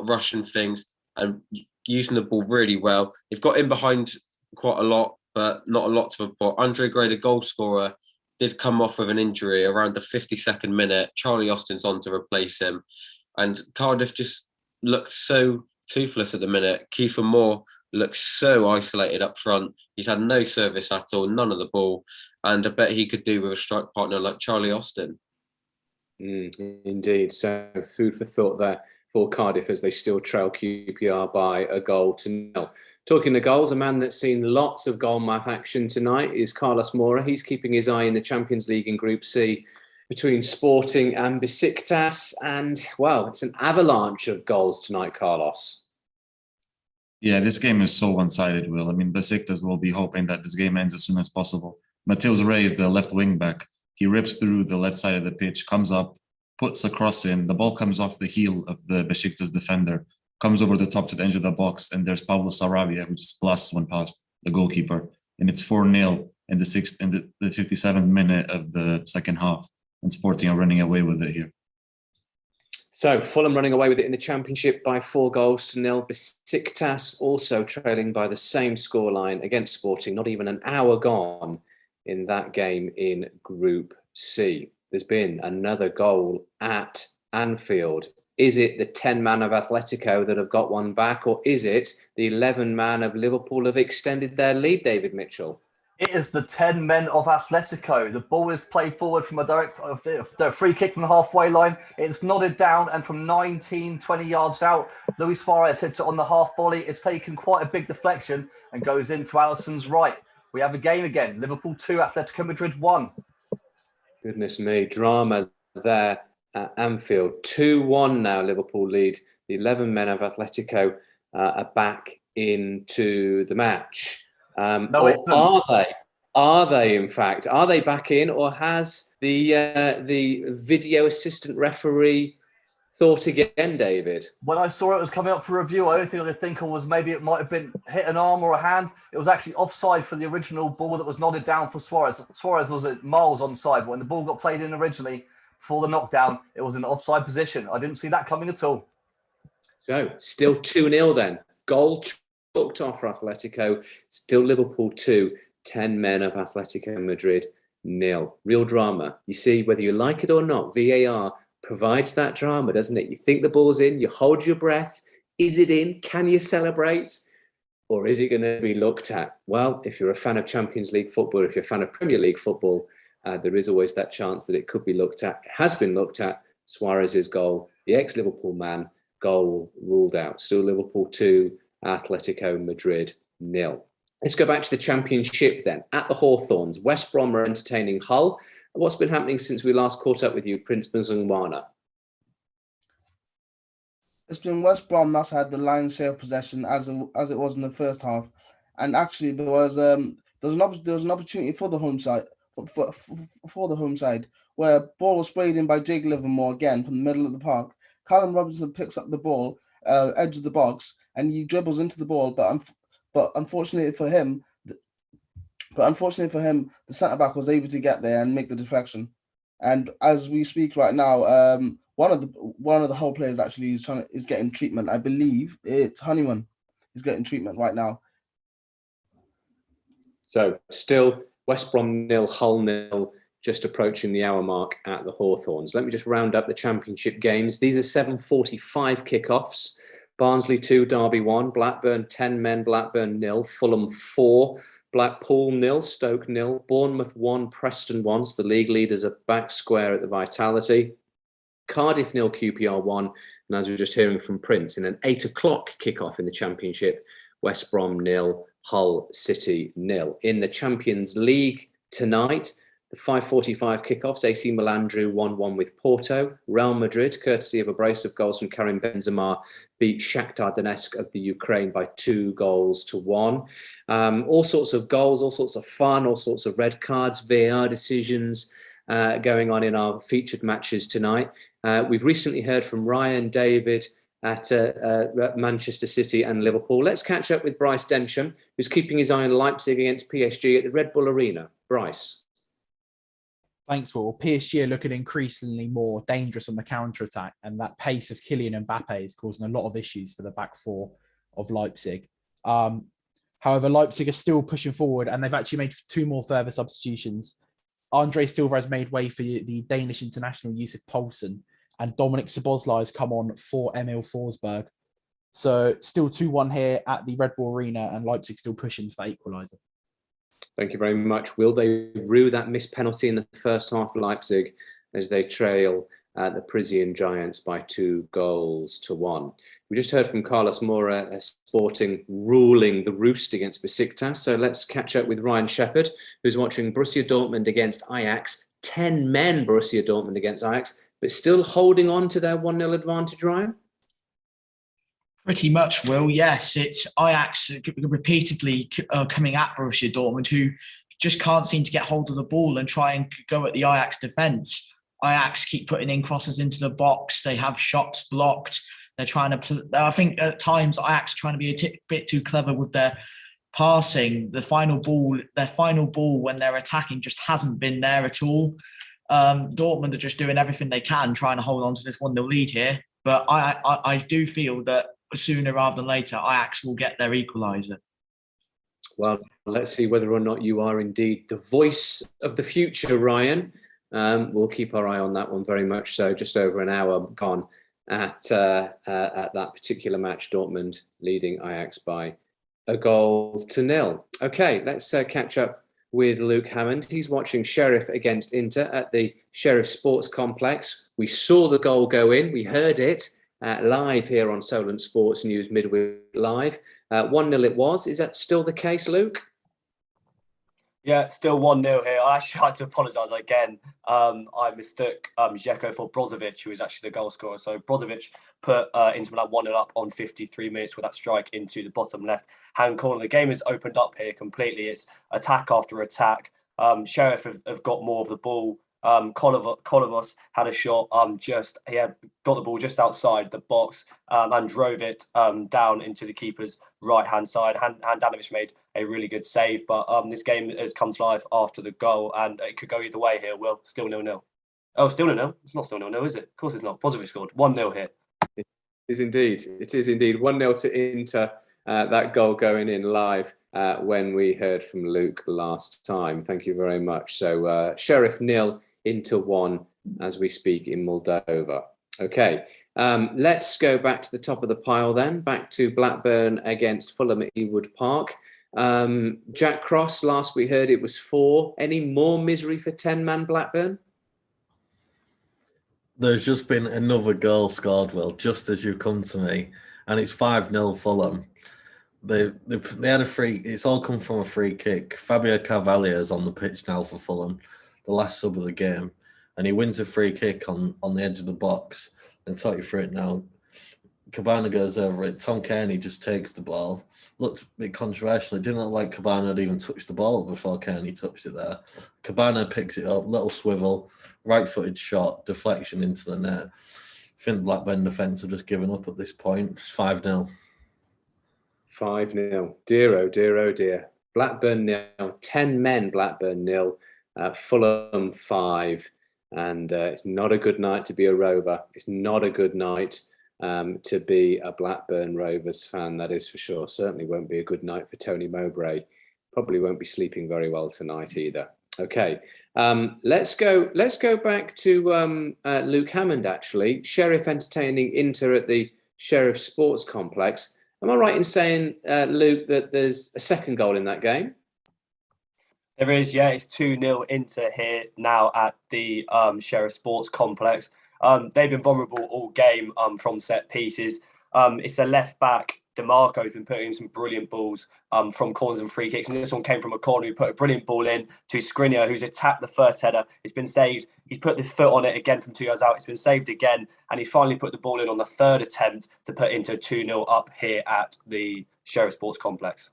rushing things, and using the ball really well. They've got in behind quite a lot, but not a lot to report. Andre Gray, the goal scorer, did come off with an injury around the 52nd minute. Charlie Austin's on to replace him. And Cardiff just looked so toothless at the minute. Kiefer Moore looks so isolated up front. He's had no service at all, none of the ball. And I bet he could do with a strike partner like Charlie Austin. Indeed. So food for thought there for Cardiff as they still trail QPR by a 0-0. Talking of goals, a man that's seen lots of goal math action tonight is Carlos Mora. He's keeping his eye in the Champions League in Group C between Sporting and Besiktas. And, well, it's an avalanche of goals tonight, Carlos. Yeah, this game is so one-sided, Will. I mean, Besiktas will be hoping that this game ends as soon as possible. Mateus Reis, the left wing back, he rips through the left side of the pitch, comes up, puts a cross in. The ball comes off the heel of the Besiktas defender, comes over the top to the edge of the box, and there's Pablo Sarabia, who just blasts one past the goalkeeper. And it's 4-0 in the 57th minute of the second half. And Sporting are running away with it here. So Fulham running away with it in the Championship by 4-0. Besiktas also trailing by the same scoreline against Sporting, not even an hour gone in that game in Group C. There's been another goal at Anfield. Is it the 10-man of Atletico that have got one back, or is it the 11-man of Liverpool have extended their lead, David Mitchell? It is the 10 men of Atletico. The ball is played forward from a direct free kick from the halfway line. It's nodded down, and from 19, 20 yards out, Luis Suarez hits it on the half volley. It's taken quite a big deflection and goes into Alisson's right. We have a game again. Liverpool 2, Atletico Madrid 1. Goodness me, drama there at Anfield. 2-1 now, Liverpool lead. The 11 men of Atletico are back into the match. Are they, in fact? Are they back in, or has the video assistant referee thought again, David? When I saw it was coming up for review, I only thing I could think of was maybe it might have been hit an arm or a hand. It was actually offside for the original ball that was nodded down for Suarez. Suarez was at miles onside, but when the ball got played in originally for the knockdown, it was in offside position. I didn't see that coming at all. So, still 2-0 then. Goal chalked off for Atletico. Still Liverpool 2, 10 men of Atletico Madrid 0. Real drama. You see, whether you like it or not, VAR provides that drama, doesn't it? You think the ball's in, you hold your breath. Is it in? Can you celebrate? Or is it going to be looked at? Well, if you're a fan of Champions League football, if you're a fan of Premier League football, there is always that chance that it could be looked at. It has been looked at. Suarez's goal, the ex-Liverpool man, goal ruled out. Still Liverpool 2, Atletico Madrid 0. Let's go back to the Championship then. At the Hawthorns, West Brom are entertaining Hull. What's been happening since we last caught up with you, Prince Mzungwana? It's been West Brom that's had the lion's share of possession as it was in the first half, and actually there was an opportunity for the home side for the home side where ball was sprayed in by Jake Livermore again from the middle of the park. Callum Robinson picks up the ball, edge of the box, and he dribbles into the ball, but unfortunately for him, the centre back was able to get there and make the deflection. And as we speak right now, one of the Hull players actually is getting treatment. I believe it's Honeyman. He's getting treatment right now. So still West Brom 0, Hull 0, just approaching the hour mark at the Hawthorns. Let me just round up the Championship games. These are 7:45 kickoffs. Barnsley 2, Derby 1, Blackburn 10 men, Blackburn 0, Fulham 4, Blackpool 0, Stoke 0, Bournemouth 1, Preston 1. So the league leaders are back square at the Vitality. Cardiff 0, QPR 1. And as we were just hearing from Prince, in an 8 o'clock kickoff in the Championship, West Brom 0, Hull City 0. In the Champions League tonight, the 5:45 kickoffs, AC Milan drew 1-1 with Porto. Real Madrid, courtesy of a brace of goals from Karim Benzema, beat Shakhtar Donetsk of the Ukraine by 2-1. All sorts of goals, all sorts of fun, all sorts of red cards, VAR decisions going on in our featured matches tonight. We've recently heard from Ryan, David at Manchester City and Liverpool. Let's catch up with Bryce Densham, who's keeping his eye on Leipzig against PSG at the Red Bull Arena. Bryce. Thanks, Will. PSG are looking increasingly more dangerous on the counter-attack, and that pace of Kylian Mbappe is causing a lot of issues for the back four of Leipzig. However, Leipzig are still pushing forward, and they've actually made 2 more further substitutions. Andre Silva has made way for the Danish international Yusuf Poulsen, and Dominik Szoboszlai has come on for Emil Forsberg. So still 2-1 here at the Red Bull Arena, and Leipzig still pushing for that equaliser. Thank you very much. Will they rue that missed penalty in the first half of Leipzig as they trail the Parisian Giants by 2-1? We just heard from Carlos Mora, Sporting ruling the roost against Besiktas. So let's catch up with Ryan Shepherd, who's watching Borussia Dortmund against Ajax. 10 men Borussia Dortmund against Ajax, but still holding on to their 1-0 advantage, Ryan? Pretty much, Will. Yes, it's Ajax repeatedly coming at Borussia Dortmund, who just can't seem to get hold of the ball and try and go at the Ajax defence. Ajax keep putting in crosses into the box. They have shots blocked. They're trying to. I think at times Ajax are trying to be a bit too clever with their passing. Their final ball when they're attacking just hasn't been there at all. Dortmund are just doing everything they can, trying to hold on to this 1-0 lead here. But I do feel that sooner rather than later, Ajax will get their equaliser. Well, let's see whether or not you are indeed the voice of the future, Ryan. We'll keep our eye on that one very much so. Just over an hour gone at that particular match, Dortmund leading Ajax by 1-0. Okay, let's catch up with Luke Hammond. He's watching Sheriff against Inter at the Sheriff Sports Complex. We saw the goal go in. We heard it live here on Solent Sports News Midweek Live. 1-0 it was. Is that still the case, Luke? Yeah, still 1-0 here. I actually had to apologise again. I mistook Dzeko for Brozovic, who is actually the goal scorer. So Brozovic put Inter Milan 1-0 up on 53 minutes with that strike into the bottom left-hand corner. The game has opened up here completely. It's attack after attack. Sheriff have got more of the ball. Kolovos had a shot. He had got the ball just outside the box and drove it down into the keeper's right-hand side. Handanovic made a really good save, but this game has come to life after the goal, and it could go either way here. Will still 0-0. Oh, still 0-0. It's not still 0-0, is it? Of course it's not. Brozovic scored 1-0 here. It is indeed. It is indeed 1-0 to Inter. That goal going in live when we heard from Luke last time. Thank you very much. So Sheriff 0, Inter 1 as we speak in Moldova. Okay, let's go back to the top of the pile then, back to Blackburn against Fulham at Ewood Park. Jack Cross, last we heard it was 4. Any more misery for 10-man Blackburn? There's just been another goal scored, Will, just as you come to me, and it's 5-0 Fulham. They had a free. It's all come from a free kick. Fabio Carvalho is on the pitch now for Fulham, the last sub of the game, and he wins a free kick on the edge of the box. And talk you through it now. Cabana goes over it. Tom Kearney just takes the ball. Looked a bit controversial. It didn't look like Cabana had even touched the ball before Kearney touched it there. Cabana picks it up, little swivel, right-footed shot, deflection into the net. I think the Blackburn defence have just given up at this point. It's 5-0. 5-0. Dear, oh dear, oh dear. Blackburn 0, 10 men Blackburn 0, Fulham 5. And it's not a good night to be a Rover. It's not a good night to be a Blackburn Rovers fan, that is for sure. Certainly won't be a good night for Tony Mowbray. Probably won't be sleeping very well tonight either. Okay, let's go back to Luke Hammond, actually. Sheriff entertaining Inter at the Sheriff Sports Complex. Am I right in saying, Luke, that there's a second goal in that game? There is, yeah. It's 2-0 Inter here now at the Sheriff Sports Complex. They've been vulnerable all game from set pieces. It's a left back, DeMarco, who's been putting in some brilliant balls from corners and free kicks. And this one came from a corner who put a brilliant ball in to Skriniar, who's attacked the first header. It's been saved. He's put his foot on it again from 2 yards out. It's been saved again. And he finally put the ball in on the third attempt to put into 2-0 up here at the Sheriff Sports Complex.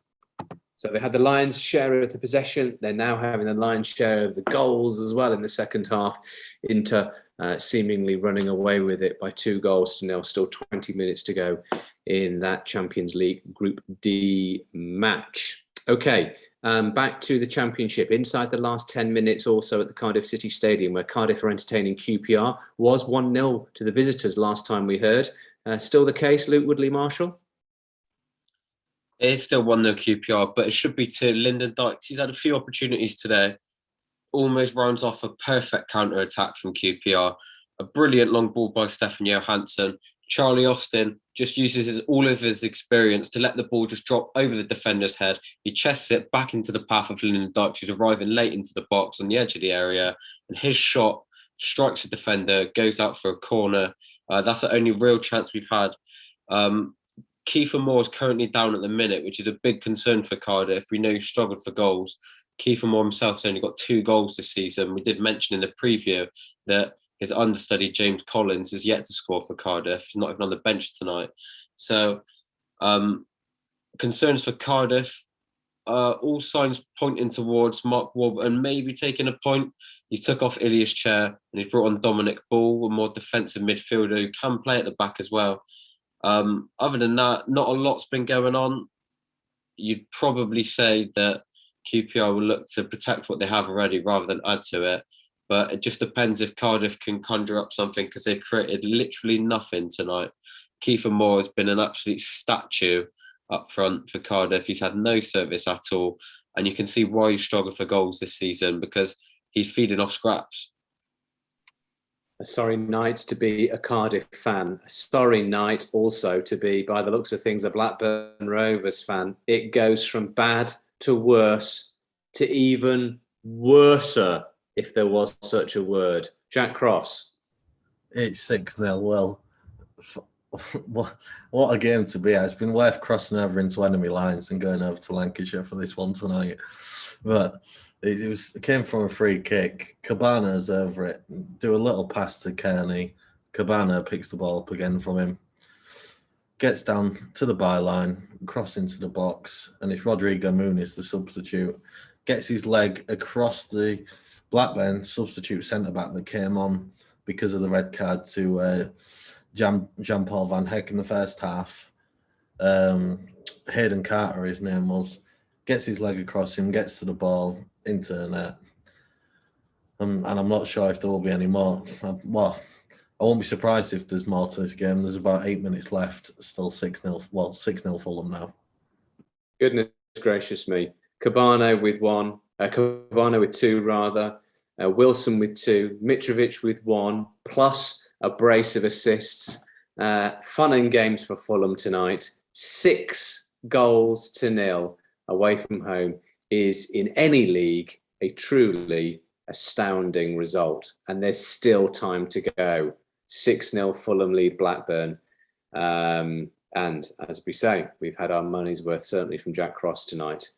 So they had the lion's share of the possession. They're now having the lion's share of the goals as well in the second half. Inter seemingly running away with it by 2-0. Still 20 minutes to go in that Champions League Group D match. Okay, back to the Championship. Inside the last 10 minutes also at the Cardiff City Stadium, where Cardiff are entertaining QPR. Was 1-0 to the visitors last time we heard. Still the case, Luke Woodley-Marshall? It's still 1-0 QPR, but it should be to Lyndon Dykes. He's had a few opportunities today. Almost rounds off a perfect counter-attack from QPR. A brilliant long ball by Stefan Johansson. Charlie Austin just uses all of his experience to let the ball just drop over the defender's head. He chests it back into the path of Lyndon Dykes, who's arriving late into the box on the edge of the area. And his shot strikes the defender, goes out for a corner. That's the only real chance we've had. Kiefer Moore is currently down at the minute, which is a big concern for Cardiff. We know he struggled for goals. Kiefer Moore himself has only got 2 goals this season. We did mention in the preview that his understudy, James Collins, is yet to score for Cardiff. He's not even on the bench tonight. So concerns for Cardiff. All signs pointing towards Mark Warburton maybe taking a point. He took off Ilya's chair and he's brought on Dominic Ball, a more defensive midfielder who can play at the back as well. Other than that, not a lot's been going on. You'd probably say that QPR will look to protect what they have already rather than add to it. But it just depends if Cardiff can conjure up something, because they've created literally nothing tonight. Kiefer Moore has been an absolute statue up front for Cardiff. He's had no service at all. And you can see why he's struggled for goals this season, because he's feeding off scraps. A sorry night to be a Cardiff fan. A sorry night also to be, by the looks of things, a Blackburn Rovers fan. It goes from bad to worse to even worser, if there was such a word. Jack Cross. It's 6-0. Well, what a game to be at. It's been worth crossing over into enemy lines and going over to Lancashire for this one tonight. But it came from a free kick. Cabana's over it. Do a little pass to Kearney. Cabana picks the ball up again from him. Gets down to the byline, cross into the box, and it's Rodrigo Muniz, the substitute. Gets his leg across the Blackburn substitute centre-back that came on because of the red card to Jean-Paul Van Heck in the first half. Hayden Carter, his name was. Gets his leg across him, gets to the ball, into the net. And I'm not sure if there will be any more. Well, I won't be surprised if there's more to this game. There's about 8 minutes left, still 6-0. Well, 6-0 Fulham now. Goodness gracious me. Cabana with 1. Cabana with 2, rather. Wilson with 2. Mitrovic with 1, plus a brace of assists. Fun and games for Fulham tonight. 6-0 away from home is, in any league, a truly astounding result. And there's still time to go. 6-0 Fulham lead Blackburn. And as we say, we've had our money's worth, certainly from Jack Cross tonight.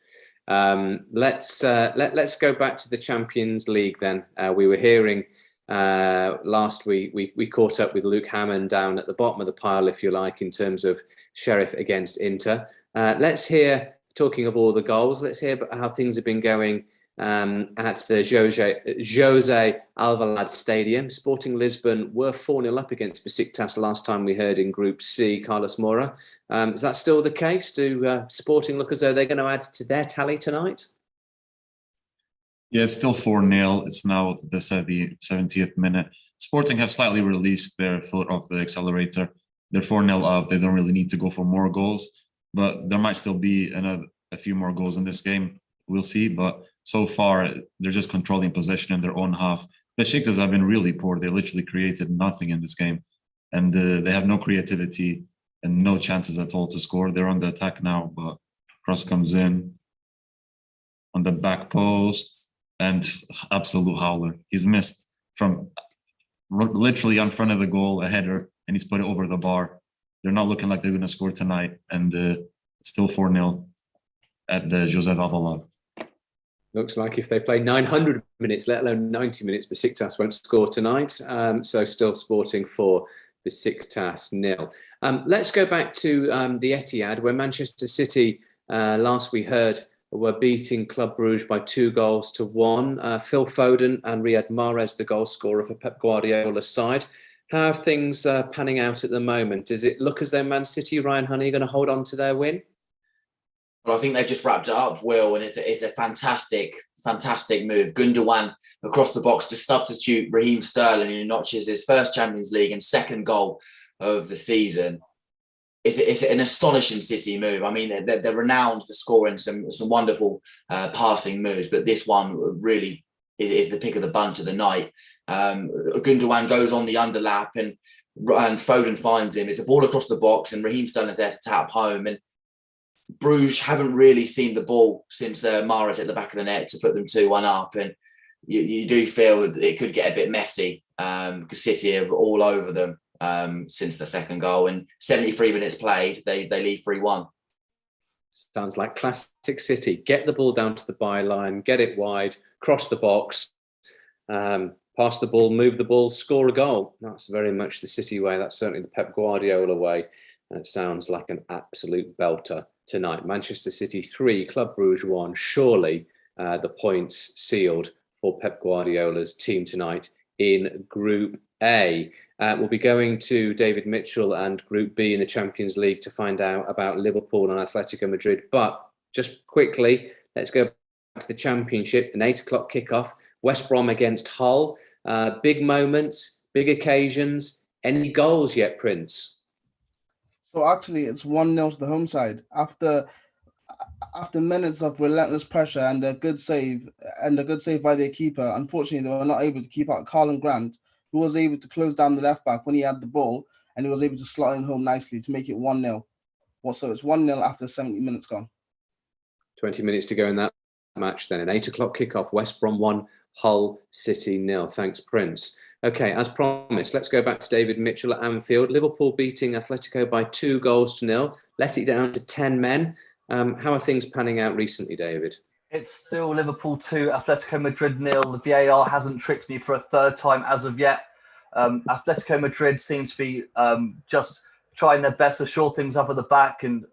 Let's go back to the Champions League then. We were hearing last week, we caught up with Luke Hammond down at the bottom of the pile, if you like, in terms of Sheriff against Inter. Let's hear, talking of all the goals, let's hear about how things have been going at the Jose Alvalade Stadium. Sporting Lisbon were 4-0 up against Besiktas last time we heard in Group C. Carlos Mora. Is that still the case? Do Sporting look as though they're going to add to their tally tonight? Yeah, it's still 4-0. It's now the 70th minute. Sporting have slightly released their foot off the accelerator. They're 4-0 up. They don't really need to go for more goals, but there might still be a few more goals in this game. We'll see, but so far they're just controlling possession in their own half. Besiktas have been really poor. They literally created nothing in this game, and they have no creativity. and no chances at all to score. They're on the attack now, but cross comes in on the back post and absolute howler. He's missed from literally in front of the goal, a header, and he's put it over the bar. They're not looking like they're going to score tonight, and it's still 4-0 at the José Alvalade. Looks like if they play 900 minutes, let alone 90 minutes, Besiktas won't score tonight. So still Sporting 4, Besiktas 0. Let's go back to the Etihad, where Manchester City, last we heard, were beating Club Brugge by 2-1. Phil Foden and Riyad Mahrez, the goal scorer for Pep Guardiola's side. How are things panning out at the moment? Does it look as though Man City, Ryan Honey, are going to hold on to their win? Well, I think they've just wrapped it up, Will, and it's a fantastic move. Gundogan across the box to substitute Raheem Sterling, who notches his first Champions League and second goal of the season. It's an astonishing City move. I mean, they're renowned for scoring some wonderful passing moves, but this one really is the pick of the bunch of the night. Gundogan goes on the underlap and Foden finds him. It's a ball across the box and Raheem Sterling's there to tap home. And Bruges haven't really seen the ball since Mahrez at the back of the net to put them 2-1 up. And you do feel it could get a bit messy because City are all over them since the second goal. And 73 minutes played, they leave 3-1. Sounds like classic City. Get the ball down to the byline, get it wide, cross the box, pass the ball, move the ball, score a goal. That's very much the City way. That's certainly the Pep Guardiola way. And it sounds like an absolute belter tonight. Manchester City 3, Club Brugge 1. Surely the points sealed for Pep Guardiola's team tonight in Group A. We'll be going to David Mitchell and Group B in the Champions League to find out about Liverpool and Atletico Madrid. But just quickly, let's go back to the Championship. An 8 o'clock kickoff. West Brom against Hull. Big moments, big occasions. Any goals yet, Prince? So actually, it's 1-0 to the home side after minutes of relentless pressure and a good save by their keeper. Unfortunately, they were not able to keep out Carlin Grant, who was able to close down the left back when he had the ball, and he was able to slot in home nicely to make it 1-0. So it's 1-0 after 70 minutes gone. 20 minutes to go in that match then. An 8 o'clock kickoff. West Brom 1, Hull City 0. Thanks, Prince. Okay, as promised, let's go back to David Mitchell at Anfield. Liverpool beating Atletico by 2-0, let it down to 10 men. How are things panning out recently, David? It's still Liverpool 2, Atletico Madrid 0. The VAR hasn't tricked me for a third time as of yet. Atletico Madrid seem to be just trying their best to shore things up at the back. And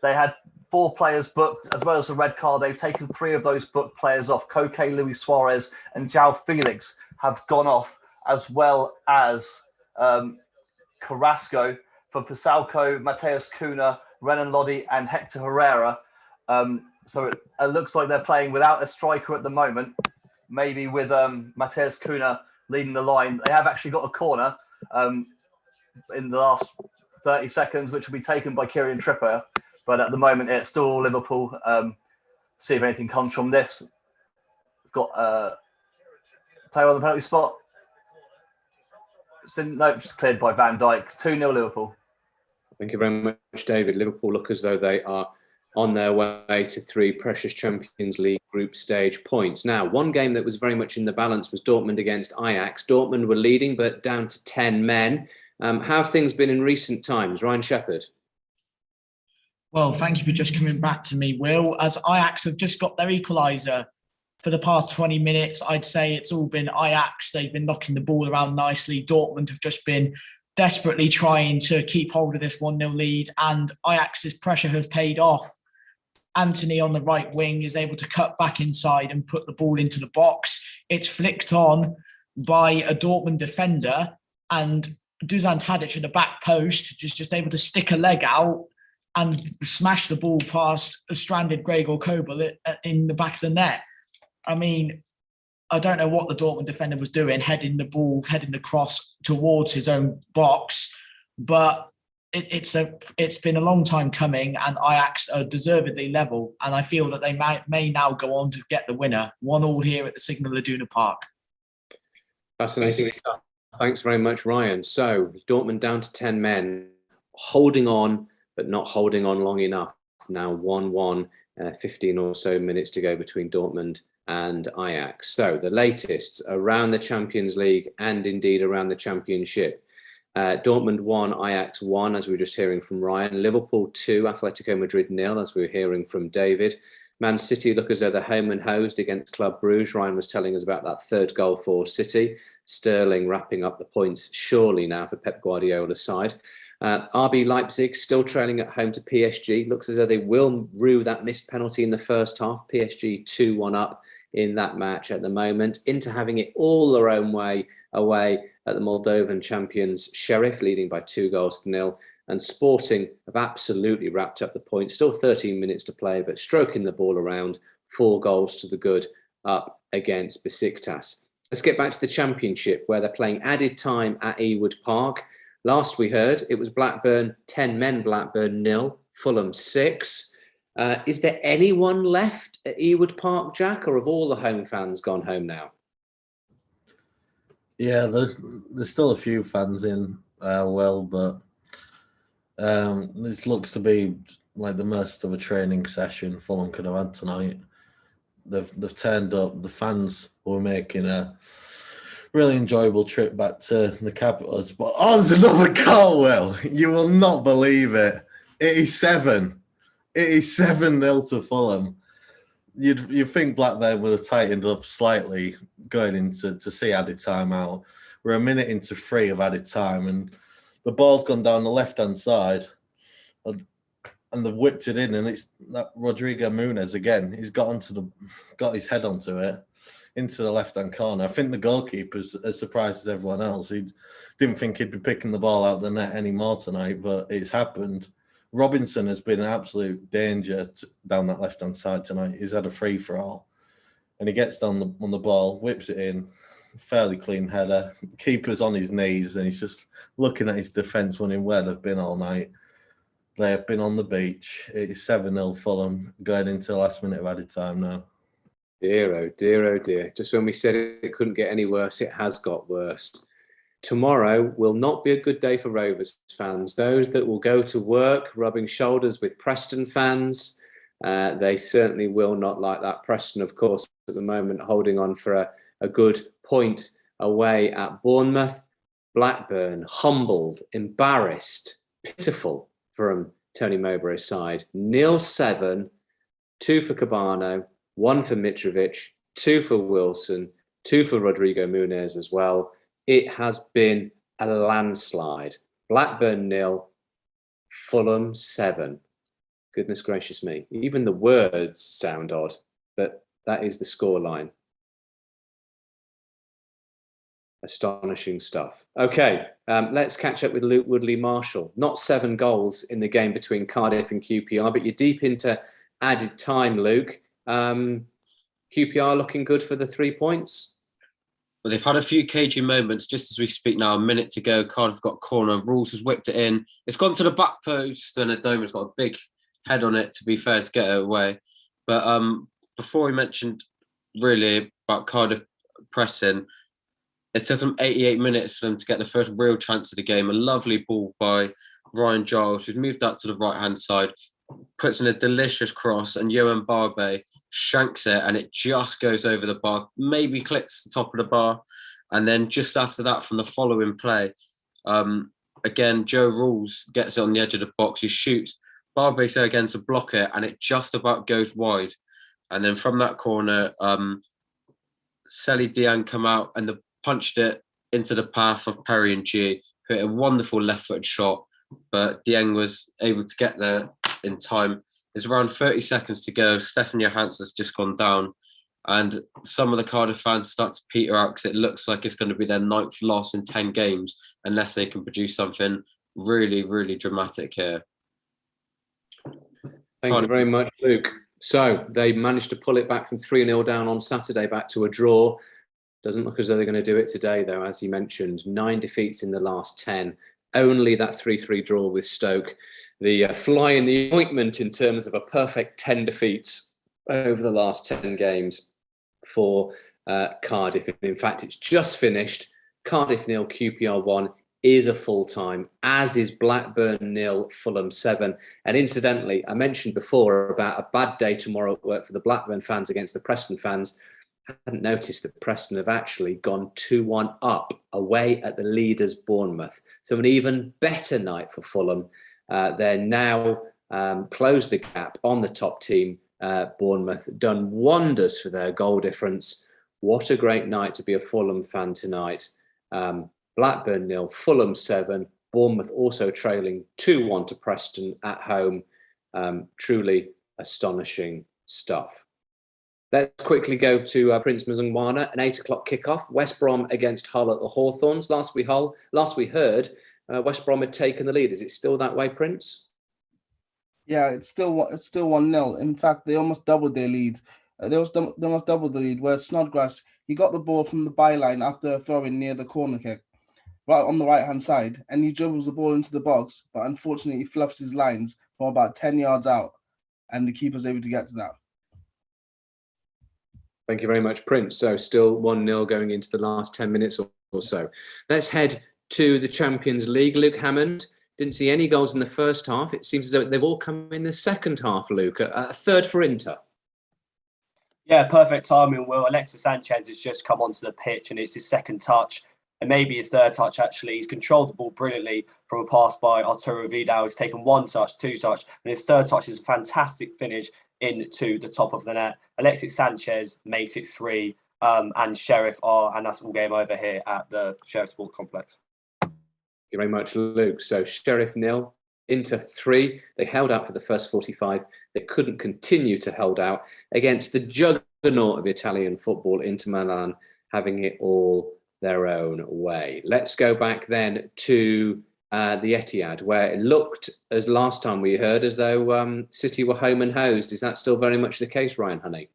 they had 4 players booked, as well as a red card. They've taken 3 of those booked players off. Koke, Luis Suarez and João Felix have gone off, as well as Carrasco for Falcao, Mateus Cunha, Renan Lodi and Hector Herrera. So it looks like they're playing without a striker at the moment, maybe with Mateus Cunha leading the line. They have actually got a corner in the last 30 seconds, which will be taken by Kieran Trippier. But at the moment, it's still Liverpool. See if anything comes from this. Got a player on the penalty spot. It's cleared by Van Dijk. 2-0 Liverpool. Thank you very much, David. Liverpool look as though they are on their way to 3 precious Champions League group stage points. Now, one game that was very much in the balance was Dortmund against Ajax. Dortmund were leading, but down to 10 men. How have things been in recent times? Ryan Shepherd. Well, thank you for just coming back to me, Will. As Ajax have just got their equaliser for the past 20 minutes, I'd say it's all been Ajax. They've been knocking the ball around nicely. Dortmund have just been desperately trying to keep hold of this 1-0 lead, and Ajax's pressure has paid off. Anthony on the right wing is able to cut back inside and put the ball into the box. It's flicked on by a Dortmund defender, and Dusan Tadic at the back post just able to stick a leg out and smash the ball past a stranded Gregor Kobel in the back of the net. I mean, I don't know what the Dortmund defender was doing, heading the cross towards his own box, but it's been a long time coming, and Ajax are deservedly level, and I feel that they may now go on to get the winner. 1-1 here at the Signal Iduna Park. Fascinating stuff. Thanks very much, Ryan. So Dortmund down to 10 men. holding on, but not holding on long enough. Now 1-1, 15 or so minutes to go between Dortmund and Ajax. So the latest around the Champions League and indeed around the Championship. Dortmund 1, Ajax 1, as we were just hearing from Ryan. Liverpool 2, Atletico Madrid 0, as we were hearing from David. Man City look as though they're home and hosed against Club Brugge. Ryan was telling us about that third goal for City. Sterling wrapping up the points surely now for Pep Guardiola's side. RB Leipzig still trailing at home to PSG. Looks as though they will rue that missed penalty in the first half. PSG 2-1 up in that match at the moment. Inter having it all their own way away at the Moldovan champions Sheriff, leading by 2-0. And Sporting have absolutely wrapped up the points. Still 13 minutes to play, but stroking the ball around. 4 goals to the good up against Besiktas. Let's get back to the Championship, where they're playing added time at Ewood Park. Last we heard, it was Blackburn 10 men, Blackburn 0, Fulham 6. Is there anyone left at Ewood Park, Jack, or have all the home fans gone home now? Yeah, there's still a few fans in, but this looks to be like the most of a training session Fulham could have had tonight. They've turned up. The fans were making a really enjoyable trip back to the capitals. But there's another goal, Will. You will not believe it. It is 7. It is 7-0 to Fulham. You'd think Blackburn would have tightened up slightly going into to see added time out. We're a minute into 3 of added time, and the ball's gone down the left-hand side, and they've whipped it in, and it's that Rodrigo Muniz again. He's got his head onto it into the left-hand corner. I think the goalkeeper's as surprised as everyone else. He didn't think he'd be picking the ball out the net anymore tonight, but it's happened. Robinson has been an absolute danger down that left-hand side tonight. He's had a free-for-all, and he gets down on the ball, whips it in, fairly clean header. The keeper's on his knees, and he's just looking at his defence, wondering where they've been all night. They have been on the beach. It is 7-0 Fulham going into the last minute of added time now. Dear, oh dear, oh dear. Just when we said it couldn't get any worse, it has got worse. Tomorrow will not be a good day for Rovers fans. Those that will go to work rubbing shoulders with Preston fans, they certainly will not like that. Preston, of course, at the moment holding on for a good point away at Bournemouth. Blackburn, humbled, embarrassed, pitiful from Tony Mowbray's side. 0-7, 2 for Cabano, 1 for Mitrovic, 2 for Wilson, 2 for Rodrigo Muniz as well. It has been a landslide. Blackburn 0, Fulham 7. Goodness gracious me. Even the words sound odd, but that is the scoreline. Astonishing stuff. Okay, let's catch up with Luke Woodley-Marshall. Not 7 goals in the game between Cardiff and QPR, but you're deep into added time, Luke. QPR looking good for the 3 points? Well, they've had a few cagey moments just as we speak now. A minute to go. Cardiff got a corner. Rules has whipped it in. It's gone to the back post, and Adoma's got a big head on it, to be fair, to get it away. But before we mentioned really about Cardiff pressing, it took them 88 minutes for them to get the first real chance of the game. A lovely ball by Ryan Giles, who's moved out to the right-hand side, puts in a delicious cross, and Yohan Barbe shanks it, and it just goes over the bar, maybe clicks the top of the bar. And then just after that, from the following play, again, Joe Rules gets it on the edge of the box. He shoots. Barbe's there again to block it, and it just about goes wide. And then from that corner, Sally Dieng come out and punched it into the path of Perry and G, who hit a wonderful left-footed shot, but Dieng was able to get there in time. There's around 30 seconds to go. Stefan Johansson's just gone down, and some of the Cardiff fans start to peter out because it looks like it's going to be their 9th loss in 10 games unless they can produce something really, really dramatic here. Thank you very much, Luke. So they managed to pull it back from 3-0 down on Saturday back to a draw. Doesn't look as though they're going to do it today, though, as you mentioned. 9 defeats in the last 10. Only that 3-3 draw with Stoke. The fly in the ointment in terms of a perfect 10 defeats over the last 10 games for Cardiff. In fact, it's just finished. Cardiff 0, QPR 1 is a full time, as is Blackburn 0, Fulham 7. And incidentally, I mentioned before about a bad day tomorrow at work for the Blackburn fans against the Preston fans. I hadn't noticed that Preston have actually gone 2-1 up away at the leaders Bournemouth. So an even better night for Fulham. They're now closed the gap on the top team, Bournemouth, done wonders for their goal difference. What a great night to be a Fulham fan tonight. Blackburn 0, Fulham 7, Bournemouth also trailing 2-1 to Preston at home. Truly astonishing stuff. Let's quickly go to Prince Mzungwana, an 8 o'clock kickoff. West Brom against Hull at the Hawthorns. Last we heard, West Brom had taken the lead. Is it still that way, Prince? Yeah, it's still 1-0. In fact, they almost doubled their lead. They almost doubled the lead. Where Snodgrass, he got the ball from the byline after a throw-in near the corner kick, right on the right-hand side, and he dribbles the ball into the box, but unfortunately he fluffs his lines from about 10 yards out, and the keeper's able to get to that. Thank you very much, Prince. So still 1-0 going into the last 10 minutes or so. Let's head to the Champions League. Luke Hammond, didn't see any goals in the first half. It seems as though they've all come in the second half, Luke. A third for Inter. Yeah, perfect timing, Will. Alexis Sanchez has just come onto the pitch and it's his second touch. And maybe his third touch, actually. He's controlled the ball brilliantly from a pass by Arturo Vidal. He's taken one touch, two touch, and his third touch is a fantastic finish into the top of the net. Alexis Sanchez makes it 3, and Sheriff are, and that's all game over here at the Sheriff Sport Complex. Thank you very much, Luke. So Sheriff 0, Inter 3. They held out for the first 45. They couldn't continue to hold out against the juggernaut of Italian football, Inter Milan, having it all their own way. Let's go back then to the Etihad, where it looked, as last time we heard, as though City were home and hosed. Is that still very much the case, Ryan Honey?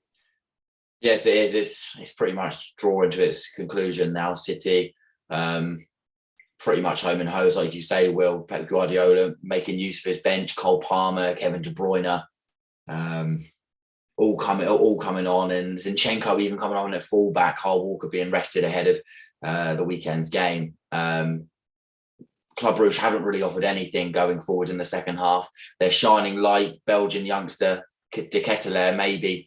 Yes, it is. It's pretty much drawing to its conclusion now. City, pretty much home and hosed, like you say, Will. Pep Guardiola making use of his bench, Cole Palmer, Kevin De Bruyne, all coming on, and Zinchenko even coming on at fullback. Kyle Walker being rested ahead of the weekend's game. Club Brugge haven't really offered anything going forward in the second half. Their shining light, Belgian youngster De Ketelaere, maybe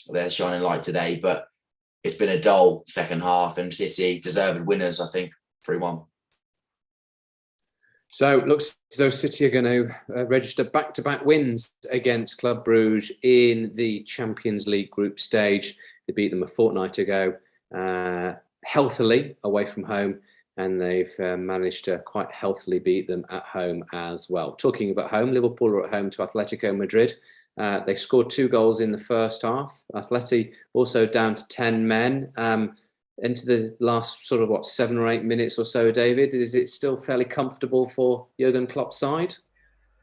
their shining light today, but it's been a dull second half, and City deserved winners, I think, 3-1. So it looks as though City are going to register back-to-back wins against Club Brugge in the Champions League group stage. They beat them a fortnight ago healthily away from home, and they've managed to quite healthily beat them at home as well. Talking about home, Liverpool are at home to Atletico Madrid. They scored 2 goals in the first half. Atleti also down to 10 men. Into the last 7 or 8 minutes or so, David, is it still fairly comfortable for Jurgen Klopp's side?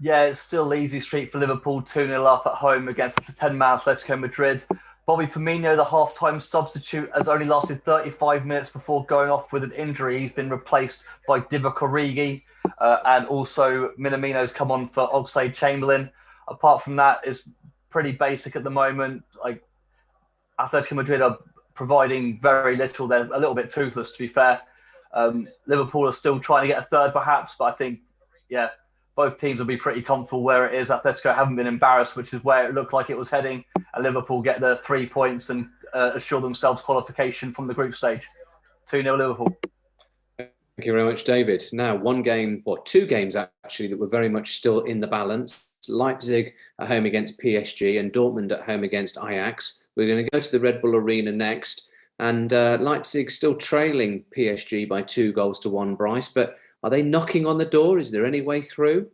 Yeah, it's still easy street for Liverpool, 2-0 up at home against the 10-man Atletico Madrid. Bobby Firmino, the half-time substitute, has only lasted 35 minutes before going off with an injury. He's been replaced by Divock Origi, and also Minamino's come on for Oxlade-Chamberlain. Apart from that, it's pretty basic at the moment. Like, Atletico Madrid are providing very little. They're a little bit toothless, to be fair. Liverpool are still trying to get a third, perhaps, but I think, yeah, both teams will be pretty comfortable where it is. Atletico haven't been embarrassed, which is where it looked like it was heading. And Liverpool get the 3 points and assure themselves qualification from the group stage. 2-0 Liverpool. Thank you very much, David. Now, 2 games actually that were very much still in the balance. Leipzig at home against PSG and Dortmund at home against Ajax. We're going to go to the Red Bull Arena next. And Leipzig still trailing PSG by 2-1, Bryce. But are they knocking on the door? Is there any way through?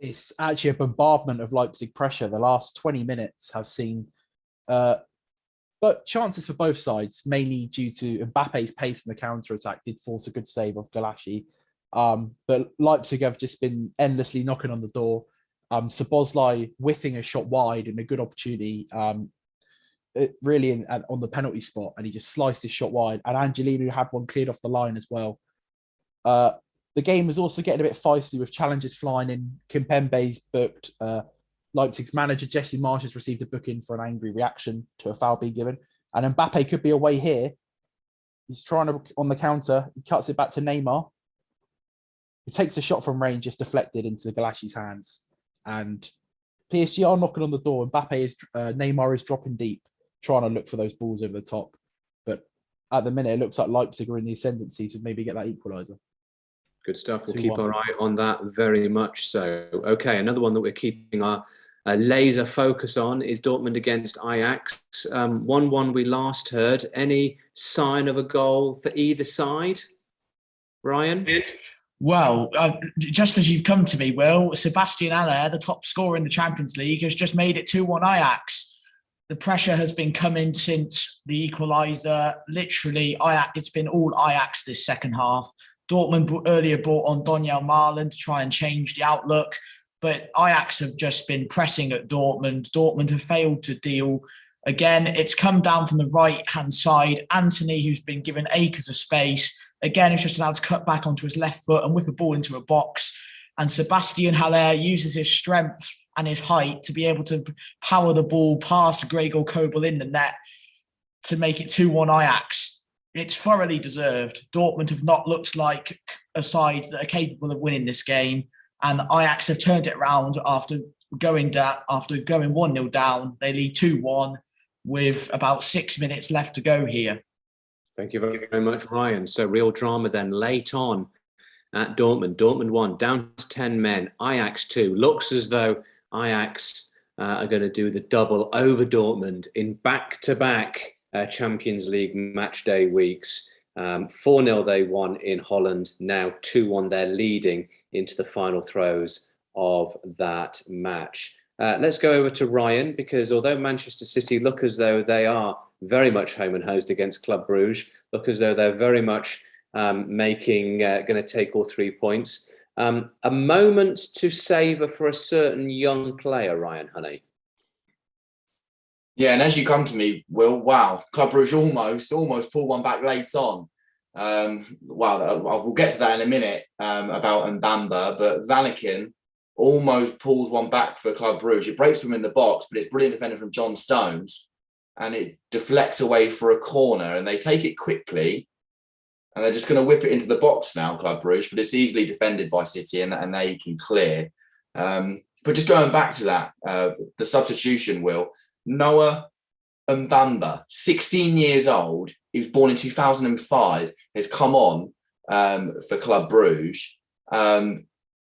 It's actually a bombardment of Leipzig pressure. The last 20 minutes have seen but chances for both sides, mainly due to Mbappe's pace in the counter-attack did force a good save of Galashi. But Leipzig have just been endlessly knocking on the door. Szoboszlai whiffing a shot wide in a good opportunity, on the penalty spot, and he just sliced his shot wide. And Angelino had one cleared off the line as well. The game was also getting a bit feisty with challenges flying in. Kimpembe's booked. Leipzig's manager, Jesse Marsch, has received a booking for an angry reaction to a foul being given. And Mbappe could be away here. He's trying to on the counter. He cuts it back to Neymar. He takes a shot from range, just deflected into Galashi's hands. And PSG are knocking on the door. Neymar is dropping deep, trying to look for those balls over the top. But at the minute, it looks like Leipzig are in the ascendancy to maybe get that equaliser. Good stuff. We'll 2-1. keep our eye on that very much so. Okay, another one that we're keeping our laser focus on is Dortmund against Ajax. 1-1 we last heard. Any sign of a goal for either side? Ryan? Well, just as you've come to me, Will, Sebastian Haller, the top scorer in the Champions League, has just made it 2-1 Ajax. The pressure has been coming since the equaliser. Literally, it's been all Ajax this second half. Dortmund earlier brought on Donyell Malen to try and change the outlook, but Ajax have just been pressing at Dortmund. Dortmund have failed to deal. Again, it's come down from the right-hand side. Anthony, who's been given acres of space, again, is just allowed to cut back onto his left foot and whip a ball into a box. And Sebastian Haller uses his strength and his height to be able to power the ball past Gregor Kobel in the net to make it 2-1 Ajax. It's thoroughly deserved. Dortmund have not looked like a side that are capable of winning this game. And Ajax have turned it around after going 1-0 down. They lead 2-1 with about 6 minutes left to go here. Thank you very much, Ryan. So real drama then late on at Dortmund. Dortmund 1, down to 10 men. Ajax 2. Looks as though Ajax are going to do the double over Dortmund in back-to-back Champions League match day weeks. 4-0 they won in Holland. Now 2-1 they're leading into the final throes of that match. Let's go over to Ryan, because although Manchester City look as though they are very much home and hosed against Club Brugge, look as though they're very much going to take all 3 points. A moment to savour for a certain young player, Ryan Honey. Yeah, and as you come to me, Will, wow, Club Brugge almost pulled one back late on. We'll get to that in a minute about Mbamba, but Vanaken almost pulls one back for Club Brugge. It breaks them in the box, but it's brilliant defending from John Stones, and it deflects away for a corner, and they take it quickly, and they're just going to whip it into the box now, Club Brugge, but it's easily defended by City, and they can clear. But just going back to that, the substitution, Will, Noah Mbamba, 16 years old, he was born in 2005, has come on for Club Brugge. And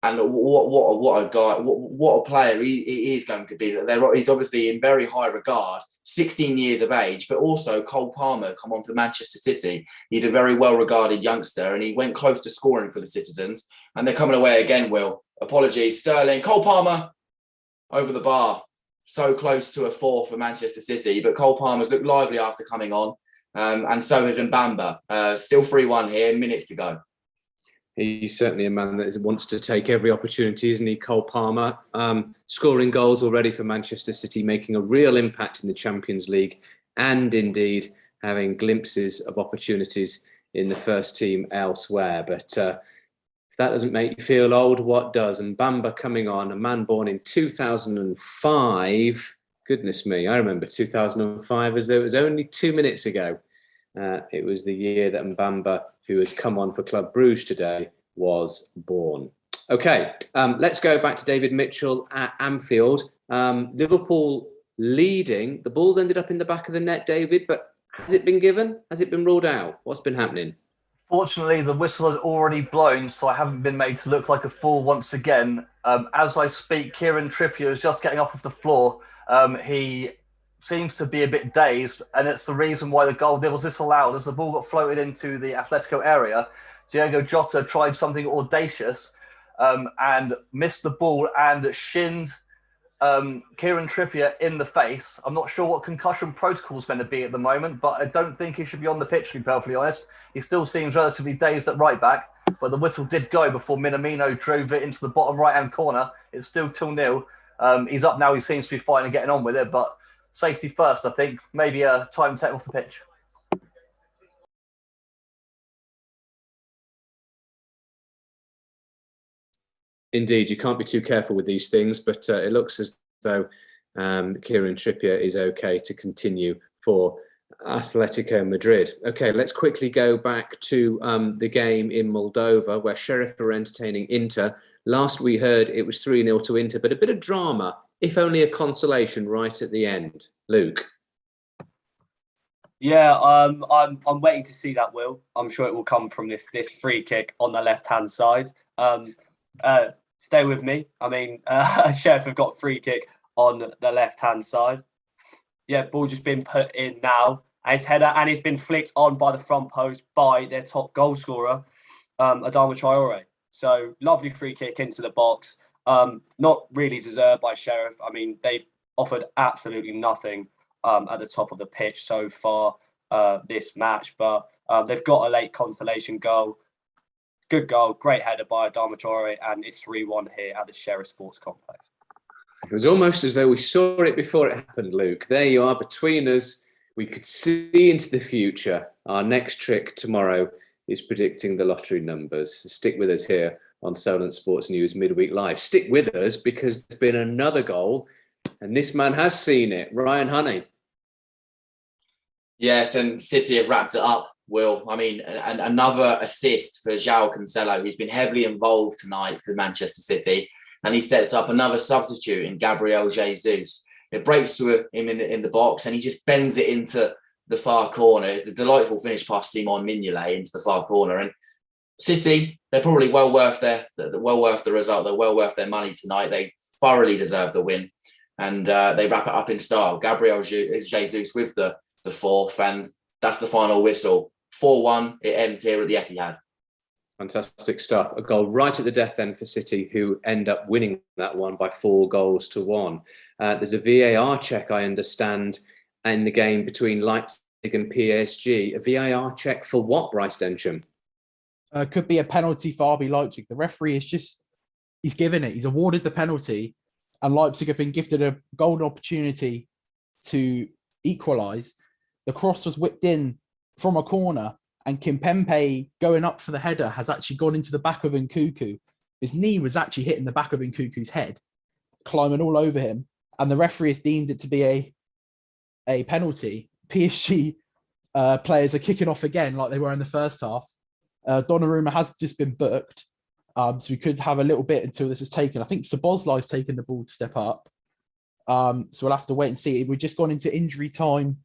what a guy, what a player he is going to be. He's obviously in very high regard, 16 years of age, but also Cole Palmer come on for Manchester City. He's a very well-regarded youngster, and he went close to scoring for the Citizens. And they're coming away again, Will. Apologies, Sterling. Cole Palmer over the bar. So close to a 4 for Manchester City, but Cole Palmer's looked lively after coming on, and so has Mbamba. Still 3-1 here, minutes to go. He's certainly a man that wants to take every opportunity, isn't he, Cole Palmer? Scoring goals already for Manchester City, making a real impact in the Champions League, and indeed having glimpses of opportunities in the first team elsewhere. But if that doesn't make you feel old, what does? And Mbamba coming on, a man born in 2005. Goodness me, I remember 2005 as though it was only 2 minutes ago. It was the year that Mbamba, who has come on for Club Brugge today, was born. Okay, let's go back to David Mitchell at Anfield. Liverpool leading. The ball's ended up in the back of the net, David, but has it been given? Has it been ruled out? What's been happening? Fortunately, the whistle had already blown, so I haven't been made to look like a fool once again. As I speak, Kieran Trippier is just getting off of the floor. He seems to be a bit dazed, and it's the reason why the goal was disallowed. As the ball got floated into the Atletico area, Diogo Jota tried something audacious and missed the ball and shinned Kieran Trippier in the face. I'm not sure what concussion protocol is going to be at the moment, but I don't think he should be on the pitch, to be perfectly honest. He still seems relatively dazed at right back, but the whistle did go before Minamino drove it into the bottom right-hand corner. It's still 2-0. He's up now. He seems to be fine and getting on with it, but safety first, I think. Maybe a time to take off the pitch. Indeed, you can't be too careful with these things, but it looks as though Kieran Trippier is okay to continue for Atletico Madrid. Okay, let's quickly go back to the game in Moldova where Sheriff are entertaining Inter. Last we heard it was 3-0 to Inter, but a bit of drama, if only a consolation right at the end. Luke. Yeah, I'm waiting to see that, Will. I'm sure it will come from this free kick on the left-hand side. Stay with me. I mean, Sheriff have got free kick on the left-hand side. Yeah, ball just been put in now. And it's header, and it's been flicked on by the front post by their top goal scorer, Adama Traore. So lovely free kick into the box. Not really deserved by Sheriff. I mean, they've offered absolutely nothing at the top of the pitch so far this match, but they've got a late consolation goal. Good goal, great header by Adama Traore, and it's 3-1 here at the Sheriff Sports Complex. It was almost as though we saw it before it happened, Luke. There you are between us. We could see into the future. Our next trick tomorrow is predicting the lottery numbers. So stick with us here on Solent Sports News Midweek Live. Stick with us because there's been another goal, and this man has seen it. Ryan Honey. Yes, and City have wrapped it up, Will. I mean, another assist for João Cancelo. He's been heavily involved tonight for Manchester City, and he sets up another substitute in Gabriel Jesus. It breaks to him in the box, and he just bends it into the far corner. It's a delightful finish past Simon Mignolet into the far corner. And City, they're probably well worth the result. They're well worth their money tonight. They thoroughly deserve the win, and they wrap it up in style. Gabriel Jesus with the fourth, and that's the final whistle. 4-1. It ends here at the Etihad. Fantastic stuff. A goal right at the death end for City, who end up winning that one by 4-1. There's a VAR check, I understand, in the game between Leipzig and PSG. A VAR check for what, Bryce Densham? Could be a penalty for RB Leipzig. The referee he's given it. He's awarded the penalty, and Leipzig have been gifted a golden opportunity to equalise. The cross was whipped in from a corner, and Kimpembe going up for the header has actually gone into the back of Nkunku. His knee was actually hitting the back of Nkunku's head, climbing all over him, and the referee has deemed it to be a penalty. PSG players are kicking off again like they were in the first half. Donnarumma has just been booked, so we could have a little bit until this is taken. I think Szoboszlai's taken the ball to step up, so we'll have to wait and see. We've just gone into injury time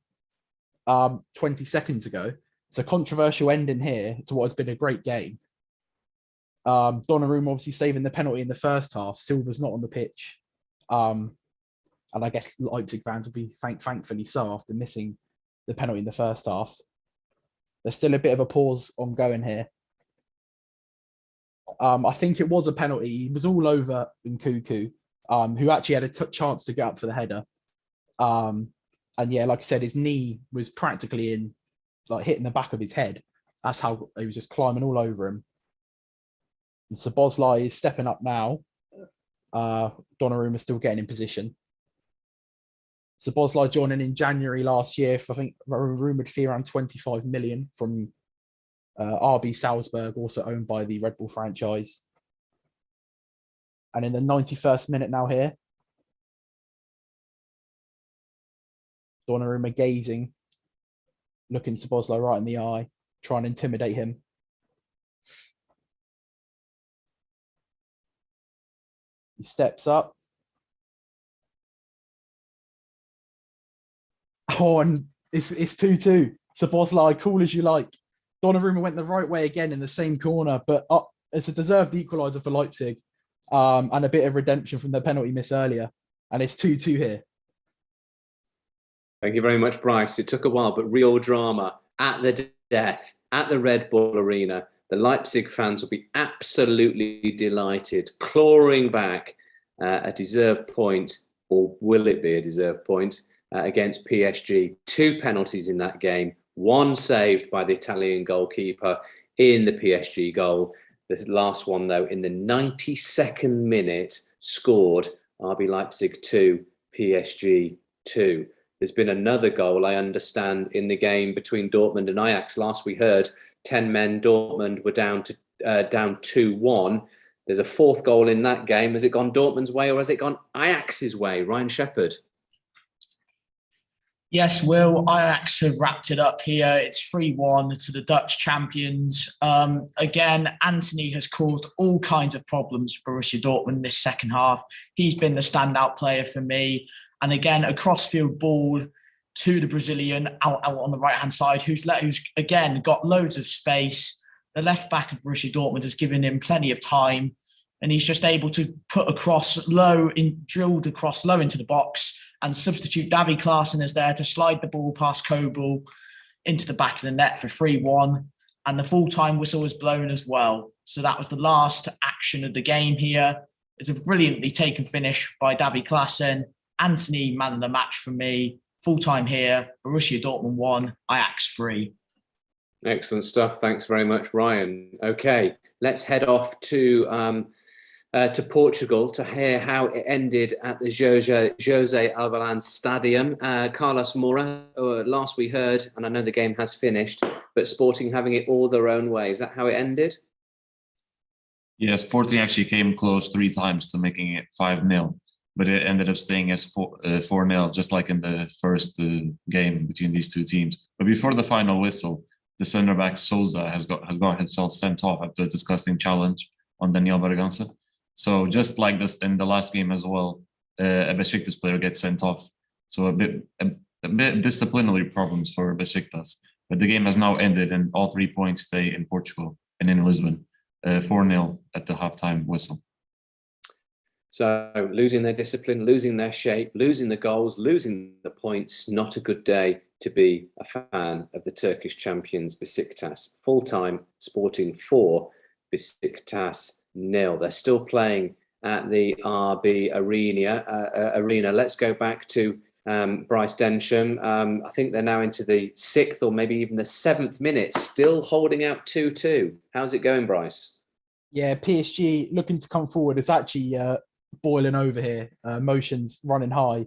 20 seconds ago. It's a controversial ending here to what has been a great game. Donnarumma obviously saving the penalty in the first half. Silva's not on the pitch. And I guess Leipzig fans will be thankfully so after missing the penalty in the first half. There's still a bit of a pause ongoing here. I think it was a penalty. He was all over Nkunku, who actually had a chance to get up for the header. And yeah, like I said, his knee was practically in, like hitting the back of his head. That's how he was just climbing all over him. And Szoboszlai is stepping up now. Donnarumma is still getting in position. Szoboszlai joining in January last year for, I think, a rumoured fee around 25 million from RB Salzburg, also owned by the Red Bull franchise. And in the 91st minute now here, Donnarumma gazing, looking Szoboszlai right in the eye, trying to intimidate him. He steps up. Oh, and it's 2-2. Szoboszlai, cool as you like. Donnarumma went the right way again in the same corner, but it's a deserved equaliser for Leipzig, and a bit of redemption from the penalty miss earlier. And it's 2-2 here. Thank you very much, Bryce. It took a while, but real drama at the death, at the Red Bull Arena. The Leipzig fans will be absolutely delighted, clawing back a deserved point, or will it be a deserved point, against PSG. 2 penalties in that game, 1 saved by the Italian goalkeeper in the PSG goal. This last one, though, in the 92nd minute, scored RB Leipzig 2, PSG 2. There's been another goal, I understand, in the game between Dortmund and Ajax. Last we heard, 10 men, Dortmund were down 2-1. There's a 4th goal in that game. Has it gone Dortmund's way or has it gone Ajax's way? Ryan Shepherd. Yes, Will. Ajax have wrapped it up here. It's 3-1 to the Dutch champions. Again, Anthony has caused all kinds of problems for Borussia Dortmund this second half. He's been the standout player for me. And again, a crossfield ball to the Brazilian out on the right-hand side, who's again got loads of space. The left back of Borussia Dortmund has given him plenty of time, and he's just able to put drilled across low into the box, and substitute Davy Klaassen is there to slide the ball past Kobel into the back of the net for 3-1. And the full-time whistle was blown as well. So that was the last action of the game here. It's a brilliantly taken finish by Davy Klaassen. Anthony, man of the match for me. Full-time here. Borussia Dortmund 1, Ajax 3. Excellent stuff. Thanks very much, Ryan. Okay, let's head off to Portugal to hear how it ended at the Jose Alvalade Stadium. Carlos Mora, last we heard, and I know the game has finished, but Sporting having it all their own way. Is that how it ended? Yeah, Sporting actually came close 3 times to making it 5-0, but it ended up staying as 4-0, just like in the first game between these two teams. But before the final whistle, the centre-back Souza has got himself sent off after a disgusting challenge on Daniel Bragança. So just like this in the last game as well, a Besiktas player gets sent off. So a bit disciplinary problems for Besiktas. But the game has now ended, and all 3 points stay in Portugal and in Lisbon, 4-0 at the halftime whistle. So losing their discipline, losing their shape, losing the goals, losing the points. Not a good day to be a fan of the Turkish champions Besiktas. Full-time Sporting 4, Besiktas 0. They're still playing at the RB Arena. Let's go back to Bryce Densham. I think they're now into the 6th or maybe even the 7th minute, still holding out 2-2. How's it going, Bryce? Yeah, PSG looking to come forward. It's actually boiling over here. Emotions running high.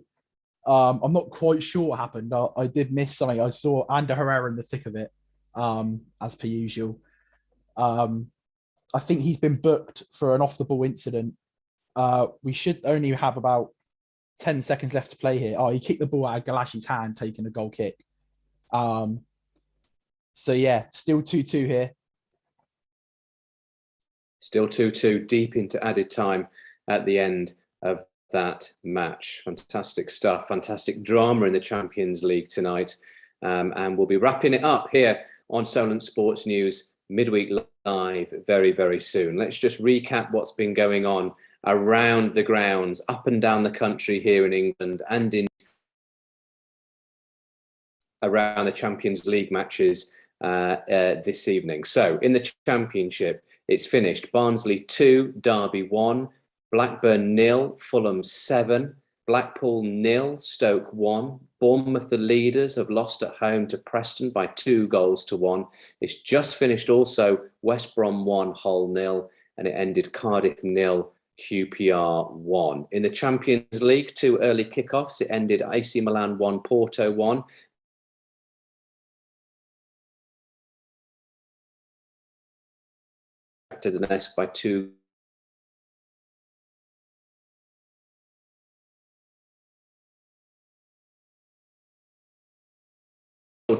I'm not quite sure what happened. I did miss something. I saw Ander Herrera in the thick of it, as per usual. I think he's been booked for an off-the-ball incident. We should only have about 10 seconds left to play here. Oh, he kicked the ball out of Galashi's hand, taking a goal kick. So, yeah, still 2-2 here. Still 2-2, deep into added time at the end of that match. Fantastic stuff, fantastic drama in the Champions League tonight. And we'll be wrapping it up here on Solent Sports News Midweek Live very, very soon. Let's just recap what's been going on around the grounds, up and down the country here in England and in around the Champions League matches this evening. So in the Championship, it's finished. Barnsley 2, Derby 1, Blackburn 0, Fulham 7, Blackpool 0, Stoke 1. Bournemouth, the leaders, have lost at home to Preston by 2-1. It's just finished also West Brom 1, Hull 0, and it ended Cardiff 0, QPR 1. In the Champions League, 2 early kickoffs. It ended AC Milan 1, Porto 1. To the nest by 2.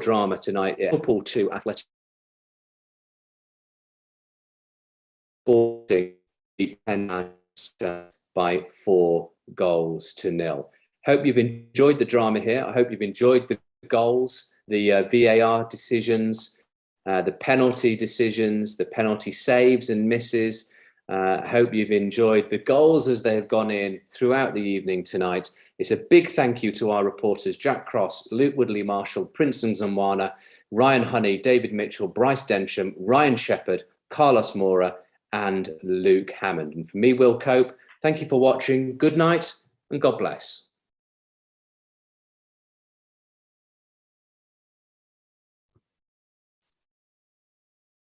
Drama tonight. Liverpool 2, Atletico Sporting by 4-0. Hope you've enjoyed the drama here. I hope you've enjoyed the goals, the VAR decisions, the penalty decisions, the penalty saves and misses. Hope you've enjoyed the goals as they have gone in throughout the evening tonight. It's a big thank you to our reporters, Jack Cross, Luke Woodley-Marshall, Prince Nzanwana, Ryan Honey, David Mitchell, Bryce Densham, Ryan Shepherd, Carlos Mora, and Luke Hammond. And for me, Will Cope, thank you for watching. Good night and God bless.